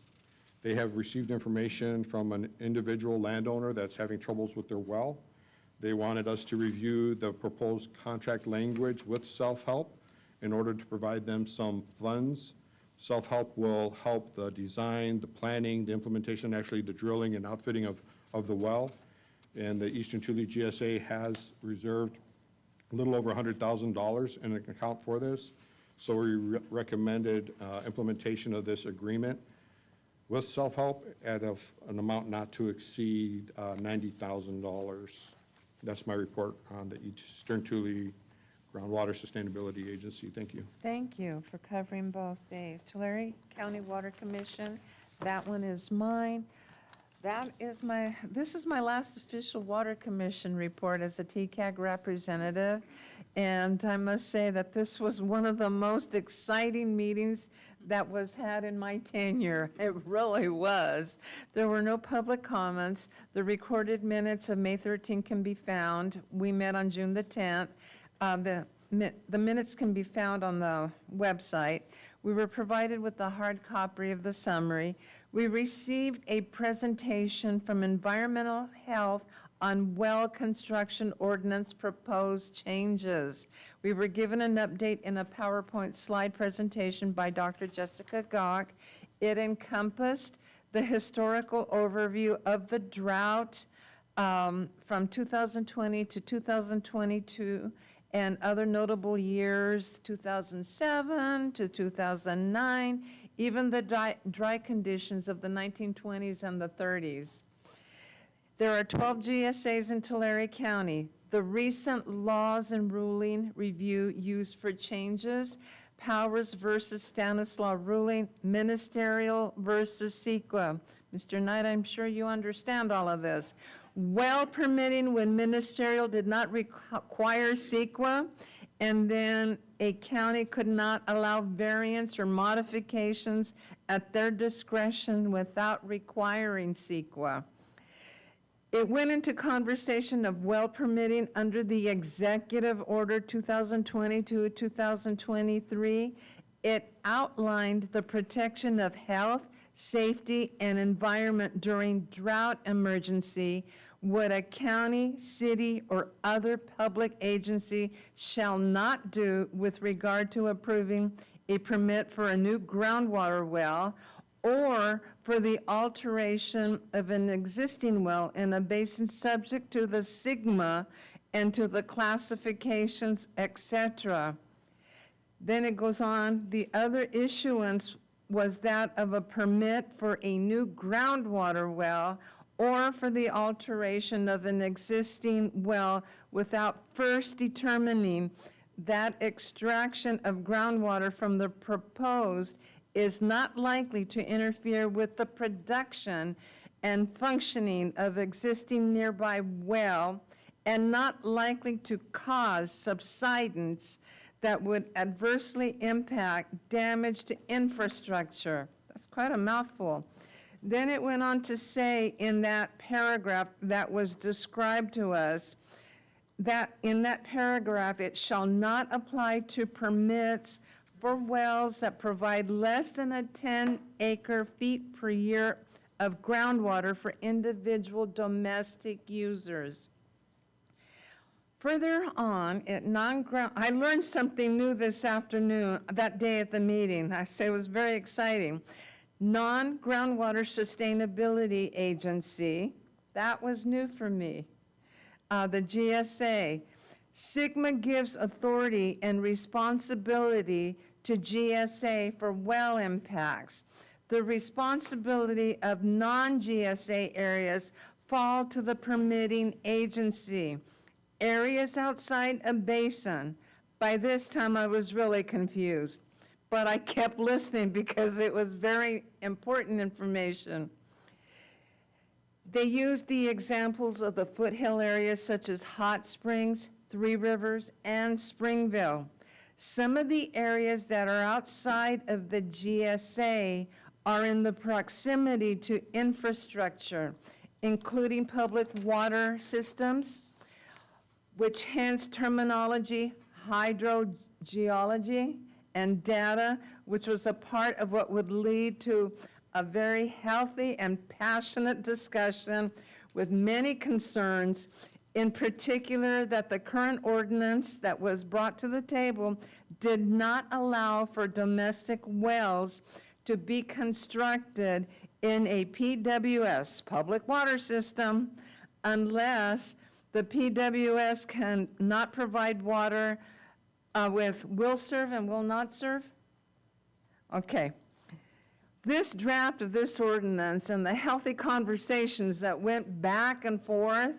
They have received information from an individual landowner that's having troubles with their well. They wanted us to review the proposed contract language with self-help in order to provide them some funds. Self-help will help the design, the planning, the implementation, actually the drilling and outfitting of the well. And the Eastern Tule GSA has reserved a little over $100,000 in an account for this. So we recommended implementation of this agreement with self-help at an amount not to exceed $90,000. That's my report on the Eastern Tule Groundwater Sustainability Agency. Thank you. Thank you for covering both days. Tulare County Water Commission, that one is mine. This is my last official Water Commission report as a TCAG representative. And I must say that this was one of the most exciting meetings that was had in my tenure. It really was. There were no public comments. The recorded minutes of May 13 can be found. We met on June the 10th. The minutes can be found on the website. We were provided with the hard copy of the summary. We received a presentation from Environmental Health on well construction ordinance proposed changes. We were given an update in a PowerPoint slide presentation by Dr. Jessica Gauck. It encompassed the historical overview of the drought from 2020 to 2022 and other notable years, 2007 to 2009, even the dry conditions of the 1920s and the 30s. There are 12 GSAs in Tulare County. The recent laws and ruling review used for changes, Powers versus Stanislaw ruling, ministerial versus CEQA. Mr. Knight, I'm sure you understand all of this. Well permitting when ministerial did not require CEQA, and then a county could not allow variance or modifications at their discretion without requiring CEQA. It went into conversation of well permitting under the Executive Order 2022-2023. It outlined the protection of health, safety, and environment during drought emergency, what a county, city, or other public agency shall not do with regard to approving a permit for a new groundwater well or for the alteration of an existing well in a basin subject to the SIGMA and to the classifications, etc. Then it goes on, the other issuance was that of a permit for a new groundwater well or for the alteration of an existing well without first determining that extraction of groundwater from the proposed is not likely to interfere with the production and functioning of existing nearby well and not likely to cause subsidence that would adversely impact damage to infrastructure. That's quite a mouthful. Then it went on to say in that paragraph that was described to us, that in that paragraph, it shall not apply to permits for wells that provide less than a 10 acre feet per year of groundwater for individual domestic users. Further on, I learned something new this afternoon, that day at the meeting. I say it was very exciting. Non-groundwater sustainability agency, that was new for me. The GSA. Sigma gives authority and responsibility to GSA for well impacts. The responsibility of non-GSA areas fall to the permitting agency. Areas outside a basin. By this time, I was really confused, but I kept listening because it was very important information. They used the examples of the foothill areas such as Hot Springs, Three Rivers, and Springville. Some of the areas that are outside of the GSA are in the proximity to infrastructure, including public water systems, which hence terminology, hydrogeology, and data, which was a part of what would lead to a very healthy and passionate discussion with many concerns, in particular that the current ordinance that was brought to the table did not allow for domestic wells to be constructed in a PWS, public water system, unless the PWS can not provide water with will serve and will not serve? Okay. This draft of this ordinance and the healthy conversations that went back and forth,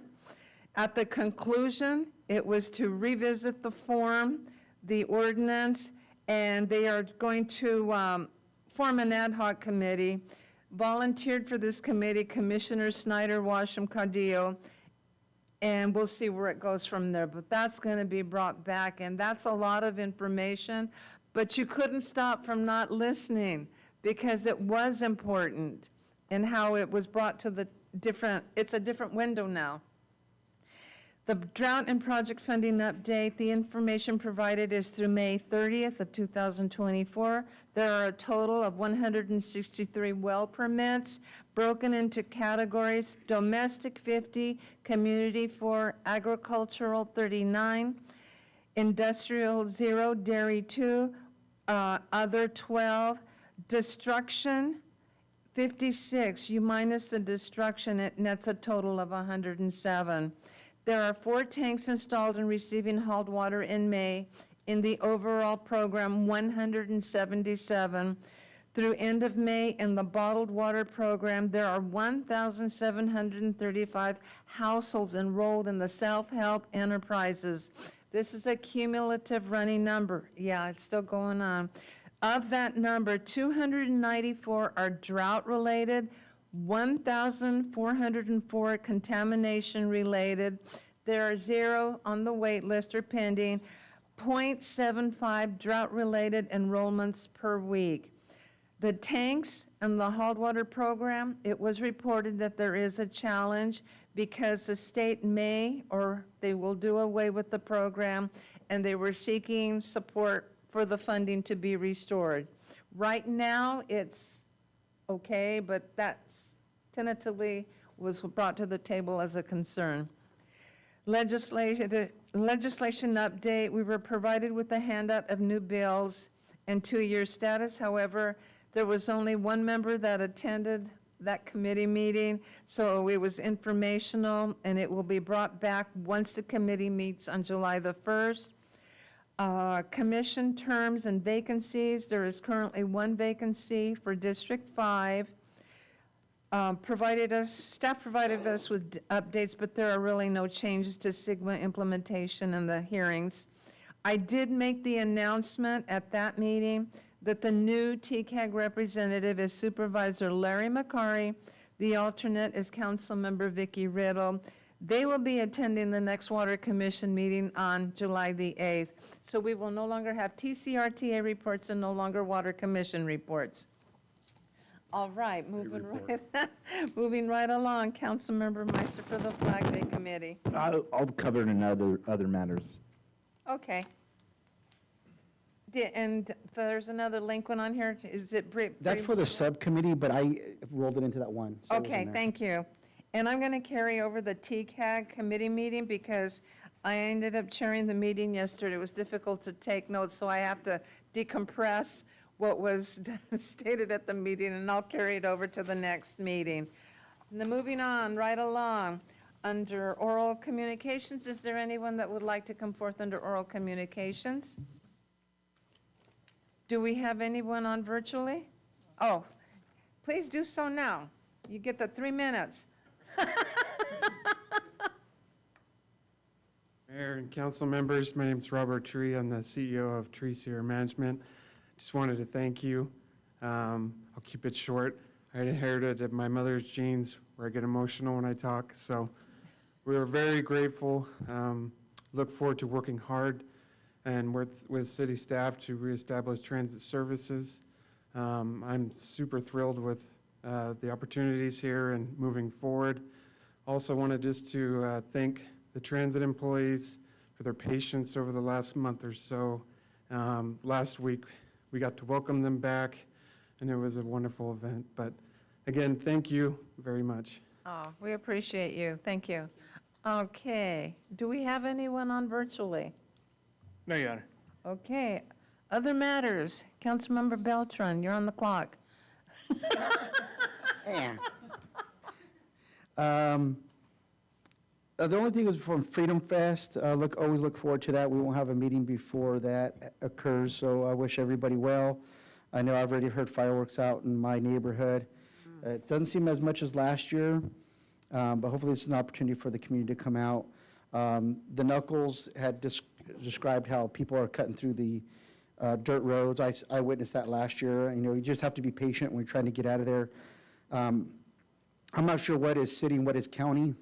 at the conclusion, it was to revisit the form, the ordinance, and they are going to form an ad hoc committee. Volunteered for this committee, Commissioner Snyder, Washam, Cardillo, and we'll see where it goes from there. But that's going to be brought back, and that's a lot of information, but you couldn't stop from not listening, because it was important and how it was brought to the different, it's a different window now. The drought and project funding update, the information provided is through May 30th of 2024. There are a total of 163 well permits broken into categories: domestic 50, community 4, agricultural 39, industrial 0, dairy 2, other 12, destruction 56, you minus the destruction, it nets a total of 107. There are 4 tanks installed and receiving hauled water in May. In the overall program, 177. Through end of May in the bottled water program, there are 1,735 households enrolled in the self-help enterprises. This is a cumulative running number. Yeah, it's still going on. Of that number, 294 are drought-related, 1,404 contamination-related. There are 0 on the wait list or pending, 0.75 drought-related enrollments per week. The tanks and the hauled water program, it was reported that there is a challenge because the state may, or they will do away with the program, and they were seeking support for the funding to be restored. Right now, it's okay, but that's tentatively was brought to the table as a concern. Legislation update, we were provided with a handout of new bills and 2-year status. However, there was only one member that attended that committee meeting, so it was informational, and it will be brought back once the committee meets on July the 1st. Commission terms and vacancies, there is currently 1 vacancy for District 5. Staff provided us with updates, but there are really no changes to Sigma implementation and the hearings. I did make the announcement at that meeting that the new TCAG representative is Supervisor Larry McCary. The alternate is Councilmember Vicki Riddle. They will be attending the next Water Commission meeting on July the 8th. So we will no longer have TCRTA reports and no longer Water Commission reports. All right, moving right along. Councilmember Meister for the Flag Day Committee. I'll cover it in other matters. Okay. And there's another link one on here. Is it? That's for the subcommittee, but I rolled it into that one. so it was in Okay, there. thank you. And I'm going to carry over the TCAG committee meeting because I ended up chairing the meeting yesterday. It was difficult to take notes, so I have to decompress what was stated at the meeting, and I'll carry it over to the next meeting. And then moving on, right along, under oral communications, is there anyone that would like to come forth under oral communications? Do we have anyone on virtually? Oh, please do so now. You get the 3 minutes. Mayor and council members, my name is Robert Tree. I'm the CEO of Tree Seer Management. Just wanted to thank you. I'll keep it short. I inherited my mother's genes where I get emotional when I talk, so we are very grateful. Look forward to working hard and with city staff to reestablish transit services. I'm super thrilled with the opportunities here and moving forward. Also wanted just to thank the transit employees for their patience over the last month or so. Last week, we got to welcome them back, and it was a wonderful event. But again, thank you very much. Oh, we appreciate you. Thank you. Okay, do we have anyone on virtually? No, Your Honor. Okay, other matters. Councilmember Beltran, you're on the clock. The only thing is from Freedom Fest, always look forward to that. We won't have a meeting before that occurs, so I wish everybody well. I know I've already heard fireworks out in my neighborhood. It doesn't seem as much as last year, but hopefully it's an opportunity for the community to come out. The Knuckles had described how people are cutting through the dirt roads. I witnessed that last year. You just have to be patient when you're trying to get out of there. I'm not sure what is city and what is county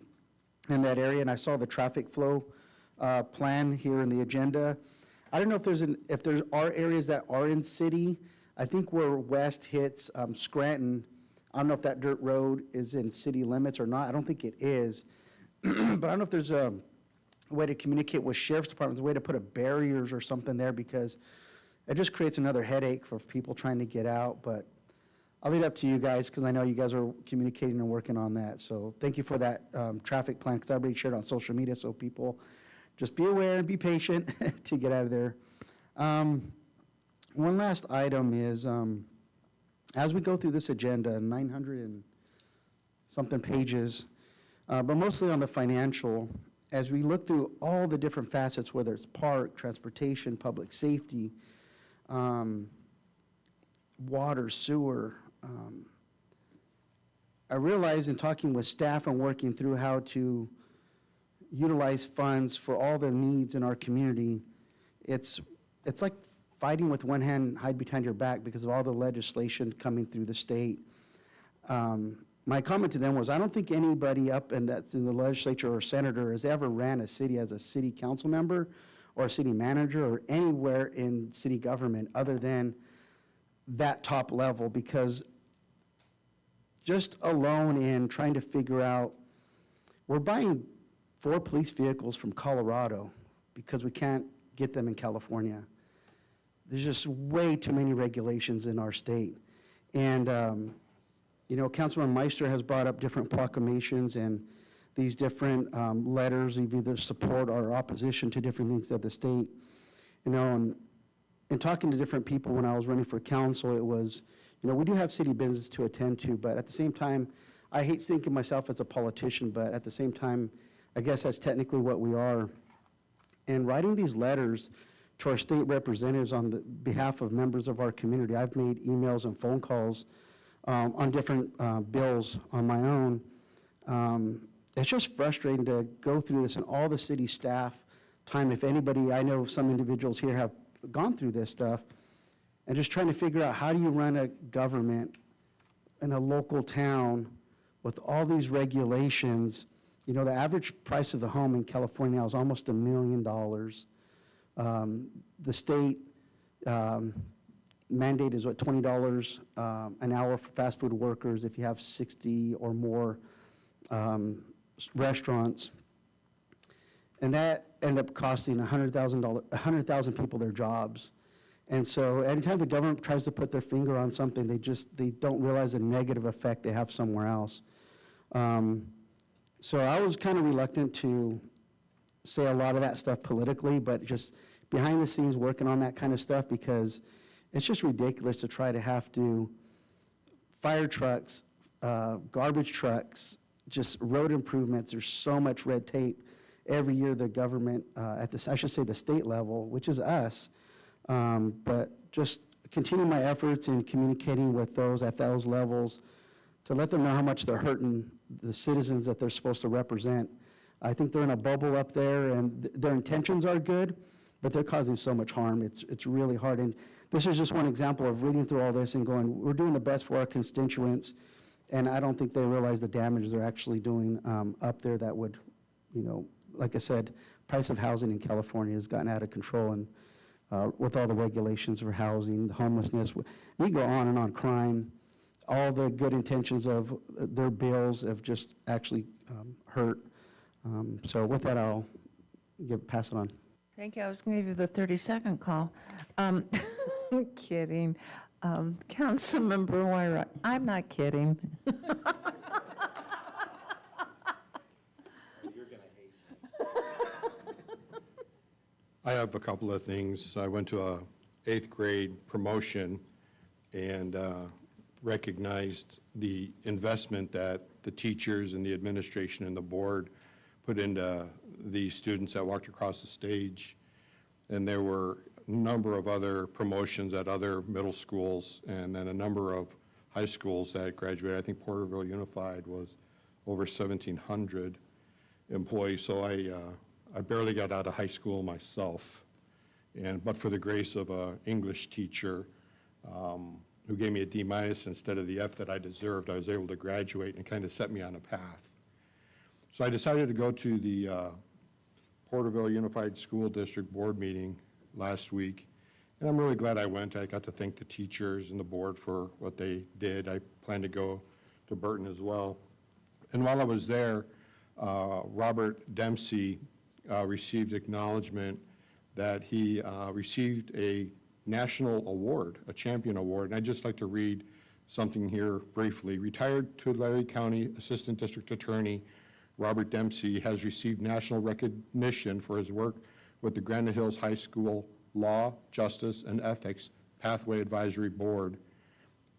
in that area, and I saw the traffic flow plan here in the agenda. I don't know if there are areas that are in city. I think where west hits Scranton, I don't know if that dirt road is in city limits or not. I don't think it is. But I don't know if there's a way to communicate with sheriff's departments, a way to put up barriers or something there, because it just creates another headache for people trying to get out. But I'll leave it up to you guys, because I know you guys are communicating and working on that. So thank you for that traffic plan, because I already shared on social media, so people just be aware and be patient to get out of there. One last item is, as we go through this agenda, 900 and something pages, but mostly on the financial, as we look through all the different facets, whether it's park, transportation, public safety, water, sewer, I realized in talking with staff and working through how to utilize funds for all the needs in our community, it's like fighting with one hand, hide behind your back because of all the legislation coming through the state. My comment to them was, I don't think anybody up that's in the legislature or senator has ever ran a city as a city council member or a city manager or anywhere in city government other than that top level, because just alone in trying to figure out, we're buying 4 police vehicles from Colorado because we can't get them in California. There's just way too many regulations in our state. And, Councilman Meister has brought up different proclamations and these different letters of either support or opposition to different things of the state. And talking to different people when I was running for council, it was, we do have city business to attend to, but at the same time, I hate thinking myself as a politician, but at the same time, I guess that's technically what we are. And writing these letters to our state representatives on the behalf of members of our community, I've made emails and phone calls on different bills on my own. It's just frustrating to go through this and all the city staff time. If anybody, I know some individuals here have gone through this stuff, and just trying to figure out how do you run a government in a local town with all these regulations. You know, the average price of the home in California now is almost $1 million. The state mandate is what, $20 an hour for fast food workers if you have 60 or more restaurants. And that ended up costing 100,000 people their jobs. And so anytime the government tries to put their finger on something, they don't realize the negative effect they have somewhere else. So I was kind of reluctant to say a lot of that stuff politically, but just behind the scenes working on that kind of stuff, because it's just ridiculous to try to have to fire trucks, garbage trucks, just road improvements. There's so much red tape. Every year the government, at this, I should say the state level, which is us, but just continue my efforts in communicating with those at those levels to let them know how much they're hurting the citizens that they're supposed to represent. I think they're in a bubble up there, and their intentions are good, but they're causing so much harm. It's really hard. And this is just one example of reading through all this and going, we're doing the best for our constituents, and I don't think they realize the damage they're actually doing up there that would, you know, like I said, price of housing in California has gotten out of control, and with all the regulations for housing, homelessness, we go on and on, crime, all the good intentions of their bills have just actually hurt. So with that, I'll pass it on. Thank you. I was going to give you the 30-second call. Kidding. Councilmember Wyra, I'm not kidding. I have a couple of things. I went to a 8th grade promotion and recognized the investment that the teachers and the administration and the board put into the students that walked across the stage. And there were a number of other promotions at other middle schools, and then a number of high schools that graduated. I think Porterville Unified was over 1,700 employees. So I barely got out of high school myself, but for the grace of an English teacher who gave me a D- instead of the F that I deserved, I was able to graduate, and it kind of set me on a path. So I decided to go to the Porterville Unified School District Board meeting last week, and I'm really glad I went. I got to thank the teachers and the board for what they did. I plan to go to Burton as well. And while I was there, Robert Dempsey received acknowledgement that he received a national award, a champion award. And I'd just like to read something here briefly. Retired Tulare County Assistant District Attorney Robert Dempsey has received national recognition for his work with the Granite Hills High School Law, Justice, and Ethics Pathway Advisory Board.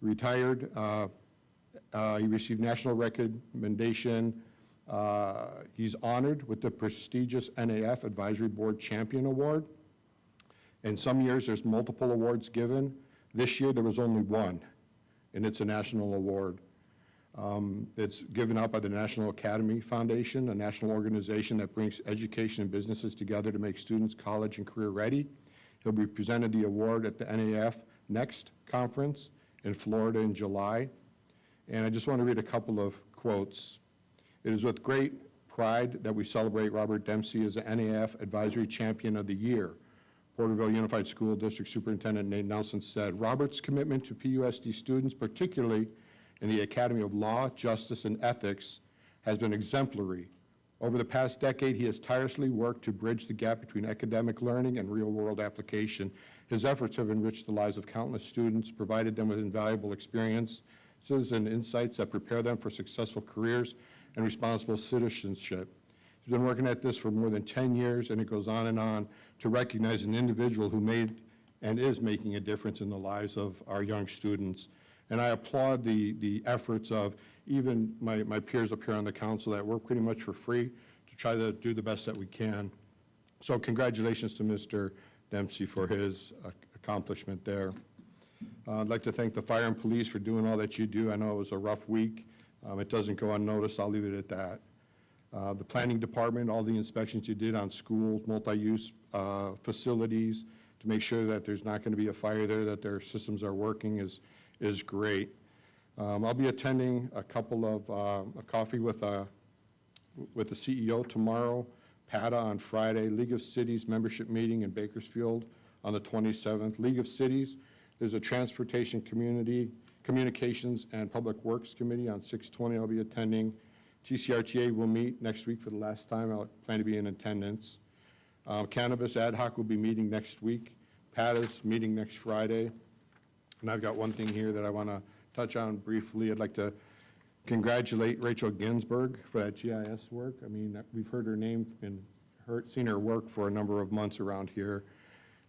Retired, he received national recommendation. He's honored with the prestigious NAF Advisory Board Champion Award. And some years there's multiple awards given. This year there was only one, and it's a national award. It's given out by the National Academy Foundation, a national organization that brings education and businesses together to make students college and career ready. He'll be presented the award at the NAF Next Conference in Florida in July. And I just want to read a couple of quotes. It is with great pride that we celebrate Robert Dempsey as the NAF Advisory Champion of the Year. Porterville Unified School District Superintendent Nate Nelson said, Robert's commitment to PUSD students, particularly in the Academy of Law, Justice, and Ethics, has been exemplary. Over the past decade, he has tirelessly worked to bridge the gap between academic learning and real-world application. His efforts have enriched the lives of countless students, provided them with invaluable experiences and insights that prepare them for successful careers and responsible citizenship. He's been working at this for more than 10 years, and it goes on to recognize an individual who made and is making a difference in the lives of our young students. And I applaud the efforts of even my peers up here on the council that work pretty much for free to try to do the best that we can. So congratulations to Mr. Dempsey for his accomplishment there. I'd like to thank the fire and police for doing all that you do. I know it was a rough week. It doesn't go unnoticed. I'll leave it at that. The planning department, all the inspections you did on schools, multi-use facilities, to make sure that there's not going to be a fire there, that their systems are working is great. I'll be attending a couple of a coffee with the CEO tomorrow, PATA on Friday, League of Cities membership meeting in Bakersfield on the 27th. League of Cities, there's a Transportation Communications and Public Works Committee on 6/20 I'll be attending. TCRTA will meet next week for the last time. I'll plan to be in attendance. Cannabis Ad Hoc will be meeting next week. PATA's meeting next Friday. And I've got one thing here that I want to touch on briefly. I'd like to congratulate Rachel Ginsburg for that GIS work. I mean, we've heard her name and seen her work for a number of months around here.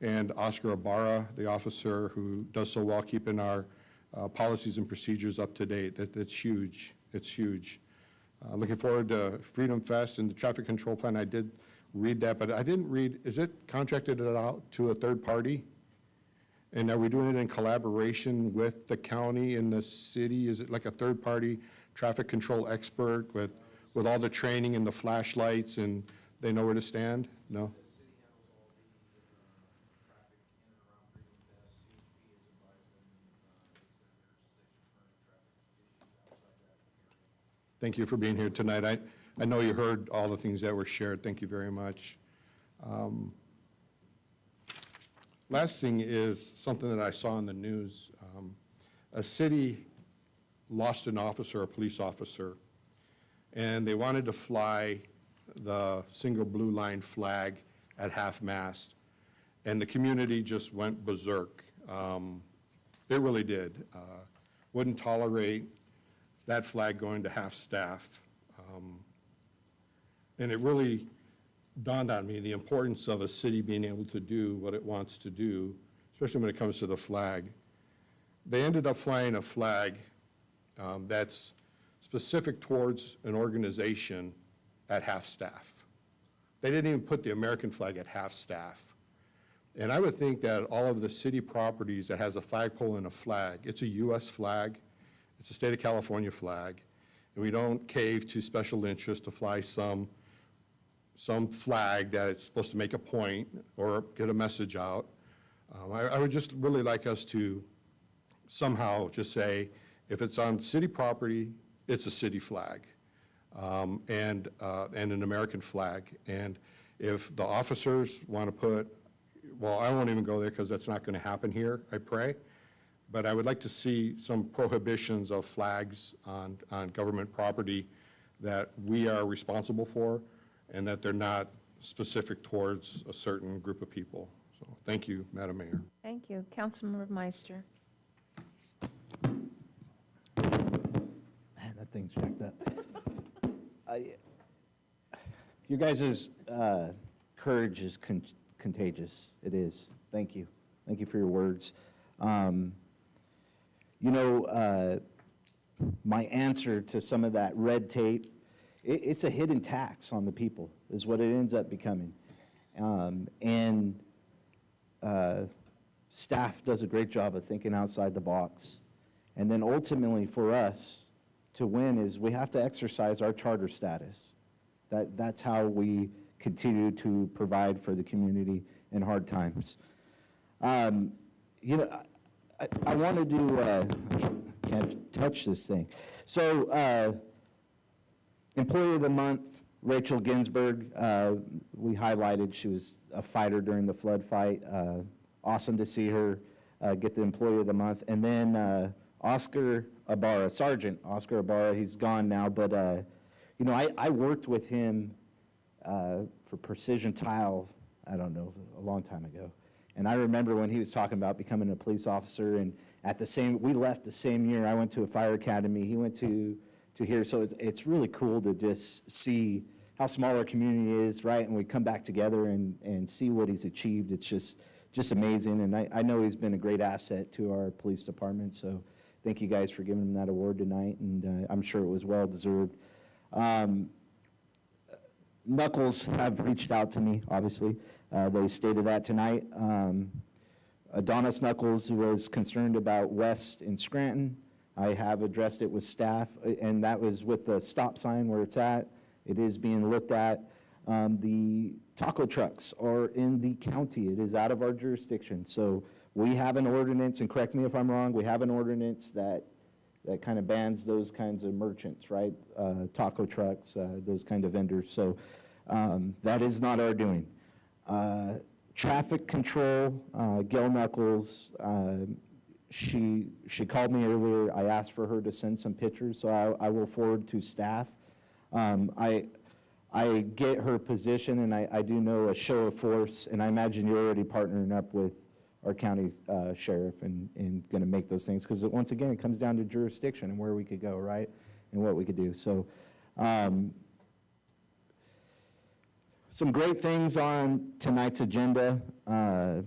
And Oscar Ibarra, the officer who does so well keeping our policies and procedures up to date. That's huge. It's huge. Looking forward to Freedom Fest and the traffic control plan. I did read that, but I didn't read, is it contracted it out to a third party? And are we doing it in collaboration with the county and the city? Is it like a third-party traffic control expert with all the training and the flashlights and they know where to stand? No? Thank you for being here tonight. I know you heard all the things that were shared. Thank you very much. Last thing is something that I saw in the news. A city lost an officer, a police officer, and they wanted to fly the single blue line flag at half-mast, and the community just went berserk. It really did. Wouldn't tolerate that flag going to half-staff. And it really dawned on me the importance of a city being able to do what it wants to do, especially when it comes to the flag. They ended up flying a flag that's specific towards an organization at half-staff. They didn't even put the American flag at half-staff. And I would think that all of the city properties that has a flagpole and a flag, it's a U.S. flag, it's a state of California flag, and we don't cave to special interest to fly some flag that it's supposed to make a point or get a message out. I would just really like us to somehow just say, if it's on city property, it's a city flag and an American flag. And if the officers want to put, well, I won't even go there because that's not going to happen here, I pray. But I would like to see some prohibitions of flags on government property that we are responsible for and that they're not specific towards a certain group of people. So thank you, Madam Mayor. Thank you. Councilmember Meister. Man, that thing's jacked up. Your guys' courage is contagious. It is. Thank you. Thank you for your words. My answer to some of that red tape, it's a hidden tax on the people, is what it ends up becoming. Staff does a great job of thinking outside the box. And then ultimately for us to win is we have to exercise our charter status. That's how we continue to provide for the community in hard times. I want to do, I can't touch this thing. So, Employee of the Month, Rachel Ginsburg, we highlighted, she was a fighter during the flood fight. Awesome to see her get the Employee of the Month. And then Oscar Ibarra, Sergeant Oscar Ibarra, he's gone now, but I worked with him for Precision Tile, I don't know, a long time ago. And I remember when he was talking about becoming a police officer, and we left the same year. I went to a fire academy, he went to here, so it's really cool to just see how small our community is, right? And we come back together and see what he's achieved. It's just amazing, and I know he's been a great asset to our police department, so thank you guys for giving him that award tonight, and I'm sure it was well-deserved. Knuckles have reached out to me, obviously. They stated that tonight. Adonis Knuckles was concerned about West in Scranton. I have addressed it with staff, and that was with the stop sign where it's at. It is being looked at. The taco trucks are in the county. It is out of our jurisdiction. So we have an ordinance, and correct me if I'm wrong, we have an ordinance that kind of bans those kinds of merchants, right? Taco trucks, those kind of vendors. So that is not our doing. Traffic control, Gail Knuckles, she called me earlier. I asked for her to send some pictures, so I will forward to staff. I get her position, and I do know a show of force, and I imagine you're already partnering up with our county sheriff and going to make those things, because once again, it comes down to jurisdiction and where we could go, right, and what we could do. So some great things on tonight's agenda. One,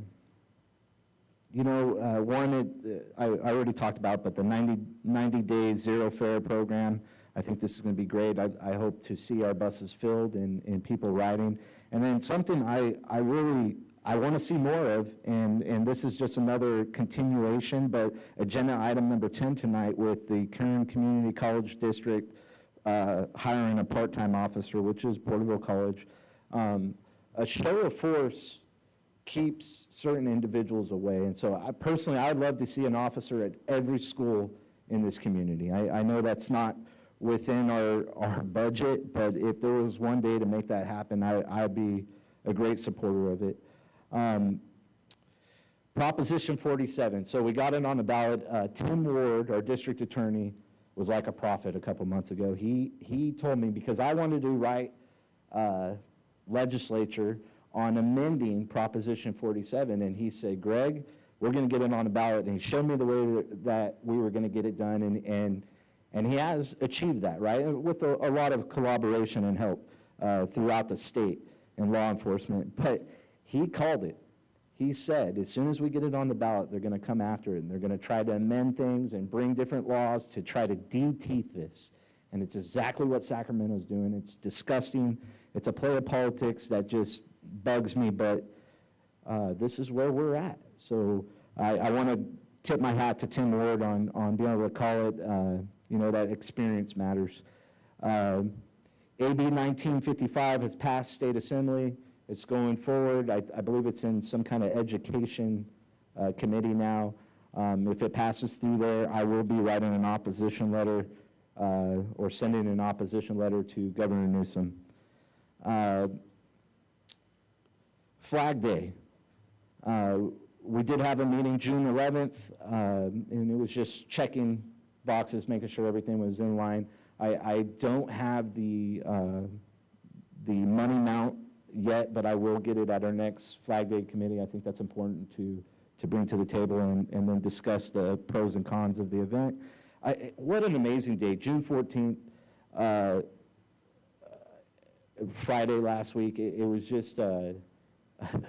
I already talked about, but the 90-day zero fare program, I think this is going to be great. I hope to see our buses filled and people riding. And then something I want to see more of, and this is just another continuation, but agenda item number 10 tonight with the Kern Community College District hiring a part-time officer, which is Porterville College. A show of force keeps certain individuals away. And so I'd love to see an officer at every school in this community. I know that's not within our budget, but if there was one day to make that happen, I'd be a great supporter of it. Proposition 47, so we got it on the ballot. Tim Ward, our district attorney, was like a prophet a couple months ago. He told me, because I wanted to write legislature on amending Proposition 47, and he said, Greg, we're going to get it on the ballot, and he showed me the way that we were going to get it done, and he has achieved that, right, with a lot of collaboration and help throughout the state and law enforcement. But he called it. He said, as soon as we get it on the ballot, they're going to come after it, and they're going to try to amend things and bring different laws to try to de-teeth this. And it's exactly what Sacramento's doing. It's disgusting. It's a play of politics that just bugs me, but this is where we're at. So I want to tip my hat to Tim Ward on being able to call it, that experience matters. AB 1955 has passed State Assembly. It's going forward. I believe it's in some kind of education committee now. If it passes through there, I will be writing an opposition letter or sending an opposition letter to Governor Newsom. Flag Day. We did have a meeting June 11th, and it was just checking boxes, making sure everything was in line. I don't have the money amount yet, but I will get it at our next Flag Day committee. I think that's important to bring to the table and then discuss the pros and cons of the event. What an amazing day, June 14th. Friday last week, it was just a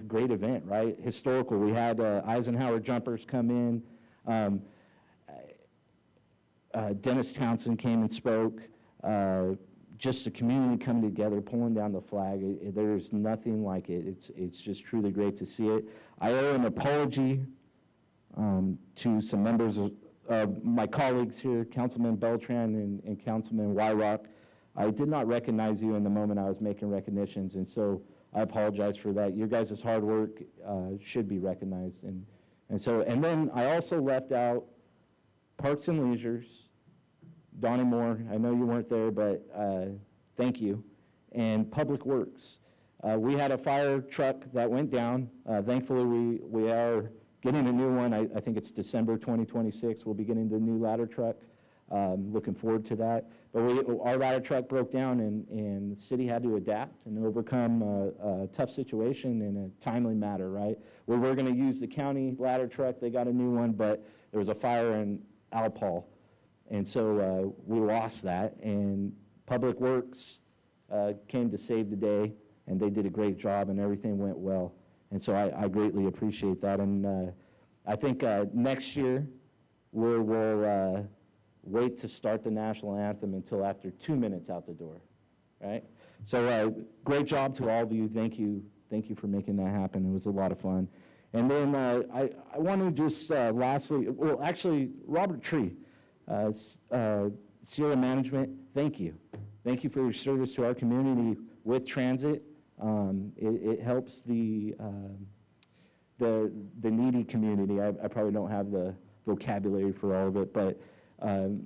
great event, right? Historical. We had Eisenhower jumpers come in. Dennis Townsend came and spoke. Just the community coming together, pulling down the flag. There's nothing like it. It's just truly great to see it. I owe an apology to some members of my colleagues here, Councilman Beltran and Councilman Wyrock. I did not recognize you in the moment I was making recognitions, and so I apologize for that. Your guys' hard work should be recognized. And then I also left out Parks and Leisures, Donnie Moore, I know you weren't there, but thank you, and Public Works. We had a fire truck that went down. Thankfully, we are getting a new one. I think it's December 2026. We'll be getting the new ladder truck. Looking forward to that. But our ladder truck broke down, and the city had to adapt and overcome a tough situation in a timely manner, right? We were going to use the county ladder truck. They got a new one, but there was a fire in Alpal. And so we lost that, and Public Works came to save the day, and they did a great job, and everything went well. And so I greatly appreciate that. And I think next year we'll wait to start the national anthem until after 2 minutes out the door, right? So great job to all of you. Thank you for making that happen. It was a lot of fun. And then I want to just lastly, well, actually, Robert Tree, Sierra Management, thank you. Thank you for your service to our community with transit. It helps the needy community. I probably don't have the vocabulary for all of it, but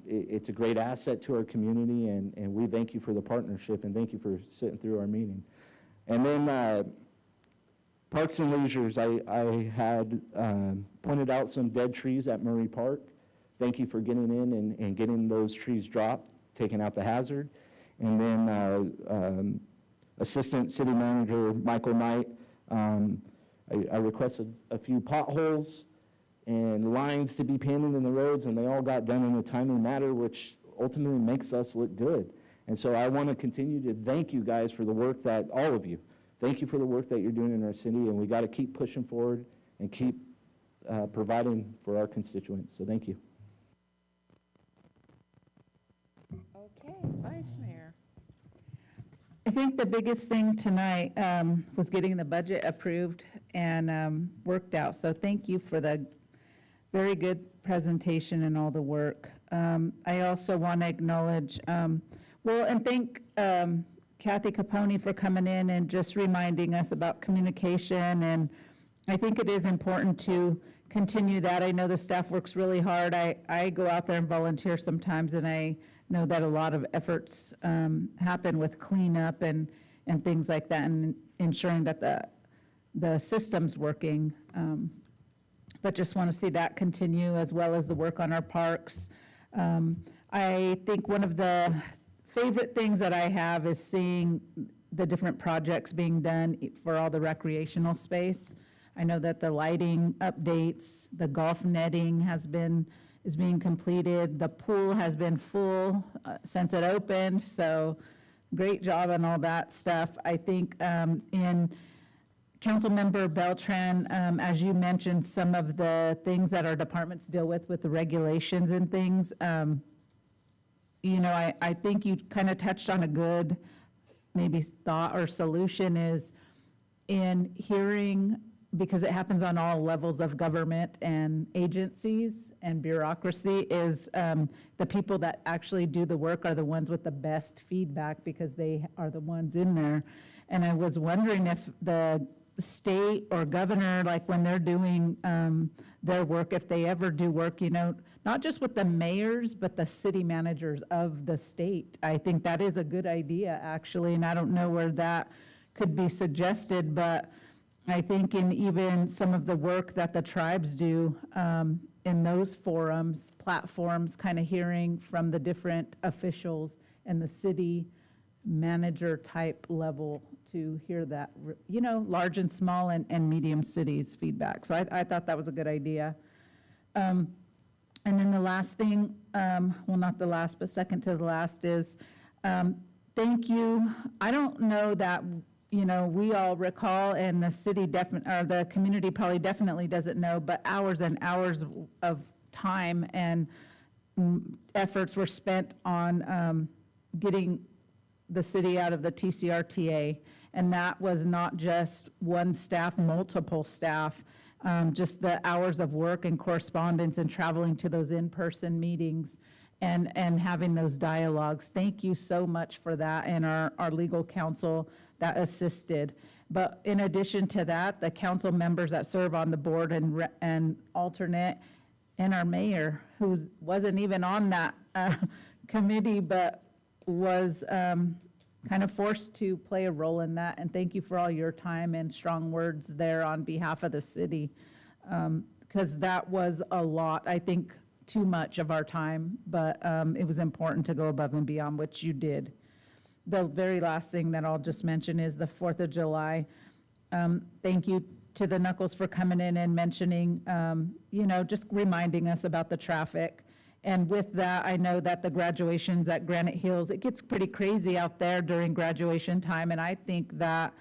it's a great asset to our community, and we thank you for the partnership, and thank you for sitting through our meeting. And then Parks and Leisures, I had pointed out some dead trees at Murray Park. Thank you for getting in and getting those trees dropped, taking out the hazard. And then Assistant City Manager Michael Knight, I requested a few potholes and lines to be painted in the roads, and they all got done in a timely manner, which ultimately makes us look good. And so I want to continue to thank you guys for the work that, all of you, thank you for the work that you're doing in our city, and we got to keep pushing forward and keep providing for our constituents. So thank you. Okay, Vice Mayor. I think the biggest thing tonight was getting the budget approved and worked out. So thank you for the very good presentation and all the work. I also want to acknowledge, and thank Kathy Capone for coming in and just reminding us about communication. And I think it is important to continue that. I know the staff works really hard. I go out there and volunteer sometimes, and I know that a lot of efforts happen with cleanup and things like that, and ensuring that the system's working. But just want to see that continue, as well as the work on our parks. I think one of the favorite things that I have is seeing the different projects being done for all the recreational space. I know that the lighting updates, the golf netting is being completed. The pool has been full since it opened, so great job on all that stuff. I think in Councilmember Beltran, as you mentioned, some of the things that our departments deal with the regulations and things, I think you kind of touched on a good maybe thought or solution is in hearing, because it happens on all levels of government and agencies and bureaucracy, is the people that actually do the work are the ones with the best feedback, because they are the ones in there. And I was wondering if the state or governor, like when they're doing their work, if they ever do work, not just with the mayors, but the city managers of the state. I think that is a good idea, actually, and I don't know where that could be suggested, but I think in even some of the work that the tribes do in those forums, platforms, kind of hearing from the different officials and the city manager type level to hear that, large and small and medium cities feedback. So I thought that was a good idea. And then the last thing, well, not the last, but second to the last is, thank you. I don't know that, we all recall, and the city or the community probably definitely doesn't know, but hours and hours of time and efforts were spent on getting the city out of the TCRTA. And that was not just one staff, multiple staff, just the hours of work and correspondence and traveling to those in-person meetings and having those dialogues. Thank you so much for that, and our legal counsel that assisted. But in addition to that, the council members that serve on the board and alternate, and our mayor, who wasn't even on that committee, but was kind of forced to play a role in that. And thank you for all your time and strong words there on behalf of the city, because that was a lot, I think too much of our time, but it was important to go above and beyond, which you did. The very last thing that I'll just mention is the 4th of July. Thank you to the Knuckles for coming in and mentioning, just reminding us about the traffic. And with that, I know that the graduations at Granite Hills, it gets pretty crazy out there during graduation time, and I think that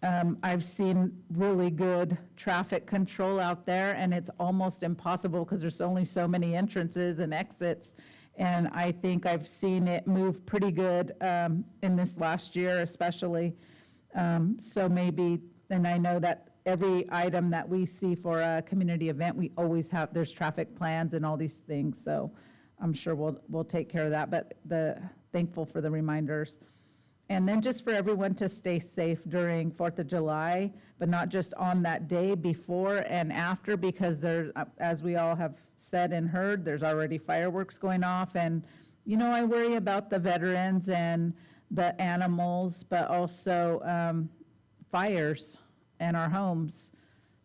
I've seen really good traffic control out there, and it's almost impossible because there's only so many entrances and exits. And I think I've seen it move pretty good in this last year especially. So maybe, and I know that every item that we see for a community event, we always have, there's traffic plans and all these things, so I'm sure we'll take care of that, but thankful for the reminders. And then just for everyone to stay safe during 4th of July, but not just on that day, before and after, because there, as we all have said and heard, there's already fireworks going off. And, you know, I worry about the veterans and the animals, but also fires in our homes.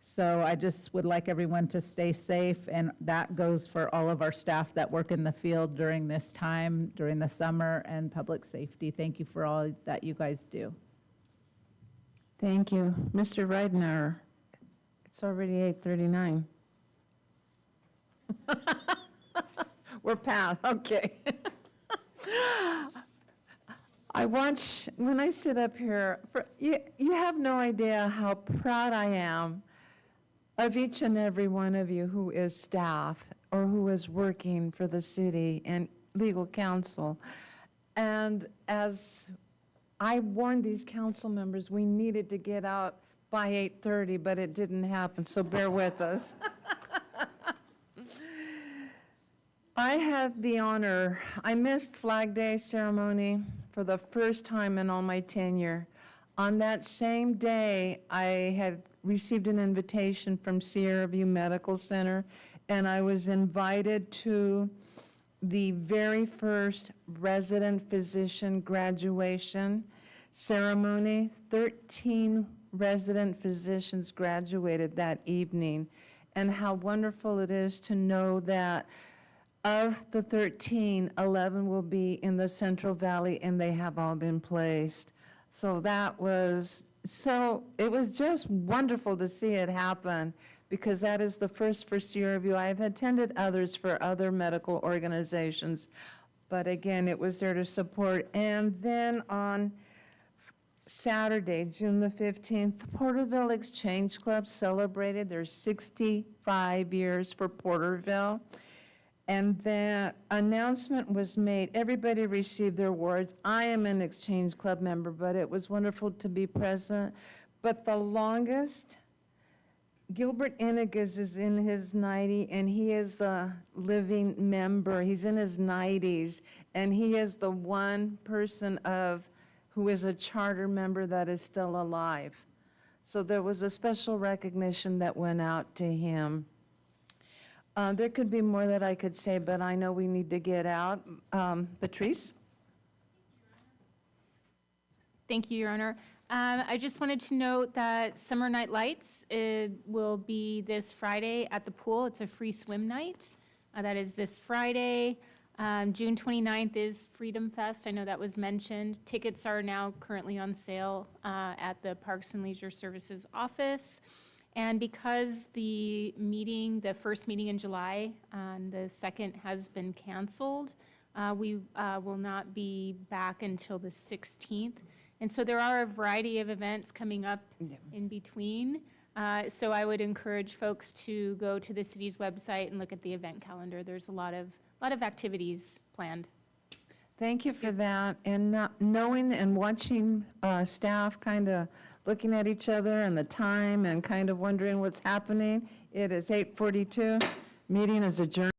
So I just would like everyone to stay safe, and that goes for all of our staff that work in the field during this time, during the summer, and public safety. Thank you for all that you guys do. Thank you. Mr. Reidenauer, it's already 8:39. We're past, okay. When I sit up here, you have no idea how proud I am of each and every one of you who is staff or who is working for the city and legal counsel. And as I warned these council members, we needed to get out by 8:30, but it didn't happen, so bear with us. I had the honor, I missed Flag Day ceremony for the first time in all my tenure. On that same day, I had received an invitation from Sierra View Medical Center, and I was invited to the very first resident physician graduation ceremony. 13 resident physicians graduated that evening, and how wonderful it is to know that of the 13, 11 will be in the Central Valley, and they have all been placed. So it was just wonderful to see it happen, because that is the first for Sierra View. I've attended others for other medical organizations, but again, it was there to support. And then on Saturday, June the 15th, Porterville Exchange Club celebrated their 65 years for Porterville. And the announcement was made. Everybody received their awards. I am an Exchange Club member, but it was wonderful to be present. But the longest, Gilbert Inigas is in his 90, and he is the living member. He's in his 90s, and he is the one person who is a charter member that is still alive. So there was a special recognition that went out to him. There could be more that I could say, but I know we need to get out. Patrice? Thank you, Your Honor. I just wanted to note that Summer Night Lights will be this Friday at the pool. It's a free swim night. That is this Friday. June 29th is Freedom Fest. I know that was mentioned. Tickets are now currently on sale at the Parks and Leisure Services office. And because the first meeting in July, the second has been canceled, we will not be back until the 16th. And so there are a variety of events coming up in between. So I would encourage folks to go to the city's website and look at the event calendar. There's a lot of activities planned. Thank you for that. And knowing and watching staff kind of looking at each other and the time and kind of wondering what's happening. It is 8:42. Meeting is adjourned.